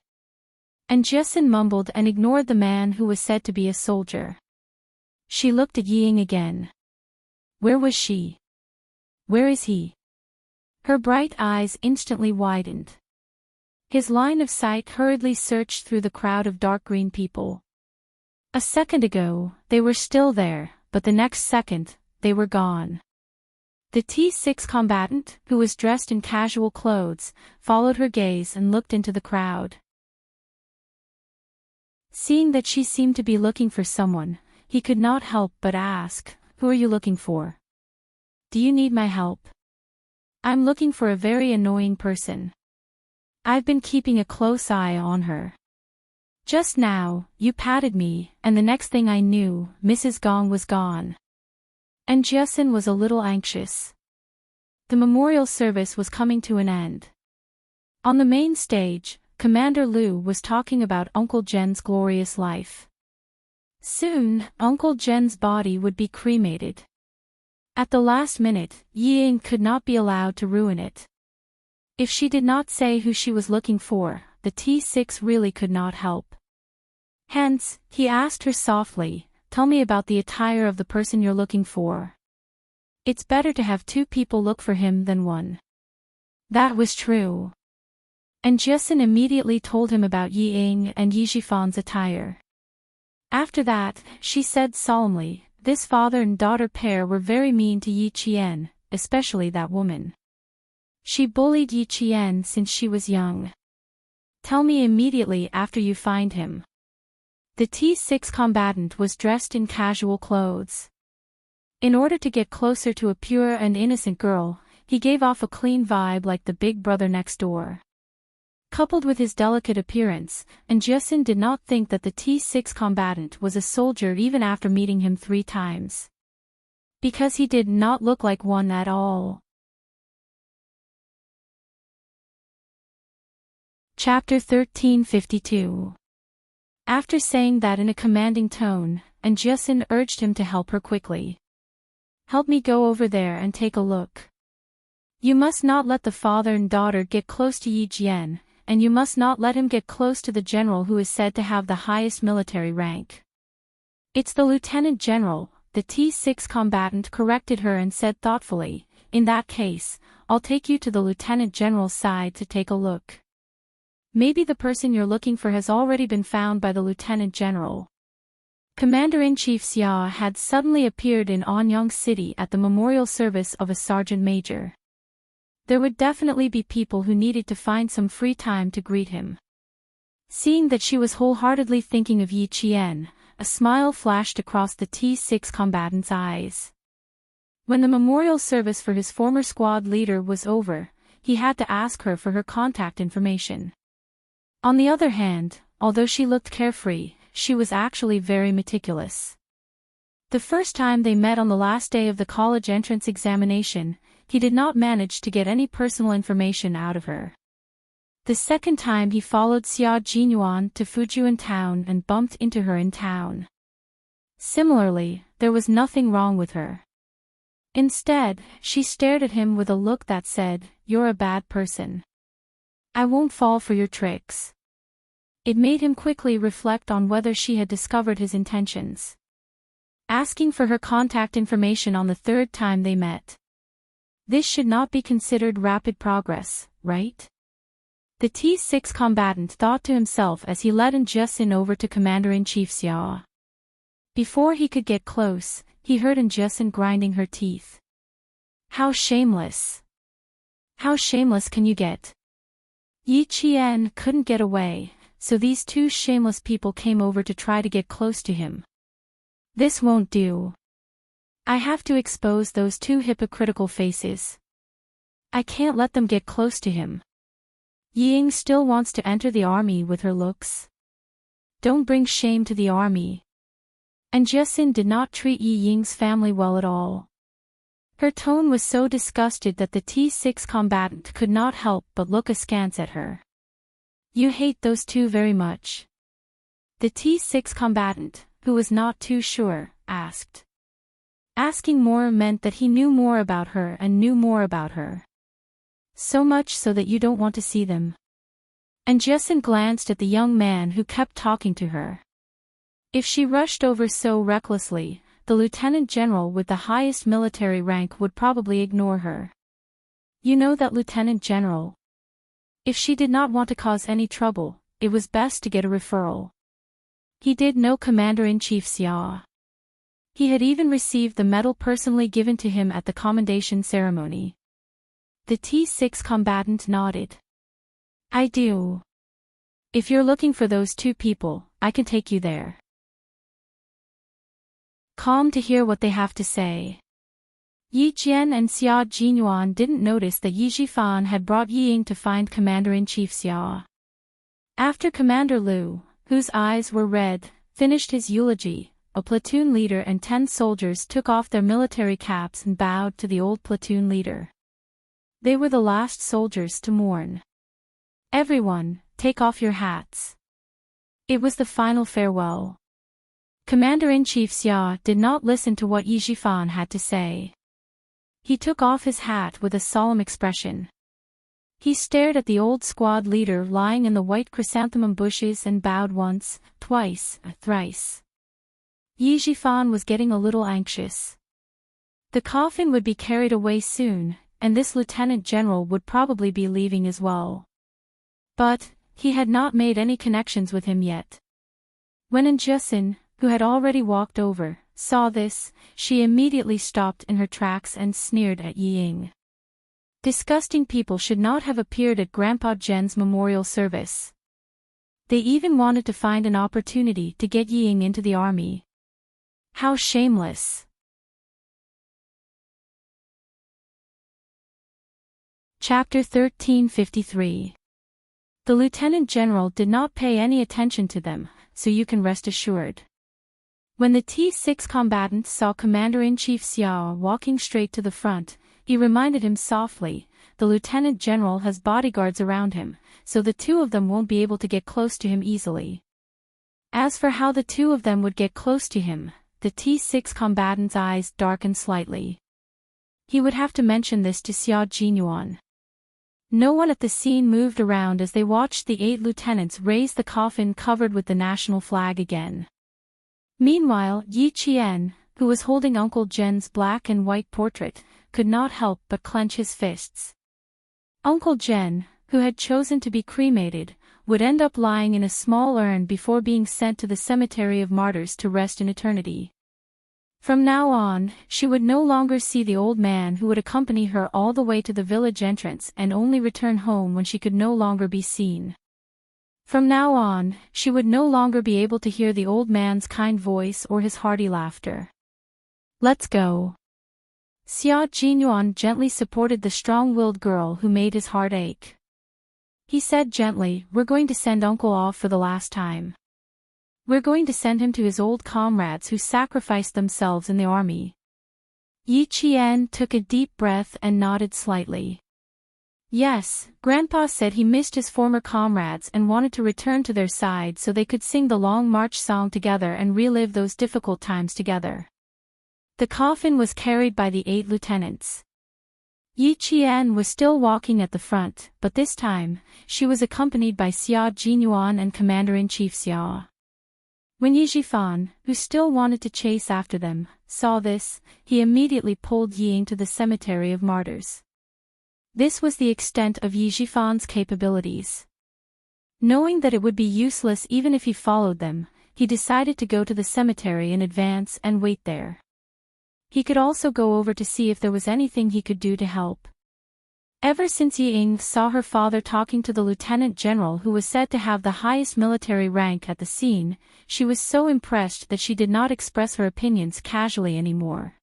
Jesin mumbled and ignored the man who was said to be a soldier. She looked at Yi Ying again. Where was she? Where is he? Her bright eyes instantly widened. His line of sight hurriedly searched through the crowd of dark green people. A second ago, they were still there, but the next second, they were gone. The T6 combatant, who was dressed in casual clothes, followed her gaze and looked into the crowd. Seeing that she seemed to be looking for someone, he could not help but ask, "Who are you looking for? Do you need my help?" "I'm looking for a very annoying person. I've been keeping a close eye on her. Just now, you patted me, and the next thing I knew, Mrs. Gong was gone." And Jesin was a little anxious. The memorial service was coming to an end. On the main stage, Commander Liu was talking about Uncle Jen's glorious life. Soon, Uncle Jen's body would be cremated. At the last minute, Yi Ying could not be allowed to ruin it. If she did not say who she was looking for, the T6 really could not help. Hence, he asked her softly, "Tell me about the attire of the person you're looking for." It's better to have two people look for him than one. That was true. And Jason immediately told him about Yi Ying and Yi Jifan's attire. After that, she said solemnly, this father and daughter pair were very mean to Yi Qian, especially that woman. She bullied Yi Qian since she was young. Tell me immediately after you find him. The T6 combatant was dressed in casual clothes. In order to get closer to a pure and innocent girl, he gave off a clean vibe like the big brother next door. Coupled with his delicate appearance, and Jason did not think that the T6 combatant was a soldier even after meeting him 3 times. Because he did not look like one at all. Chapter 1352. After saying that in a commanding tone, and Jason urged him to help her quickly. Help me go over there and take a look. You must not let the father and daughter get close to Yi Jian, and you must not let him get close to the general who is said to have the highest military rank. It's the lieutenant general, the T6 combatant corrected her and said thoughtfully, in that case, I'll take you to the lieutenant general's side to take a look. Maybe the person you're looking for has already been found by the lieutenant general. Commander-in-Chief Xia had suddenly appeared in Anyang City at the memorial service of a sergeant major. There would definitely be people who needed to find some free time to greet him. Seeing that she was wholeheartedly thinking of Yi Qian, a smile flashed across the T6 combatant's eyes. When the memorial service for his former squad leader was over, he had to ask her for her contact information. On the other hand, although she looked carefree, she was actually very meticulous. The first time they met on the last day of the college entrance examination, he did not manage to get any personal information out of her. The second time he followed Xia Jinyuan to Fujian town and bumped into her in town. Similarly, there was nothing wrong with her. Instead, she stared at him with a look that said, "You're a bad person. I won't fall for your tricks." It made him quickly reflect on whether she had discovered his intentions. Asking for her contact information on the third time they met. This should not be considered rapid progress, right? The T6 combatant thought to himself as he led Jason over to Commander-in-Chief Xia. Before he could get close, he heard Jason grinding her teeth. How shameless! How shameless can you get? Yi Qian couldn't get away, so these two shameless people came over to try to get close to him. This won't do. I have to expose those two hypocritical faces. I can't let them get close to him. Yi Ying still wants to enter the army with her looks. Don't bring shame to the army. And Jason did not treat Yi Ying's family well at all. Her tone was so disgusted that the T6 combatant could not help but look askance at her. You hate those two very much? The T6 combatant, who was not too sure, asked. Asking more meant that he knew more about her and knew more about her. So much so that you don't want to see them. And Jason glanced at the young man who kept talking to her. If she rushed over so recklessly, the lieutenant general with the highest military rank would probably ignore her. You know that lieutenant general? If she did not want to cause any trouble, it was best to get a referral. He did know Commander-in-Chief Xia. He had even received the medal personally given to him at the commendation ceremony. The T6 combatant nodded. I do. If you're looking for those two people, I can take you there. Calm to hear what they have to say. Yi Jian and Xia Jinyuan didn't notice that Yi Jifan had brought Yi Ying to find Commander-in-Chief Xia. After Commander Liu, whose eyes were red, finished his eulogy, a platoon leader and 10 soldiers took off their military caps and bowed to the old platoon leader. They were the last soldiers to mourn. Everyone, take off your hats. It was the final farewell. Commander-in-Chief Xia did not listen to what Yi Jifan had to say. He took off his hat with a solemn expression. He stared at the old squad leader lying in the white chrysanthemum bushes and bowed once, twice, thrice. Yi Jifan was getting a little anxious. The coffin would be carried away soon, and this lieutenant general would probably be leaving as well. But he had not made any connections with him yet. When Enjusin, who had already walked over, saw this, she immediately stopped in her tracks and sneered at Yi Ying. Disgusting people should not have appeared at Grandpa Jen's memorial service. They even wanted to find an opportunity to get Yi Ying into the army. How shameless. Chapter 1353. The Lieutenant General did not pay any attention to them, so you can rest assured. When the T6 combatant saw Commander-in-Chief Xiao walking straight to the front, he reminded him softly, the Lieutenant General has bodyguards around him, so the two of them won't be able to get close to him easily. As for how the two of them would get close to him, the T6 combatant's eyes darkened slightly. He would have to mention this to Xia Jinyuan. No one at the scene moved around as they watched the 8 lieutenants raise the coffin covered with the national flag again. Meanwhile, Yi Qian, who was holding Uncle Jen's black and white portrait, could not help but clench his fists. Uncle Jen, who had chosen to be cremated, would end up lying in a small urn before being sent to the cemetery of martyrs to rest in eternity. From now on, she would no longer see the old man who would accompany her all the way to the village entrance and only return home when she could no longer be seen. From now on, she would no longer be able to hear the old man's kind voice or his hearty laughter. Let's go. Xia Jinyuan gently supported the strong-willed girl who made his heart ache. He said gently, we're going to send Uncle off for the last time. We're going to send him to his old comrades who sacrificed themselves in the army. Yi Qian took a deep breath and nodded slightly. Yes, Grandpa said he missed his former comrades and wanted to return to their side so they could sing the Long March song together and relive those difficult times together. The coffin was carried by the 8 lieutenants. Yi Qian was still walking at the front, but this time, she was accompanied by Xia Jinyuan and Commander-in-Chief Xia. When Yi Jifan, who still wanted to chase after them, saw this, he immediately pulled Yi Ying to the cemetery of martyrs. This was the extent of Yi Jifan's capabilities. Knowing that it would be useless even if he followed them, he decided to go to the cemetery in advance and wait there. He could also go over to see if there was anything he could do to help. Ever since Yi Ying saw her father talking to the lieutenant general who was said to have the highest military rank at the scene, she was so impressed that she did not express her opinions casually anymore.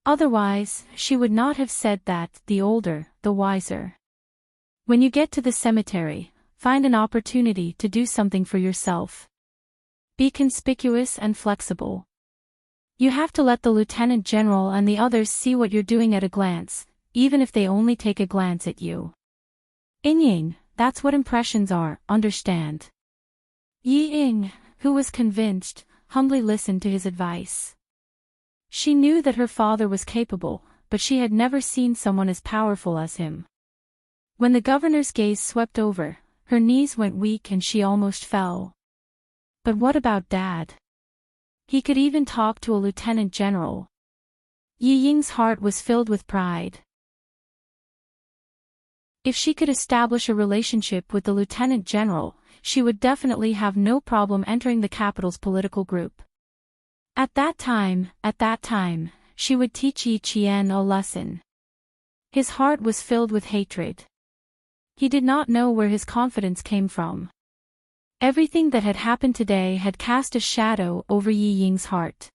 Otherwise, she would not have said that, the older, the wiser. When you get to the cemetery, find an opportunity to do something for yourself. Be conspicuous and flexible. You have to let the lieutenant general and the others see what you're doing at a glance, even if they only take a glance at you. Ying, that's what impressions are, understand? Yi Ying, who was convinced, humbly listened to his advice. She knew that her father was capable, but she had never seen someone as powerful as him. When the governor's gaze swept over, her knees went weak and she almost fell. But what about Dad? He could even talk to a lieutenant general. Yi Ying's heart was filled with pride. If she could establish a relationship with the lieutenant general, she would definitely have no problem entering the capital's political group. At that time, she would teach Yi Qian a lesson. His heart was filled with hatred. He did not know where his confidence came from. Everything that had happened today had cast a shadow over Yi Ying's heart.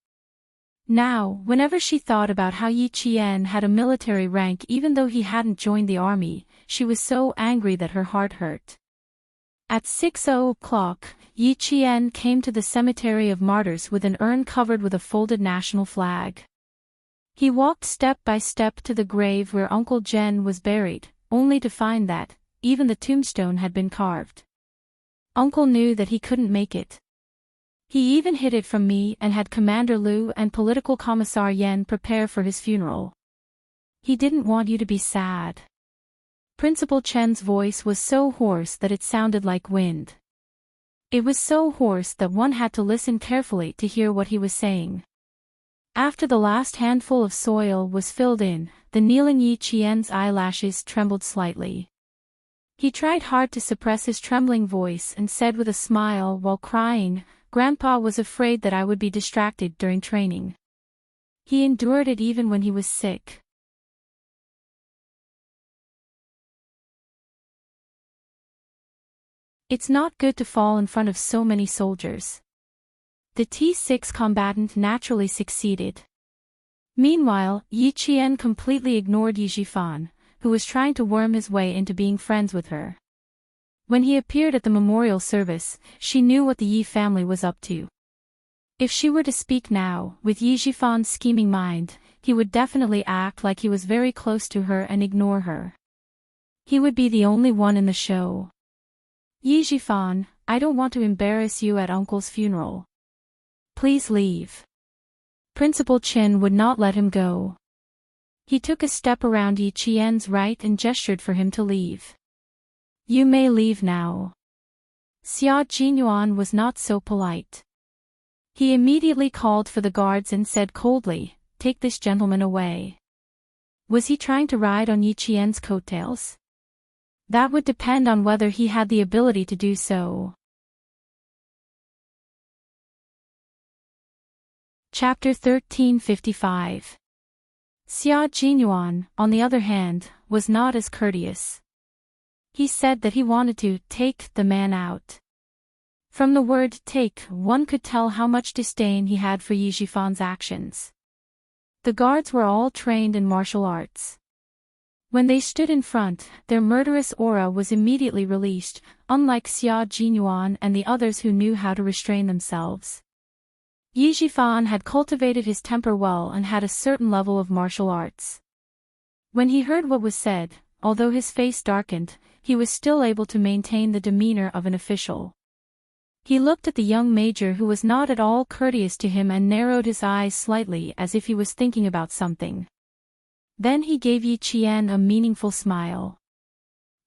Now, whenever she thought about how Yi Qian had a military rank even though he hadn't joined the army, she was so angry that her heart hurt. At 6 o'clock, Yi Qian came to the cemetery of martyrs with an urn covered with a folded national flag. He walked step by step to the grave where Uncle Jen was buried, only to find that, even the tombstone had been carved. Uncle knew that he couldn't make it. He even hid it from me and had Commander Liu and Political Commissar Yen prepare for his funeral. He didn't want you to be sad. Principal Chen's voice was so hoarse that it sounded like wind. It was so hoarse that one had to listen carefully to hear what he was saying. After the last handful of soil was filled in, the kneeling Yi Qian's eyelashes trembled slightly. He tried hard to suppress his trembling voice and said with a smile while crying, "Grandpa was afraid that I would be distracted during training. He endured it even when he was sick." It's not good to fall in front of so many soldiers. The T6 combatant naturally succeeded. Meanwhile, Yi Qian completely ignored Yi Jifan, who was trying to worm his way into being friends with her. When he appeared at the memorial service, she knew what the Yi family was up to. If she were to speak now, with Yi Jifan's scheming mind, he would definitely act like he was very close to her and ignore her. He would be the only one in the show. "Yi Jifan, I don't want to embarrass you at Uncle's funeral. Please leave." Principal Chen would not let him go. He took a step around Yi Qian's right and gestured for him to leave. "You may leave now." Xia Jinyuan was not so polite. He immediately called for the guards and said coldly, "Take this gentleman away." Was he trying to ride on Yi Qian's coattails? That would depend on whether he had the ability to do so. Chapter 1355. Xia Jinyuan, on the other hand, was not as courteous. He said that he wanted to take the man out. From the word take, one could tell how much disdain he had for Yi Jifan's actions. The guards were all trained in martial arts. When they stood in front, their murderous aura was immediately released, unlike Xia Jinyuan and the others who knew how to restrain themselves. Yi Jifan had cultivated his temper well and had a certain level of martial arts. When he heard what was said, although his face darkened, he was still able to maintain the demeanor of an official. He looked at the young major who was not at all courteous to him and narrowed his eyes slightly as if he was thinking about something. Then he gave Yi Qian a meaningful smile.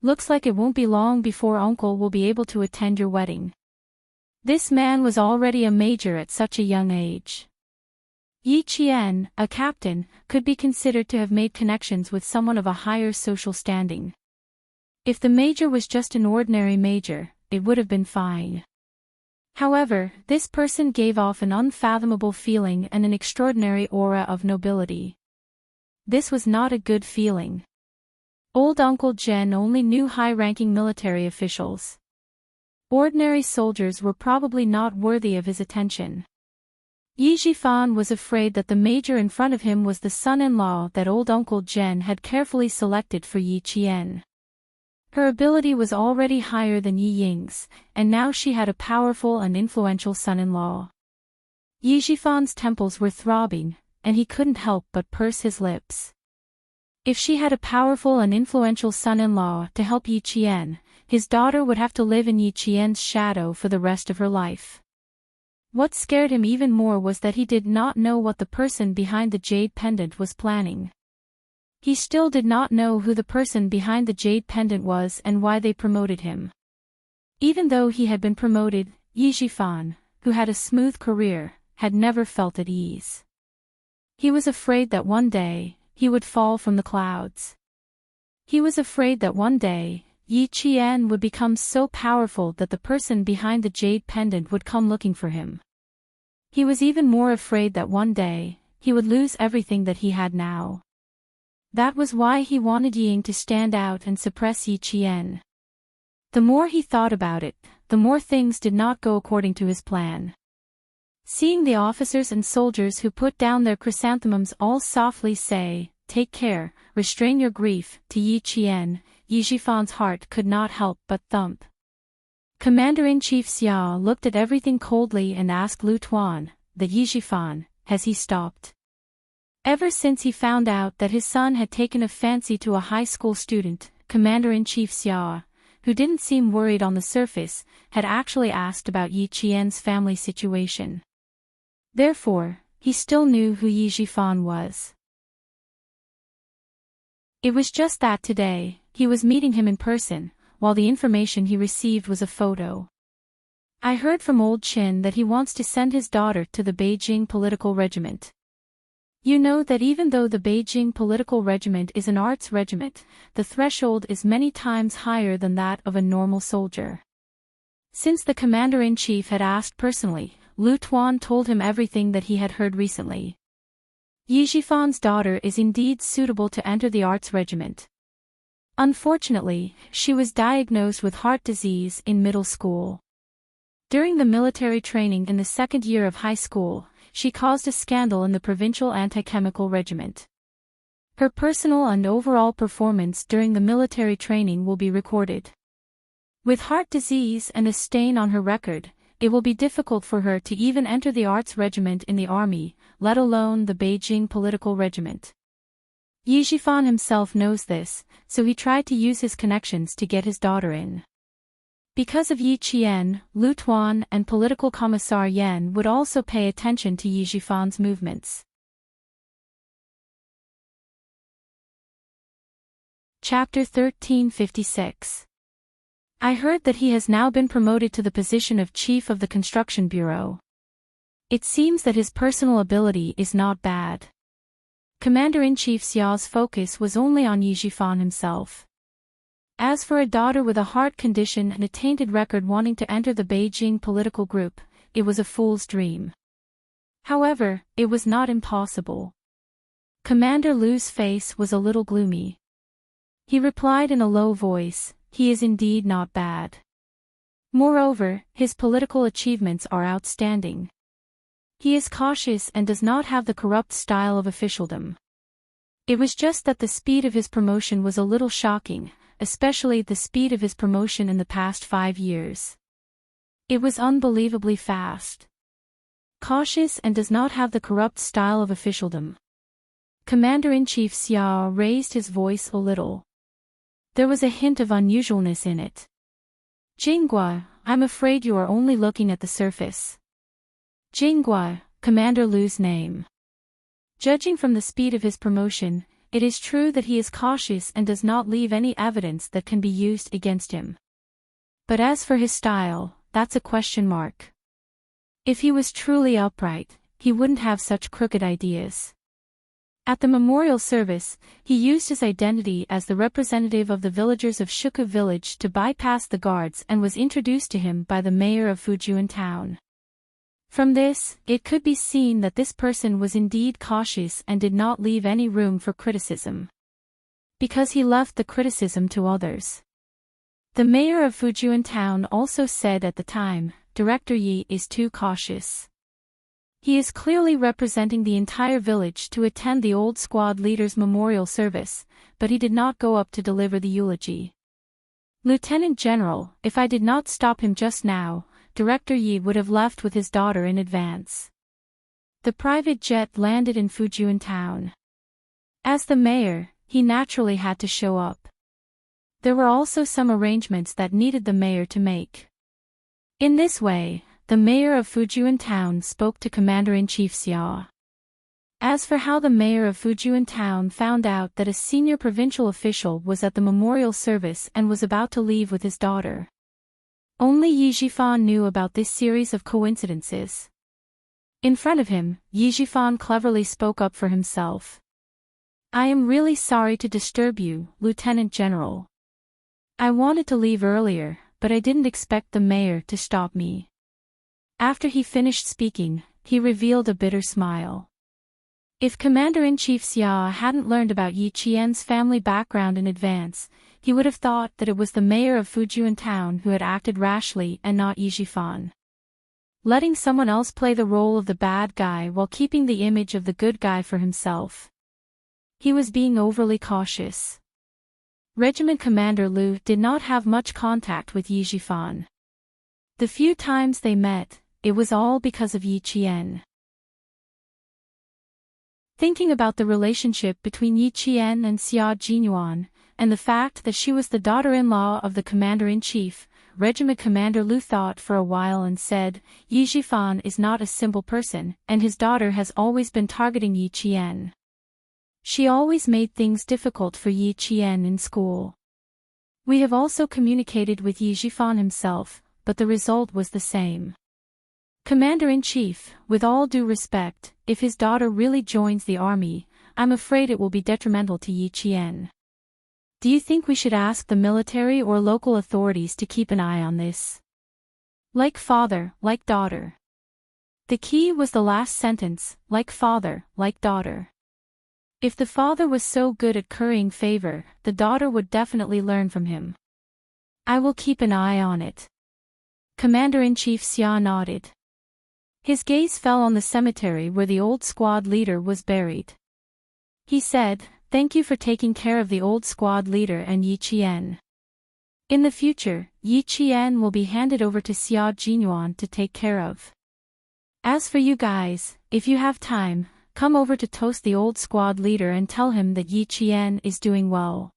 "Looks like it won't be long before Uncle will be able to attend your wedding." This man was already a major at such a young age. Yi Qian, a captain, could be considered to have made connections with someone of a higher social standing. If the major was just an ordinary major, it would have been fine. However, this person gave off an unfathomable feeling and an extraordinary aura of nobility. This was not a good feeling. Old Uncle Zhen only knew high-ranking military officials. Ordinary soldiers were probably not worthy of his attention. Yi Jifan was afraid that the major in front of him was the son-in-law that old Uncle Zhen had carefully selected for Yi Qian. Her ability was already higher than Yi Ying's, and now she had a powerful and influential son-in-law. Yi Jifan's temples were throbbing, and he couldn't help but purse his lips. If she had a powerful and influential son-in-law to help Yi Qian, his daughter would have to live in Yi Qian's shadow for the rest of her life. What scared him even more was that he did not know what the person behind the jade pendant was planning. He still did not know who the person behind the jade pendant was and why they promoted him. Even though he had been promoted, Yi Jifan, who had a smooth career, had never felt at ease. He was afraid that one day, he would fall from the clouds. He was afraid that one day, Yi Qian would become so powerful that the person behind the jade pendant would come looking for him. He was even more afraid that one day, he would lose everything that he had now. That was why he wanted Ying to stand out and suppress Yi Qian. The more he thought about it, the more things did not go according to his plan. Seeing the officers and soldiers who put down their chrysanthemums all softly say, "Take care, restrain your grief," to Yi Qian, Yi Jifan's heart could not help but thump. Commander-in-Chief Xia looked at everything coldly and asked Lu Tuan, the Yi Jifan, has he stopped? Ever since he found out that his son had taken a fancy to a high school student, Commander-in-Chief Xia, who didn't seem worried on the surface, had actually asked about Yi Qian's family situation. Therefore, he still knew who Yi Jifan was. It was just that today, he was meeting him in person, while the information he received was a photo. I heard from old Chin that he wants to send his daughter to the Beijing political regiment. You know that even though the Beijing political regiment is an arts regiment, the threshold is many times higher than that of a normal soldier. Since the commander-in-chief had asked personally, Lu Tuan told him everything that he had heard recently. Yi Jifan's daughter is indeed suitable to enter the arts regiment. Unfortunately, she was diagnosed with heart disease in middle school. During the military training in the second year of high school, she caused a scandal in the provincial anti-chemical regiment. Her personal and overall performance during the military training will be recorded. With heart disease and a stain on her record, it will be difficult for her to even enter the arts regiment in the army, let alone the Beijing political regiment. Yi Jifan himself knows this, so he tried to use his connections to get his daughter in. Because of Yi Qian, Lu Tuan and political commissar Yan would also pay attention to Yi Jifan's movements. Chapter 1356. I heard that he has now been promoted to the position of Chief of the Construction Bureau. It seems that his personal ability is not bad. Commander-in-Chief Xiao's focus was only on Yi Jifan himself. As for a daughter with a heart condition and a tainted record wanting to enter the Beijing political group, it was a fool's dream. However, it was not impossible. Commander Lu's face was a little gloomy. He replied in a low voice, "He is indeed not bad. Moreover, his political achievements are outstanding. He is cautious and does not have the corrupt style of officialdom. It was just that the speed of his promotion was a little shocking, especially the speed of his promotion in the past 5 years. It was unbelievably fast. Cautious and does not have the corrupt style of officialdom." Commander-in-Chief Xiao raised his voice a little. There was a hint of unusualness in it. "Jinggua, I'm afraid you are only looking at the surface." Jinggua, Commander Lu's name. Judging from the speed of his promotion, it is true that he is cautious and does not leave any evidence that can be used against him. But as for his style, that's a question mark. If he was truly upright, he wouldn't have such crooked ideas. At the memorial service, he used his identity as the representative of the villagers of Shuku village to bypass the guards and was introduced to him by the mayor of Fujian town. From this, it could be seen that this person was indeed cautious and did not leave any room for criticism. Because he left the criticism to others. The mayor of Fujian town also said at the time, "Director Yi is too cautious. He is clearly representing the entire village to attend the old squad leader's memorial service, but he did not go up to deliver the eulogy. Lieutenant General, if I did not stop him just now, Director Yi would have left with his daughter in advance." The private jet landed in Fujian town. As the mayor, he naturally had to show up. There were also some arrangements that needed the mayor to make. In this way, the mayor of Fujian town spoke to Commander-in-Chief Xiao. As for how the mayor of Fujian town found out that a senior provincial official was at the memorial service and was about to leave with his daughter, only Yi Jifan knew about this series of coincidences. In front of him, Yi Jifan cleverly spoke up for himself. "I am really sorry to disturb you, Lieutenant General. I wanted to leave earlier, but I didn't expect the mayor to stop me." After he finished speaking, he revealed a bitter smile. If Commander-in-Chief Xia hadn't learned about Yi Qian's family background in advance, he would have thought that it was the mayor of Fujian town who had acted rashly and not Yi Jifan. Letting someone else play the role of the bad guy while keeping the image of the good guy for himself. He was being overly cautious. Regiment Commander Lu did not have much contact with Yi Jifan. The few times they met, it was all because of Yi Qian. Thinking about the relationship between Yi Qian and Xia Jinyuan, and the fact that she was the daughter-in-law of the commander-in-chief, Regiment Commander Lu thought for a while and said, "Yi Jifan is not a simple person, and his daughter has always been targeting Yi Qian. She always made things difficult for Yi Qian in school. We have also communicated with Yi Jifan himself, but the result was the same. Commander-in-Chief, with all due respect, if his daughter really joins the army, I'm afraid it will be detrimental to Yi Qian. Do you think we should ask the military or local authorities to keep an eye on this? Like father, like daughter. The key was the last sentence, like father, like daughter. If the father was so good at currying favor, the daughter would definitely learn from him. I will keep an eye on it. Commander-in-Chief Xia nodded. His gaze fell on the cemetery where the old squad leader was buried. He said, "Thank you for taking care of the old squad leader and Yi Qian. In the future, Yi Qian will be handed over to Xia Jinyuan to take care of. As for you guys, if you have time, come over to toast the old squad leader and tell him that Yi Qian is doing well."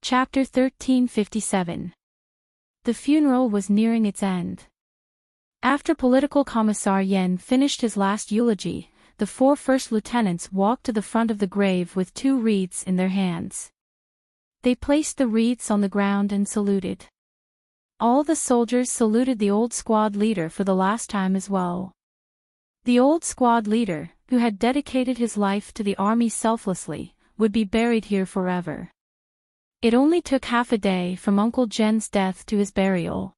Chapter 1357. The funeral was nearing its end. After Political Commissar Yen finished his last eulogy, the 4 first lieutenants walked to the front of the grave with 2 wreaths in their hands. They placed the wreaths on the ground and saluted. All the soldiers saluted the old squad leader for the last time as well. The old squad leader, who had dedicated his life to the army selflessly, would be buried here forever. It only took half a day from Uncle Jen's death to his burial.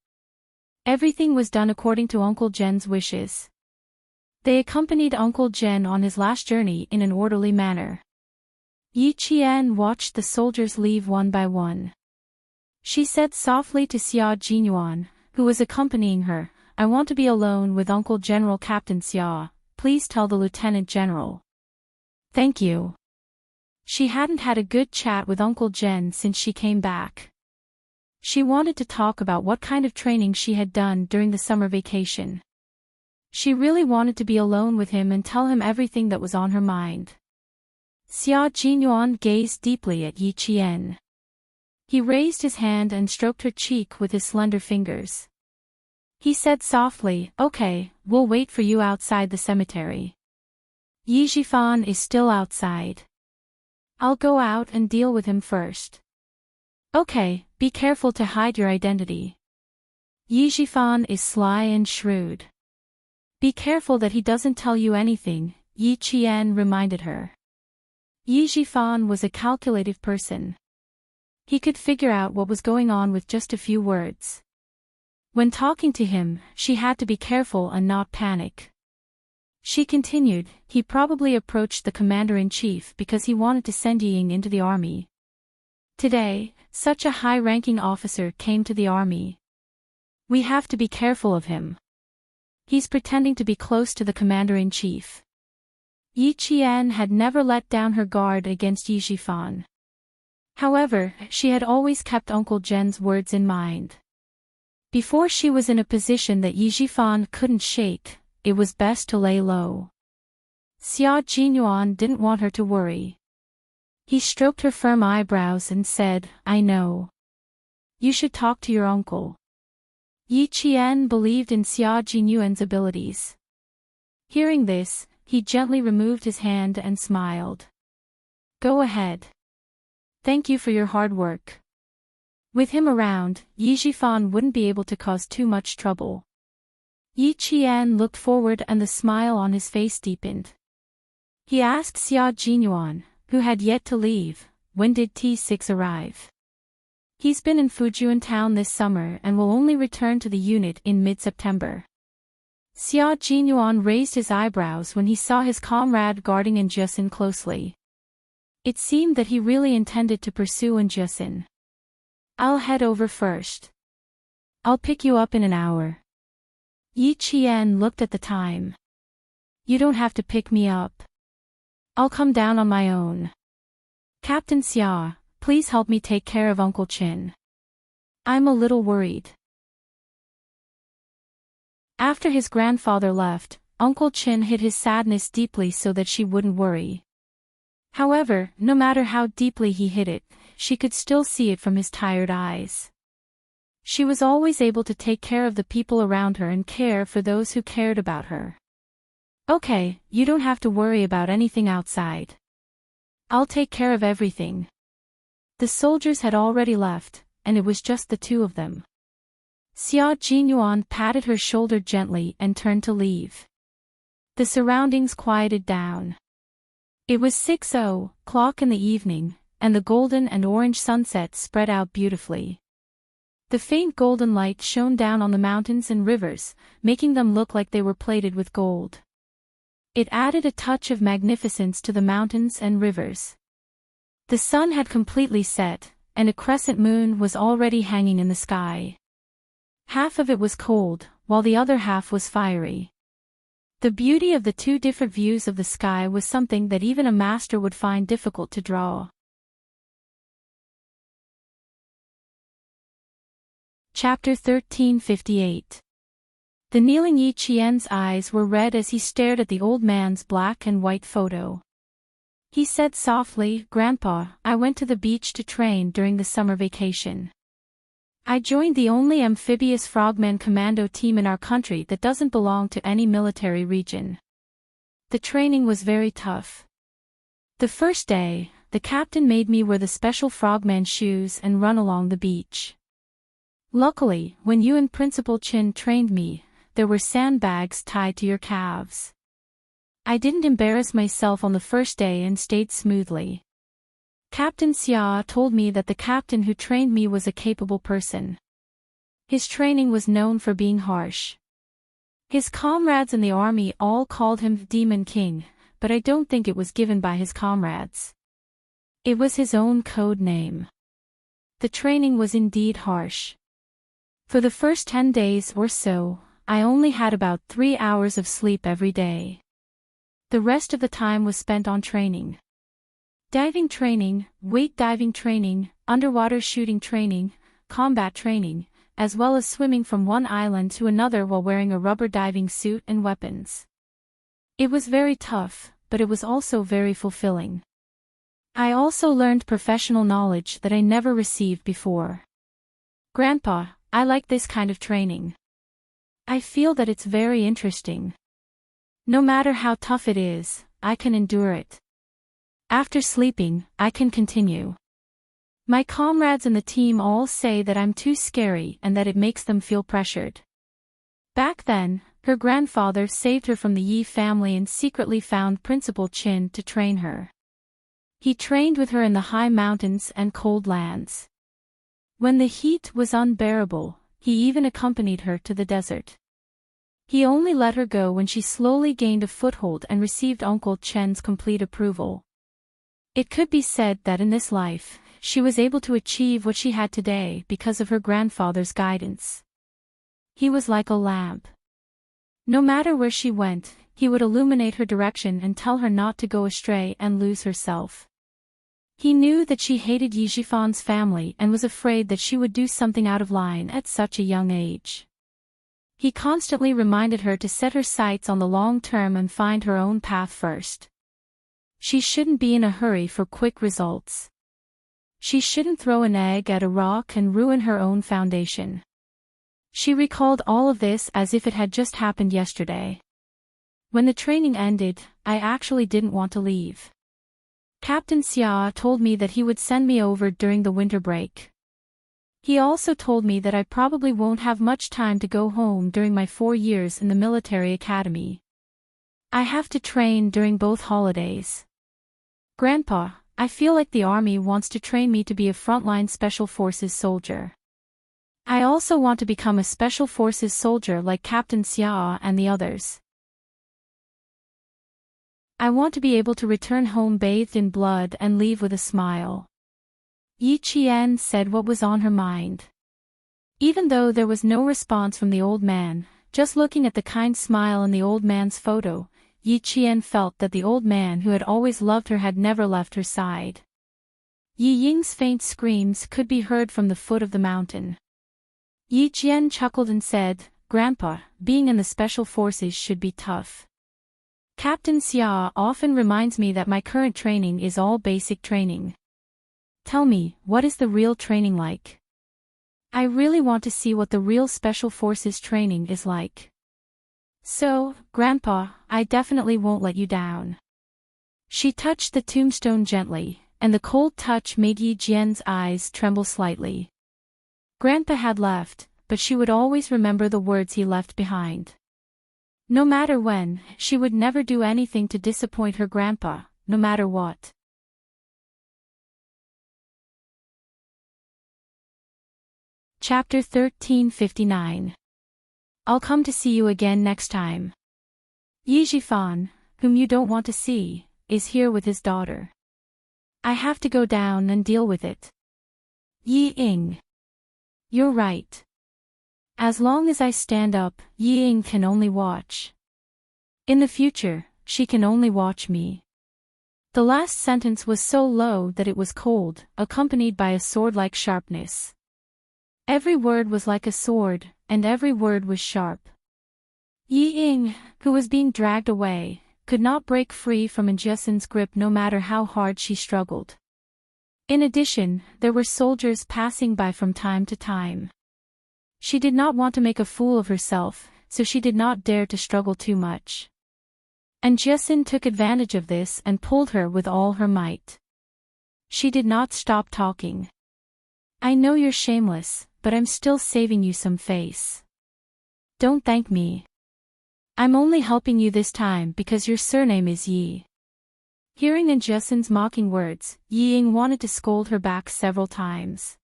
Everything was done according to Uncle Jen's wishes. They accompanied Uncle Jen on his last journey in an orderly manner. Yi Qian watched the soldiers leave one by one. She said softly to Xia Jinyuan, who was accompanying her, "I want to be alone with Uncle General Captain Xia, please tell the Lieutenant General." "Thank you." She hadn't had a good chat with Uncle Jen since she came back. She wanted to talk about what kind of training she had done during the summer vacation. She really wanted to be alone with him and tell him everything that was on her mind. Xia Jinyuan gazed deeply at Yi Qian. He raised his hand and stroked her cheek with his slender fingers. He said softly, "Okay, we'll wait for you outside the cemetery. Yi Jifan is still outside. I'll go out and deal with him first." "Okay, be careful to hide your identity. Yi Jifan is sly and shrewd. Be careful that he doesn't tell you anything," Yi Qian reminded her. Yi Jifan was a calculative person. He could figure out what was going on with just a few words. When talking to him, she had to be careful and not panic. She continued, "He probably approached the commander-in-chief because he wanted to send Ying into the army. Today, such a high-ranking officer came to the army. We have to be careful of him. He's pretending to be close to the commander-in-chief." Yi Qian had never let down her guard against Yi Jifan. However, she had always kept Uncle Jen's words in mind. Before she was in a position that Yi Jifan couldn't shake, it was best to lay low. Xia Jinyuan didn't want her to worry. He stroked her firm eyebrows and said, "I know. You should talk to your uncle." Yi Qian believed in Xia Jinyuan's abilities. Hearing this, he gently removed his hand and smiled. "Go ahead. Thank you for your hard work." With him around, Yi Jifan wouldn't be able to cause too much trouble. Yi Qian looked forward and the smile on his face deepened. He asked Xia Jinyuan, who had yet to leave, "When did T6 arrive?" "He's been in Fujian town this summer and will only return to the unit in mid-September." Xia Jinyuan raised his eyebrows when he saw his comrade guarding Enjusin closely. It seemed that he really intended to pursue Enjusin. "I'll head over first. I'll pick you up in an hour." Yi Qian looked at the time. "You don't have to pick me up. I'll come down on my own. Captain Xia, please help me take care of Uncle Qin. I'm a little worried." After his grandfather left, Uncle Qin hid his sadness deeply so that she wouldn't worry. However, no matter how deeply he hid it, she could still see it from his tired eyes. She was always able to take care of the people around her and care for those who cared about her. "Okay, you don't have to worry about anything outside. I'll take care of everything. The soldiers had already left, and it was just the two of them. Xia Jinyuan patted her shoulder gently and turned to leave. The surroundings quieted down. It was 6:00 in the evening, and the golden and orange sunset spread out beautifully. The faint golden light shone down on the mountains and rivers, making them look like they were plated with gold. It added a touch of magnificence to the mountains and rivers. The sun had completely set, and a crescent moon was already hanging in the sky. Half of it was cold, while the other half was fiery. The beauty of the two different views of the sky was something that even a master would find difficult to draw. Chapter 1358. The kneeling Yi Qian's eyes were red as he stared at the old man's black and white photo. He said softly, "Grandpa, I went to the beach to train during the summer vacation. I joined the only amphibious frogman commando team in our country that doesn't belong to any military region. The training was very tough. The first day, the captain made me wear the special frogman shoes and run along the beach. Luckily, when you and Principal Chin trained me, there were sandbags tied to your calves. I didn't embarrass myself on the first day and stayed smoothly. Captain Xia told me that the captain who trained me was a capable person. His training was known for being harsh. His comrades in the army all called him Demon King, but I don't think it was given by his comrades. It was his own code name. The training was indeed harsh. For the first 10 days or so, I only had about 3 hours of sleep every day. The rest of the time was spent on training. Diving training, weight diving training, underwater shooting training, combat training, as well as swimming from one island to another while wearing a rubber diving suit and weapons. It was very tough, but it was also very fulfilling. I also learned professional knowledge that I never received before. Grandpa, I like this kind of training. I feel that it's very interesting. No matter how tough it is, I can endure it. After sleeping, I can continue. My comrades in the team all say that I'm too scary and that it makes them feel pressured. Back then, her grandfather saved her from the Yi family and secretly found Principal Chin to train her. He trained with her in the high mountains and cold lands. When the heat was unbearable, he even accompanied her to the desert. He only let her go when she slowly gained a foothold and received Uncle Chen's complete approval. It could be said that in this life, she was able to achieve what she had today because of her grandfather's guidance. He was like a lamp. No matter where she went, he would illuminate her direction and tell her not to go astray and lose herself. He knew that she hated Yi Jifan's family and was afraid that she would do something out of line at such a young age. He constantly reminded her to set her sights on the long term and find her own path first. She shouldn't be in a hurry for quick results. She shouldn't throw an egg at a rock and ruin her own foundation. She recalled all of this as if it had just happened yesterday. When the training ended, I actually didn't want to leave. Captain Xia told me that he would send me over during the winter break. He also told me that I probably won't have much time to go home during my 4 years in the military academy. I have to train during both holidays. Grandpa, I feel like the army wants to train me to be a frontline special forces soldier. I also want to become a special forces soldier like Captain Xia and the others. I want to be able to return home bathed in blood and leave with a smile. Yi Qian said what was on her mind. Even though there was no response from the old man, just looking at the kind smile in the old man's photo, Yi Qian felt that the old man who had always loved her had never left her side. Yi Ying's faint screams could be heard from the foot of the mountain. Yi Qian chuckled and said, "Grandpa, being in the special forces should be tough. Captain Xia often reminds me that my current training is all basic training. Tell me, what is the real training like? I really want to see what the real special forces training is like. So, Grandpa, I definitely won't let you down." She touched the tombstone gently, and the cold touch made Yi Jian's eyes tremble slightly. Grandpa had left, but she would always remember the words he left behind. No matter when, she would never do anything to disappoint her grandpa, no matter what. Chapter 1359. I'll come to see you again next time. Yi Jifan, whom you don't want to see, is here with his daughter. I have to go down and deal with it. Yi Ying. You're right. As long as I stand up, Yi Ying can only watch. In the future, she can only watch me. The last sentence was so low that it was cold, accompanied by a sword-like sharpness. Every word was like a sword, and every word was sharp. Yi Ying, who was being dragged away, could not break free from Enjussen's grip no matter how hard she struggled. In addition, there were soldiers passing by from time to time. She did not want to make a fool of herself, so she did not dare to struggle too much. Enjussen took advantage of this and pulled her with all her might. She did not stop talking. I know you're shameless, but I'm still saving you some face. Don't thank me. I'm only helping you this time because your surname is Yi. Hearing Enjussen's mocking words, Yi Ying wanted to scold her back several times.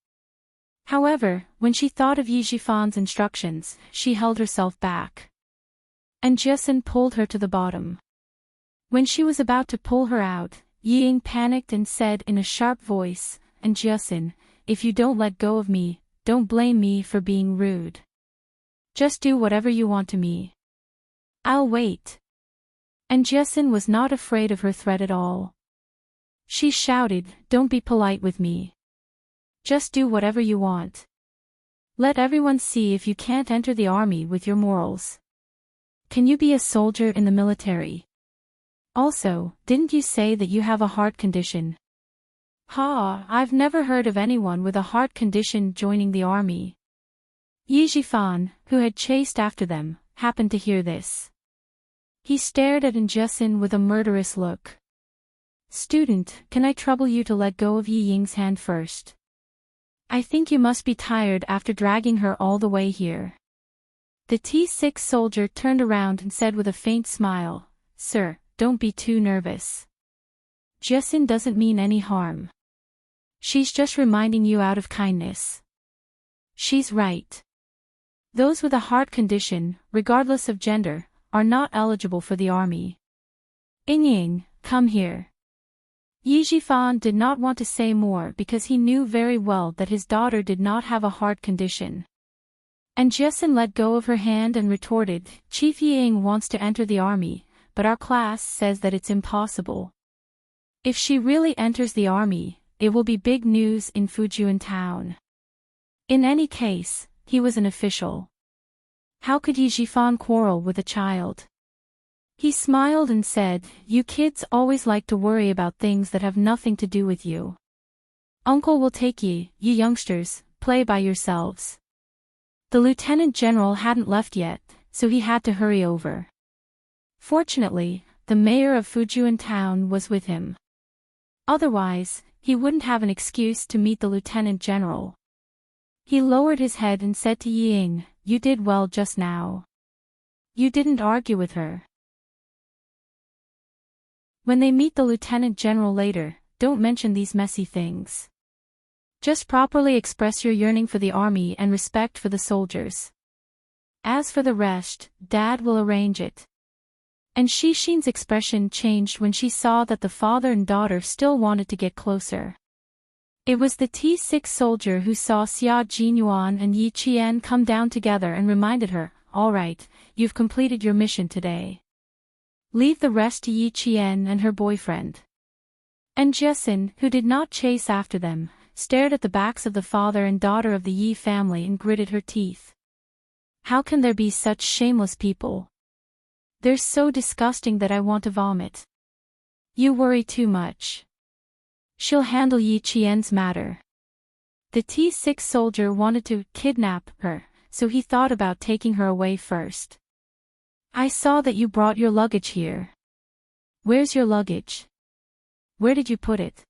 However, when she thought of Yi Jifan's instructions, she held herself back. Enjussen pulled her to the bottom. When she was about to pull her out, Yi Ying panicked and said in a sharp voice, Enjussen, if you don't let go of me, don't blame me for being rude. Just do whatever you want to me. I'll wait. Enjussen was not afraid of her threat at all. She shouted, don't be polite with me. Just do whatever you want. Let everyone see if you can't enter the army with your morals. Can you be a soldier in the military? Also, didn't you say that you have a heart condition? I've never heard of anyone with a heart condition joining the army. Yi Jifan, who had chased after them, happened to hear this. He stared at Enjussen with a murderous look. Student, can I trouble you to let go of Yi Ying's hand first? I think you must be tired after dragging her all the way here. The T6 soldier turned around and said with a faint smile, Sir, don't be too nervous. Enjussen doesn't mean any harm. She's just reminding you out of kindness. She's right. Those with a heart condition, regardless of gender, are not eligible for the army. Ying, come here. Yi Jifan did not want to say more because he knew very well that his daughter did not have a heart condition. Enjussen let go of her hand and retorted, Chief Ying wants to enter the army, but our class says that it's impossible. If she really enters the army, it will be big news in Fujian town. In any case, he was an official. How could Yi Jifan quarrel with a child? He smiled and said, you kids always like to worry about things that have nothing to do with you. Uncle will take you youngsters, play by yourselves. The lieutenant general hadn't left yet, so he had to hurry over. Fortunately, the mayor of Fujian town was with him. Otherwise, he wouldn't have an excuse to meet the lieutenant general. He lowered his head and said to Yi Ying, you did well just now. You didn't argue with her. When they meet the lieutenant general later, don't mention these messy things. Just properly express your yearning for the army and respect for the soldiers. As for the rest, Dad will arrange it. And Xixin's expression changed when she saw that the father and daughter still wanted to get closer. It was the T6 soldier who saw Xia Jinyuan and Yi Qian come down together and reminded her, all right, you've completed your mission today. Leave the rest to Yi Qian and her boyfriend. Enjussen, who did not chase after them, stared at the backs of the father and daughter of the Yi family and gritted her teeth. How can there be such shameless people? They're so disgusting that I want to vomit. You worry too much. She'll handle Yi Qian's matter. The T6 soldier wanted to kidnap her, so he thought about taking her away first. I saw that you brought your luggage here. Where's your luggage? Where did you put it?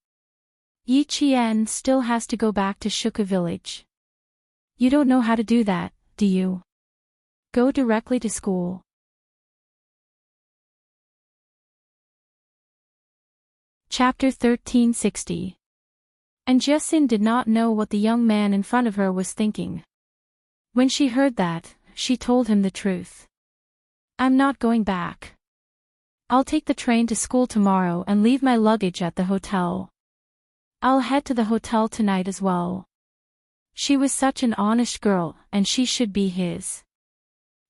Yi Qian still has to go back to Shuka village. You don't know how to do that, do you? Go directly to school. Chapter 1360. And Jessin did not know what the young man in front of her was thinking. When she heard that, she told him the truth. I'm not going back. I'll take the train to school tomorrow and leave my luggage at the hotel. I'll head to the hotel tonight as well. She was such an honest girl, and she should be his.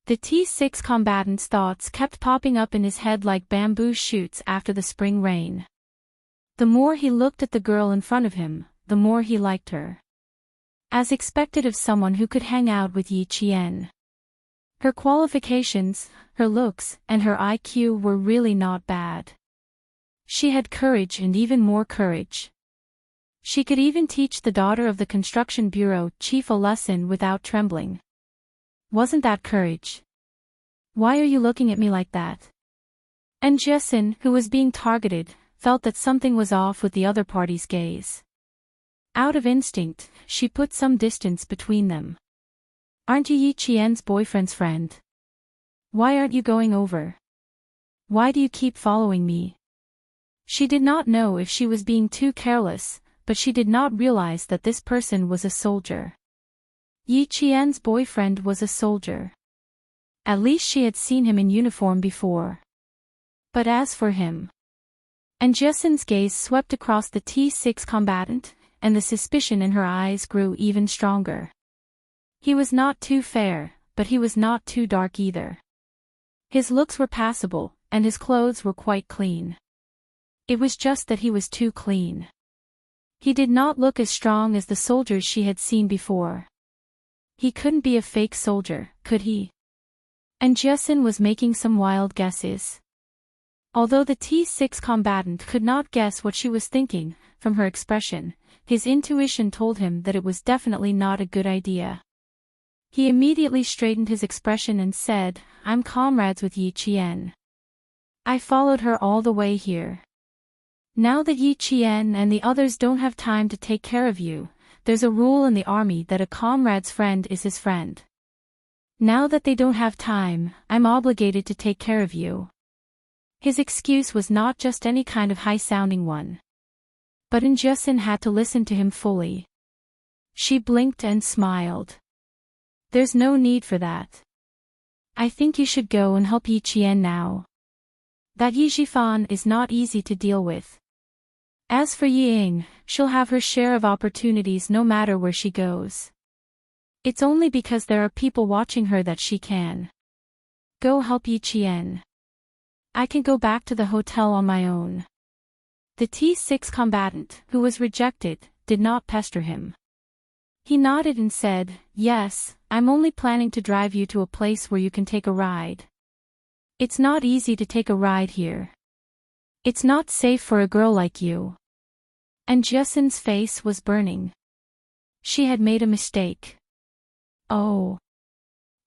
The T6 combatant's thoughts kept popping up in his head like bamboo shoots after the spring rain. The more he looked at the girl in front of him, the more he liked her. As expected of someone who could hang out with Yi Qian. Her qualifications, her looks, and her IQ were really not bad. She had courage and even more courage. She could even teach the daughter of the construction bureau chief a lesson without trembling. Wasn't that courage? Why are you looking at me like that? And Jessin, who was being targeted, felt that something was off with the other party's gaze. Out of instinct, she put some distance between them. Aren't you Yi Qian's boyfriend's friend? Why aren't you going over? Why do you keep following me? She did not know if she was being too careless, but she did not realize that this person was a soldier. Yi Qian's boyfriend was a soldier. At least she had seen him in uniform before. But as for him... And Jessin's gaze swept across the T6 combatant, and the suspicion in her eyes grew even stronger. He was not too fair, but he was not too dark either. His looks were passable, and his clothes were quite clean. It was just that he was too clean. He did not look as strong as the soldiers she had seen before. He couldn't be a fake soldier, could he? And Jessin was making some wild guesses. Although the T6 combatant could not guess what she was thinking, from her expression, his intuition told him that it was definitely not a good idea. He immediately straightened his expression and said, I'm comrades with Yi Qian. I followed her all the way here. Now that Yi Qian and the others don't have time to take care of you, there's a rule in the army that a comrade's friend is his friend. Now that they don't have time, I'm obligated to take care of you. His excuse was not just any kind of high-sounding one. But Jessin had to listen to him fully. She blinked and smiled. There's no need for that. I think you should go and help Yi Qian now. That Yi Jifan is not easy to deal with. As for Yi Ying, she'll have her share of opportunities no matter where she goes. It's only because there are people watching her that she can. Go help Yi Qian. I can go back to the hotel on my own. The T6 combatant, who was rejected, did not pester him. He nodded and said, Yes, I'm only planning to drive you to a place where you can take a ride. It's not easy to take a ride here. It's not safe for a girl like you. And Jessin's face was burning. She had made a mistake. Oh.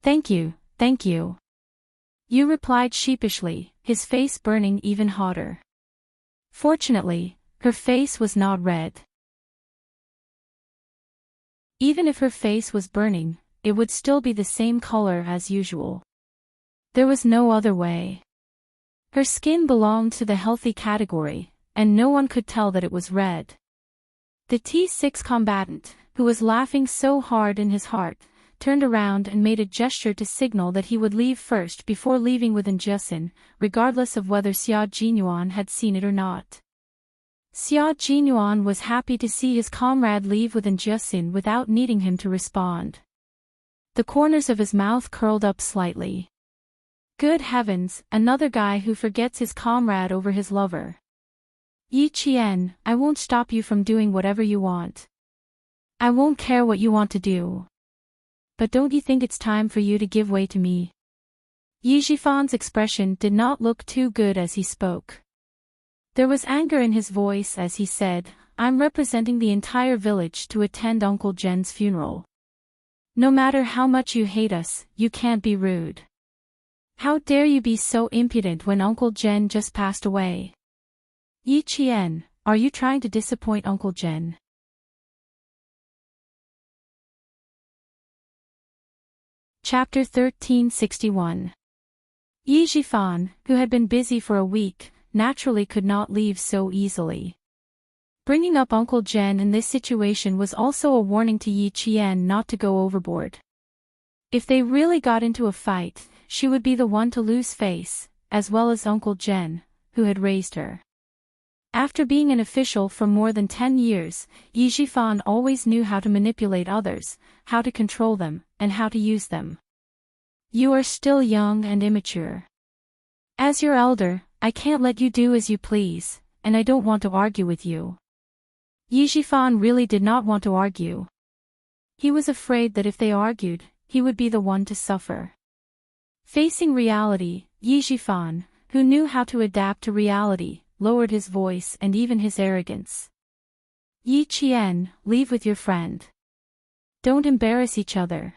Thank you, thank you. Yu replied sheepishly, his face burning even hotter. Fortunately, her face was not red. Even if her face was burning, it would still be the same color as usual. There was no other way. Her skin belonged to the healthy category, and no one could tell that it was red. The T6 combatant, who was laughing so hard in his heart, turned around and made a gesture to signal that he would leave first before leaving with Jessin, regardless of whether Xia Jinyuan had seen it or not. Xia Jinyuan was happy to see his comrade leave with Jessin without needing him to respond. The corners of his mouth curled up slightly. Good heavens, another guy who forgets his comrade over his lover. Yi Qian, I won't stop you from doing whatever you want. I won't care what you want to do. But don't you think it's time for you to give way to me? Yi Jifan's expression did not look too good as he spoke. There was anger in his voice as he said, I'm representing the entire village to attend Uncle Jen's funeral. No matter how much you hate us, you can't be rude. How dare you be so impudent when Uncle Jen just passed away? Yi Qian, Are you trying to disappoint Uncle Jen? Chapter 1361. Yi Jifan, who had been busy for a week, naturally could not leave so easily. Bringing up Uncle Jen in this situation was also a warning to Yi Qian not to go overboard. If they really got into a fight, she would be the one to lose face, as well as Uncle Jen, who had raised her. After being an official for more than 10 years, Yi Jifan always knew how to manipulate others, how to control them, and how to use them. You are still young and immature. As your elder, I can't let you do as you please, and I don't want to argue with you. Yi Jifan really did not want to argue. He was afraid that if they argued, he would be the one to suffer. Facing reality, Yi Jifan, who knew how to adapt to reality, lowered his voice and even his arrogance. Yi Qian, leave with your friend. Don't embarrass each other.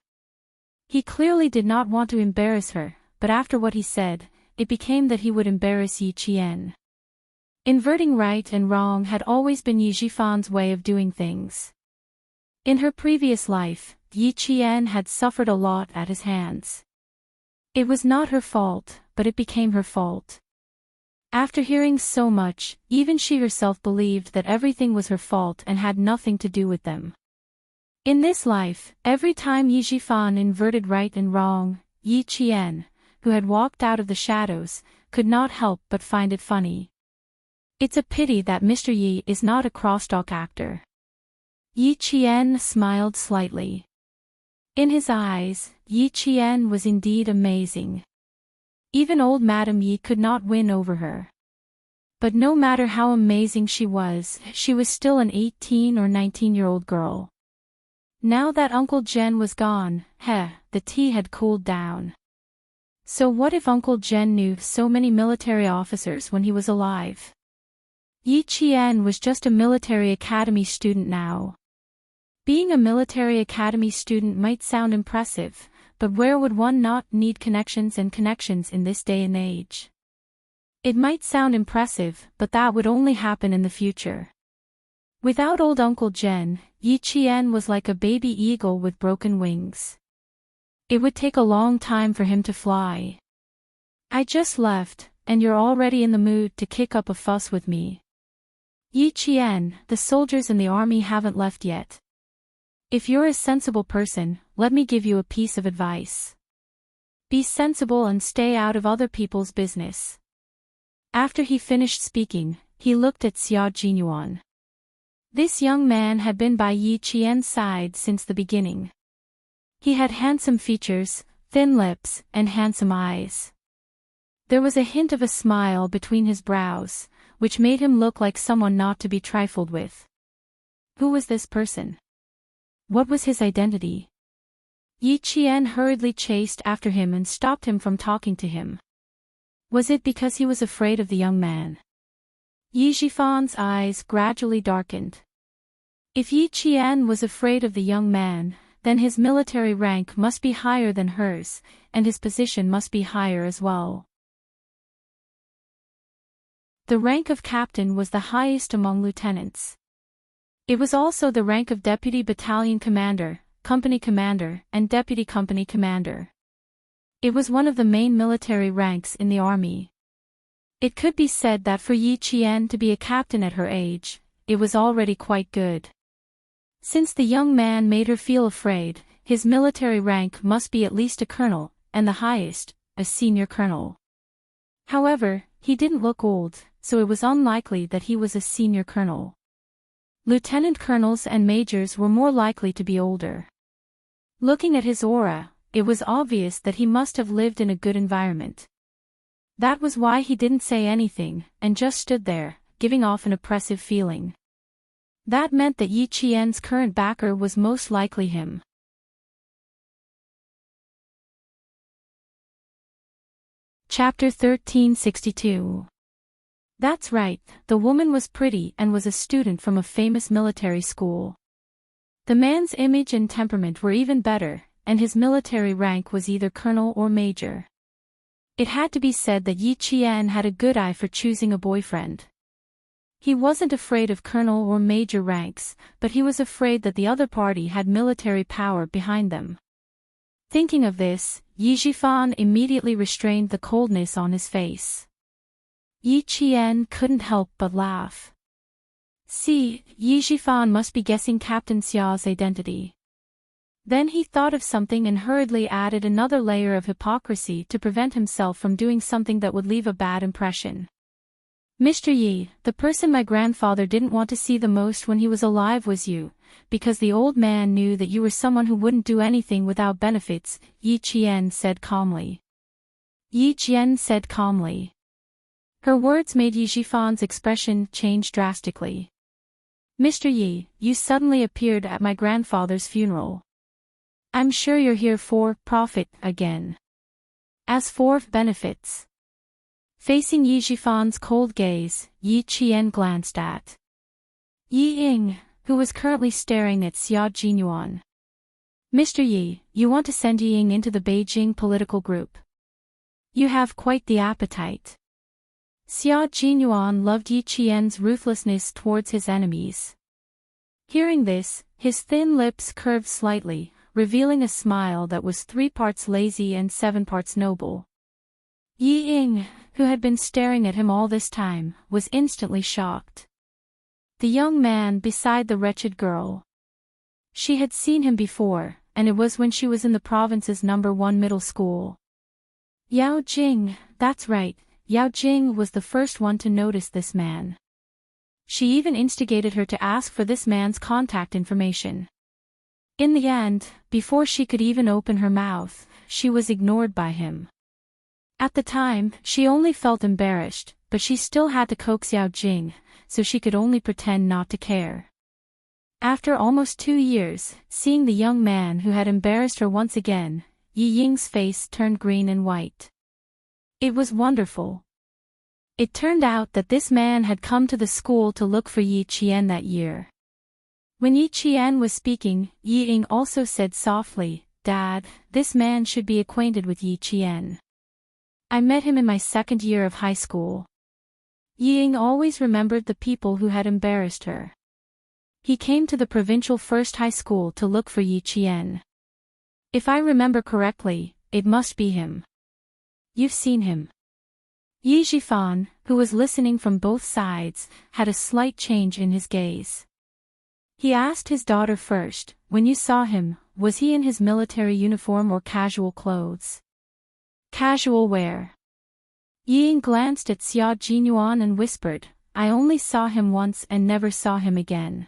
He clearly did not want to embarrass her, but after what he said, it became that he would embarrass Yi Qian. Inverting right and wrong had always been Yi Jifan's way of doing things. In her previous life, Yi Qian had suffered a lot at his hands. It was not her fault, but it became her fault. After hearing so much, even she herself believed that everything was her fault and had nothing to do with them. In this life, every time Yi Jifan inverted right and wrong, Yi Qian, who had walked out of the shadows, could not help but find it funny. It's a pity that Mr. Yi is not a crosstalk actor. Yi Qian smiled slightly. In his eyes, Yi Qian was indeed amazing. Even old Madame Yi could not win over her. But no matter how amazing she was still an 18 or 19-year-old girl. Now that Uncle Jen was gone, the tea had cooled down. So what if Uncle Jen knew so many military officers when he was alive? Yi Qian was just a military academy student now. Being a military academy student might sound impressive, but where would one not need connections in this day and age? It might sound impressive, but that would only happen in the future. Without old Uncle Jen, Yi Qian was like a baby eagle with broken wings. It would take a long time for him to fly. I just left, and you're already in the mood to kick up a fuss with me. Yi Qian, the soldiers in the army haven't left yet. If you're a sensible person, let me give you a piece of advice. Be sensible and stay out of other people's business. After he finished speaking, he looked at Xia Jinyuan. This young man had been by Yi Qian's side since the beginning. He had handsome features, thin lips, and handsome eyes. There was a hint of a smile between his brows, which made him look like someone not to be trifled with. Who was this person? What was his identity? Yi Qian hurriedly chased after him and stopped him from talking to him. Was it because he was afraid of the young man? Yi Jifan's eyes gradually darkened. If Yi Qian was afraid of the young man, then his military rank must be higher than hers, and his position must be higher as well. The rank of captain was the highest among lieutenants. It was also the rank of deputy battalion commander, company commander, and deputy company commander. It was one of the main military ranks in the army. It could be said that for Yi Qian to be a captain at her age, it was already quite good. Since the young man made her feel afraid, his military rank must be at least a colonel, and the highest, a senior colonel. However, he didn't look old, so it was unlikely that he was a senior colonel. Lieutenant colonels and majors were more likely to be older. Looking at his aura, it was obvious that he must have lived in a good environment. That was why he didn't say anything, and just stood there, giving off an oppressive feeling. That meant that Yi Qian's current backer was most likely him. Chapter 1362. That's right, the woman was pretty and was a student from a famous military school. The man's image and temperament were even better, and his military rank was either colonel or major. It had to be said that Yi Qian had a good eye for choosing a boyfriend. He wasn't afraid of colonel or major ranks, but he was afraid that the other party had military power behind them. Thinking of this, Yi Jifan immediately restrained the coldness on his face. Yi Qian couldn't help but laugh. See, Yi Jifan must be guessing Captain Xia's identity. Then he thought of something and hurriedly added another layer of hypocrisy to prevent himself from doing something that would leave a bad impression. Mr. Yi, the person my grandfather didn't want to see the most when he was alive was you, because the old man knew that you were someone who wouldn't do anything without benefits, Yi Qian said calmly. Yi Jian said calmly. Her words made Yi Jifan's expression change drastically. Mr. Yi, you suddenly appeared at my grandfather's funeral. I'm sure you're here for profit again. As for benefits. Facing Yi Jifan's cold gaze, Yi Qian glanced at Yi Ying, who was currently staring at Xia Jinyuan. Mr. Yi, you want to send Yi Ying into the Beijing political group. You have quite the appetite. Xia Jinyuan loved Yi Qian's ruthlessness towards his enemies. Hearing this, his thin lips curved slightly, revealing a smile that was 3 parts lazy and 7 parts noble. Yi Ying, who had been staring at him all this time, was instantly shocked. The young man beside the wretched girl. She had seen him before, and it was when she was in the province's #1 middle school. Yao Jing, that's right, Yao Jing was the first one to notice this man. She even instigated her to ask for this man's contact information. In the end, before she could even open her mouth, she was ignored by him. At the time, she only felt embarrassed, but she still had to coax Yao Jing, so she could only pretend not to care. After almost 2 years, seeing the young man who had embarrassed her once again, Yi Ying's face turned green and white. It was wonderful. It turned out that this man had come to the school to look for Yi Qian that year. When Yi Qian was speaking, Yi Ying also said softly, Dad, this man should be acquainted with Yi Qian. I met him in my 2nd year of high school. Yi Ying always remembered the people who had embarrassed her. He came to the provincial first high school to look for Yi Qian. If I remember correctly, it must be him. You've seen him. Yi Jifan, who was listening from both sides, had a slight change in his gaze. He asked his daughter first, when you saw him, was he in his military uniform or casual clothes? Casual wear. Yi Ying glanced at Xia Jinyuan and whispered, I only saw him once and never saw him again.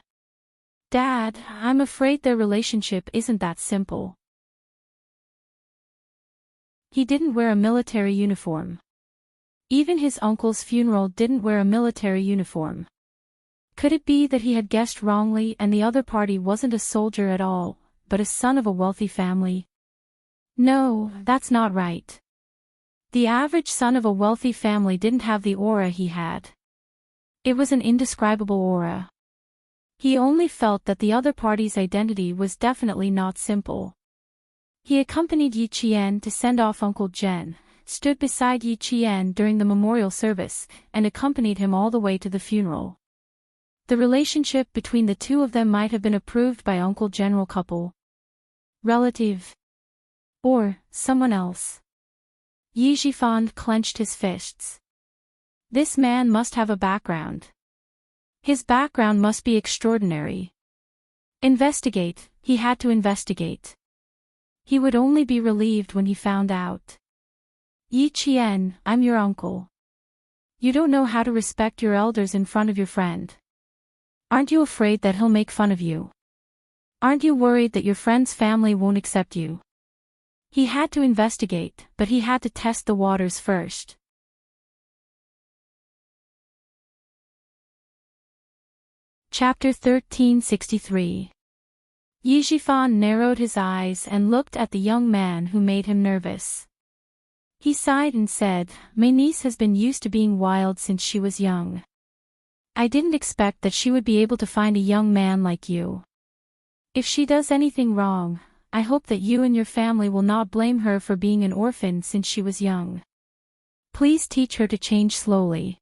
Dad, I'm afraid their relationship isn't that simple. He didn't wear a military uniform. Even his uncle's funeral didn't wear a military uniform. Could it be that he had guessed wrongly and the other party wasn't a soldier at all, but a son of a wealthy family? No, that's not right. The average son of a wealthy family didn't have the aura he had. It was an indescribable aura. He only felt that the other party's identity was definitely not simple. He accompanied Yi Qian to send off Uncle Zhen, stood beside Yi Qian during the memorial service, and accompanied him all the way to the funeral. The relationship between the two of them might have been approved by Uncle General couple, relative, or someone else. Yi Jifan clenched his fists. This man must have a background. His background must be extraordinary. Investigate, he had to investigate. He would only be relieved when he found out. Yi Qian, I'm your uncle. You don't know how to respect your elders in front of your friend. Aren't you afraid that he'll make fun of you? Aren't you worried that your friend's family won't accept you? He had to investigate, but he had to test the waters first. Chapter 1363. Yi Jifan narrowed his eyes and looked at the young man who made him nervous. He sighed and said, My niece has been used to being wild since she was young. I didn't expect that she would be able to find a young man like you. If she does anything wrong, I hope that you and your family will not blame her for being an orphan since she was young. Please teach her to change slowly.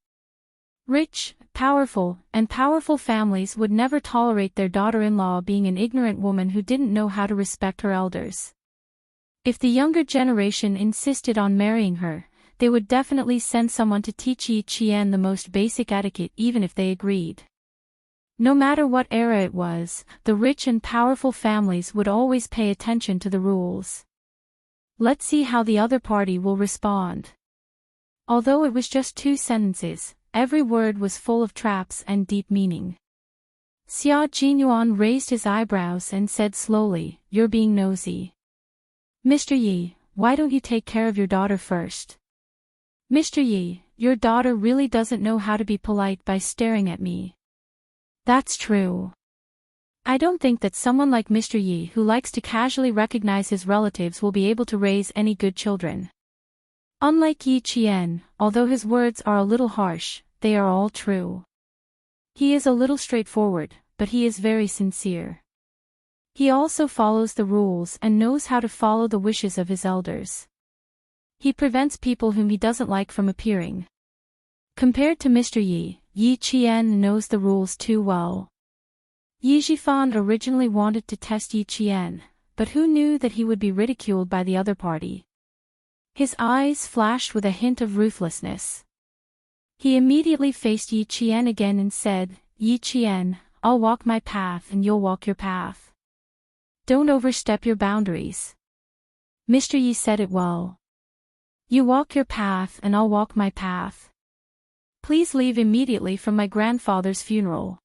Rich, Powerful families would never tolerate their daughter-in-law being an ignorant woman who didn't know how to respect her elders. If the younger generation insisted on marrying her, they would definitely send someone to teach Yi Qian the most basic etiquette even if they agreed. No matter what era it was, the rich and powerful families would always pay attention to the rules. Let's see how the other party will respond. Although it was just 2 sentences, every word was full of traps and deep meaning. Xia Jinyuan raised his eyebrows and said slowly, "You're being nosy. Mr. Yi, why don't you take care of your daughter first? Mr. Yi, your daughter really doesn't know how to be polite by staring at me." That's true. I don't think that someone like Mr. Yi who likes to casually recognize his relatives will be able to raise any good children. Unlike Yi Qian, although his words are a little harsh, they are all true. He is a little straightforward, but he is very sincere. He also follows the rules and knows how to follow the wishes of his elders. He prevents people whom he doesn't like from appearing. Compared to Mr. Yi, Yi Qian knows the rules too well. Yi Zhifan originally wanted to test Yi Qian, but who knew that he would be ridiculed by the other party? His eyes flashed with a hint of ruthlessness. He immediately faced Yi Qian again and said, "Yi Qian, I'll walk my path and you'll walk your path. Don't overstep your boundaries." Mr. Yi said it well. "You walk your path and I'll walk my path. Please leave immediately from my grandfather's funeral."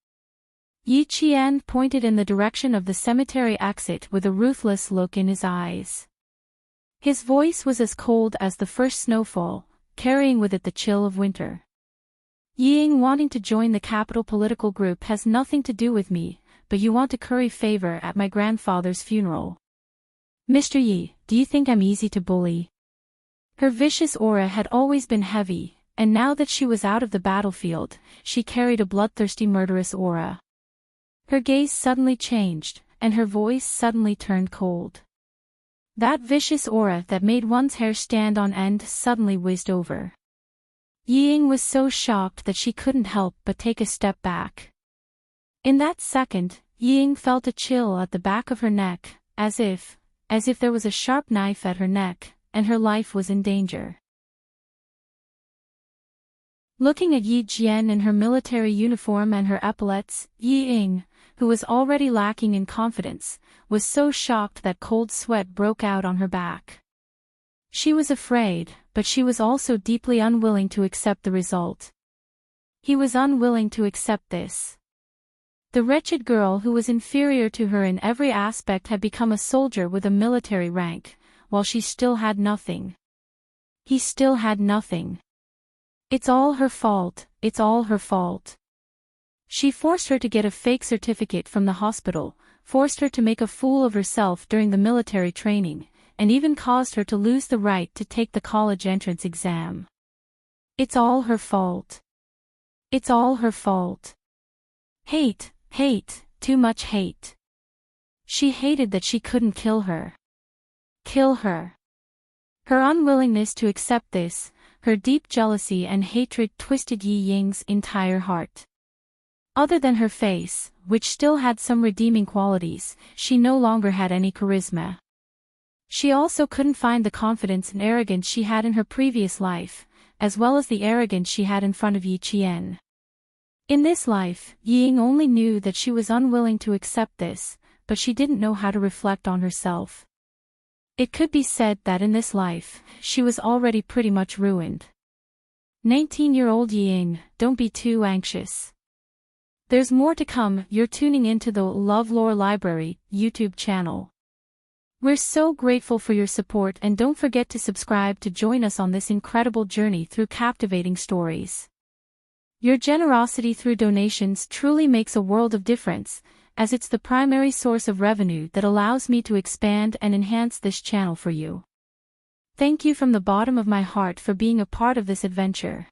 Yi Qian pointed in the direction of the cemetery exit with a ruthless look in his eyes. His voice was as cold as the first snowfall, carrying with it the chill of winter. "Ying wanting to join the capital political group has nothing to do with me, but you want to curry favor at my grandfather's funeral. Mr. Yi, do you think I'm easy to bully?" Her vicious aura had always been heavy, and now that she was out of the battlefield, she carried a bloodthirsty murderous aura. Her gaze suddenly changed, and her voice suddenly turned cold. That vicious aura that made one's hair stand on end suddenly whizzed over. Ying was so shocked that she couldn't help but take a step back. In that second, Ying felt a chill at the back of her neck, as if there was a sharp knife at her neck, and her life was in danger. Looking at Yi Jian in her military uniform and her epaulets, Ying, who was already lacking in confidence, was so shocked that cold sweat broke out on her back. She was afraid, but she was also deeply unwilling to accept the result. He was unwilling to accept this. The wretched girl who was inferior to her in every aspect had become a soldier with a military rank, while she still had nothing. He still had nothing. It's all her fault, it's all her fault. She forced her to get a fake certificate from the hospital, forced her to make a fool of herself during the military training, and even caused her to lose the right to take the college entrance exam. It's all her fault. It's all her fault. Hate, too much hate. She hated that she couldn't kill her. Kill her. Her unwillingness to accept this, her deep jealousy and hatred twisted Yi Ying's entire heart. Other than her face, which still had some redeeming qualities, she no longer had any charisma. She also couldn't find the confidence and arrogance she had in her previous life, as well as the arrogance she had in front of Yi Qian. In this life, Ying only knew that she was unwilling to accept this, but she didn't know how to reflect on herself. It could be said that in this life, she was already pretty much ruined. 19-year-old Ying, don't be too anxious. There's more to come. You're tuning into the LoveLore Library YouTube channel. We're so grateful for your support, and don't forget to subscribe to join us on this incredible journey through captivating stories. Your generosity through donations truly makes a world of difference, as it's the primary source of revenue that allows me to expand and enhance this channel for you. Thank you from the bottom of my heart for being a part of this adventure.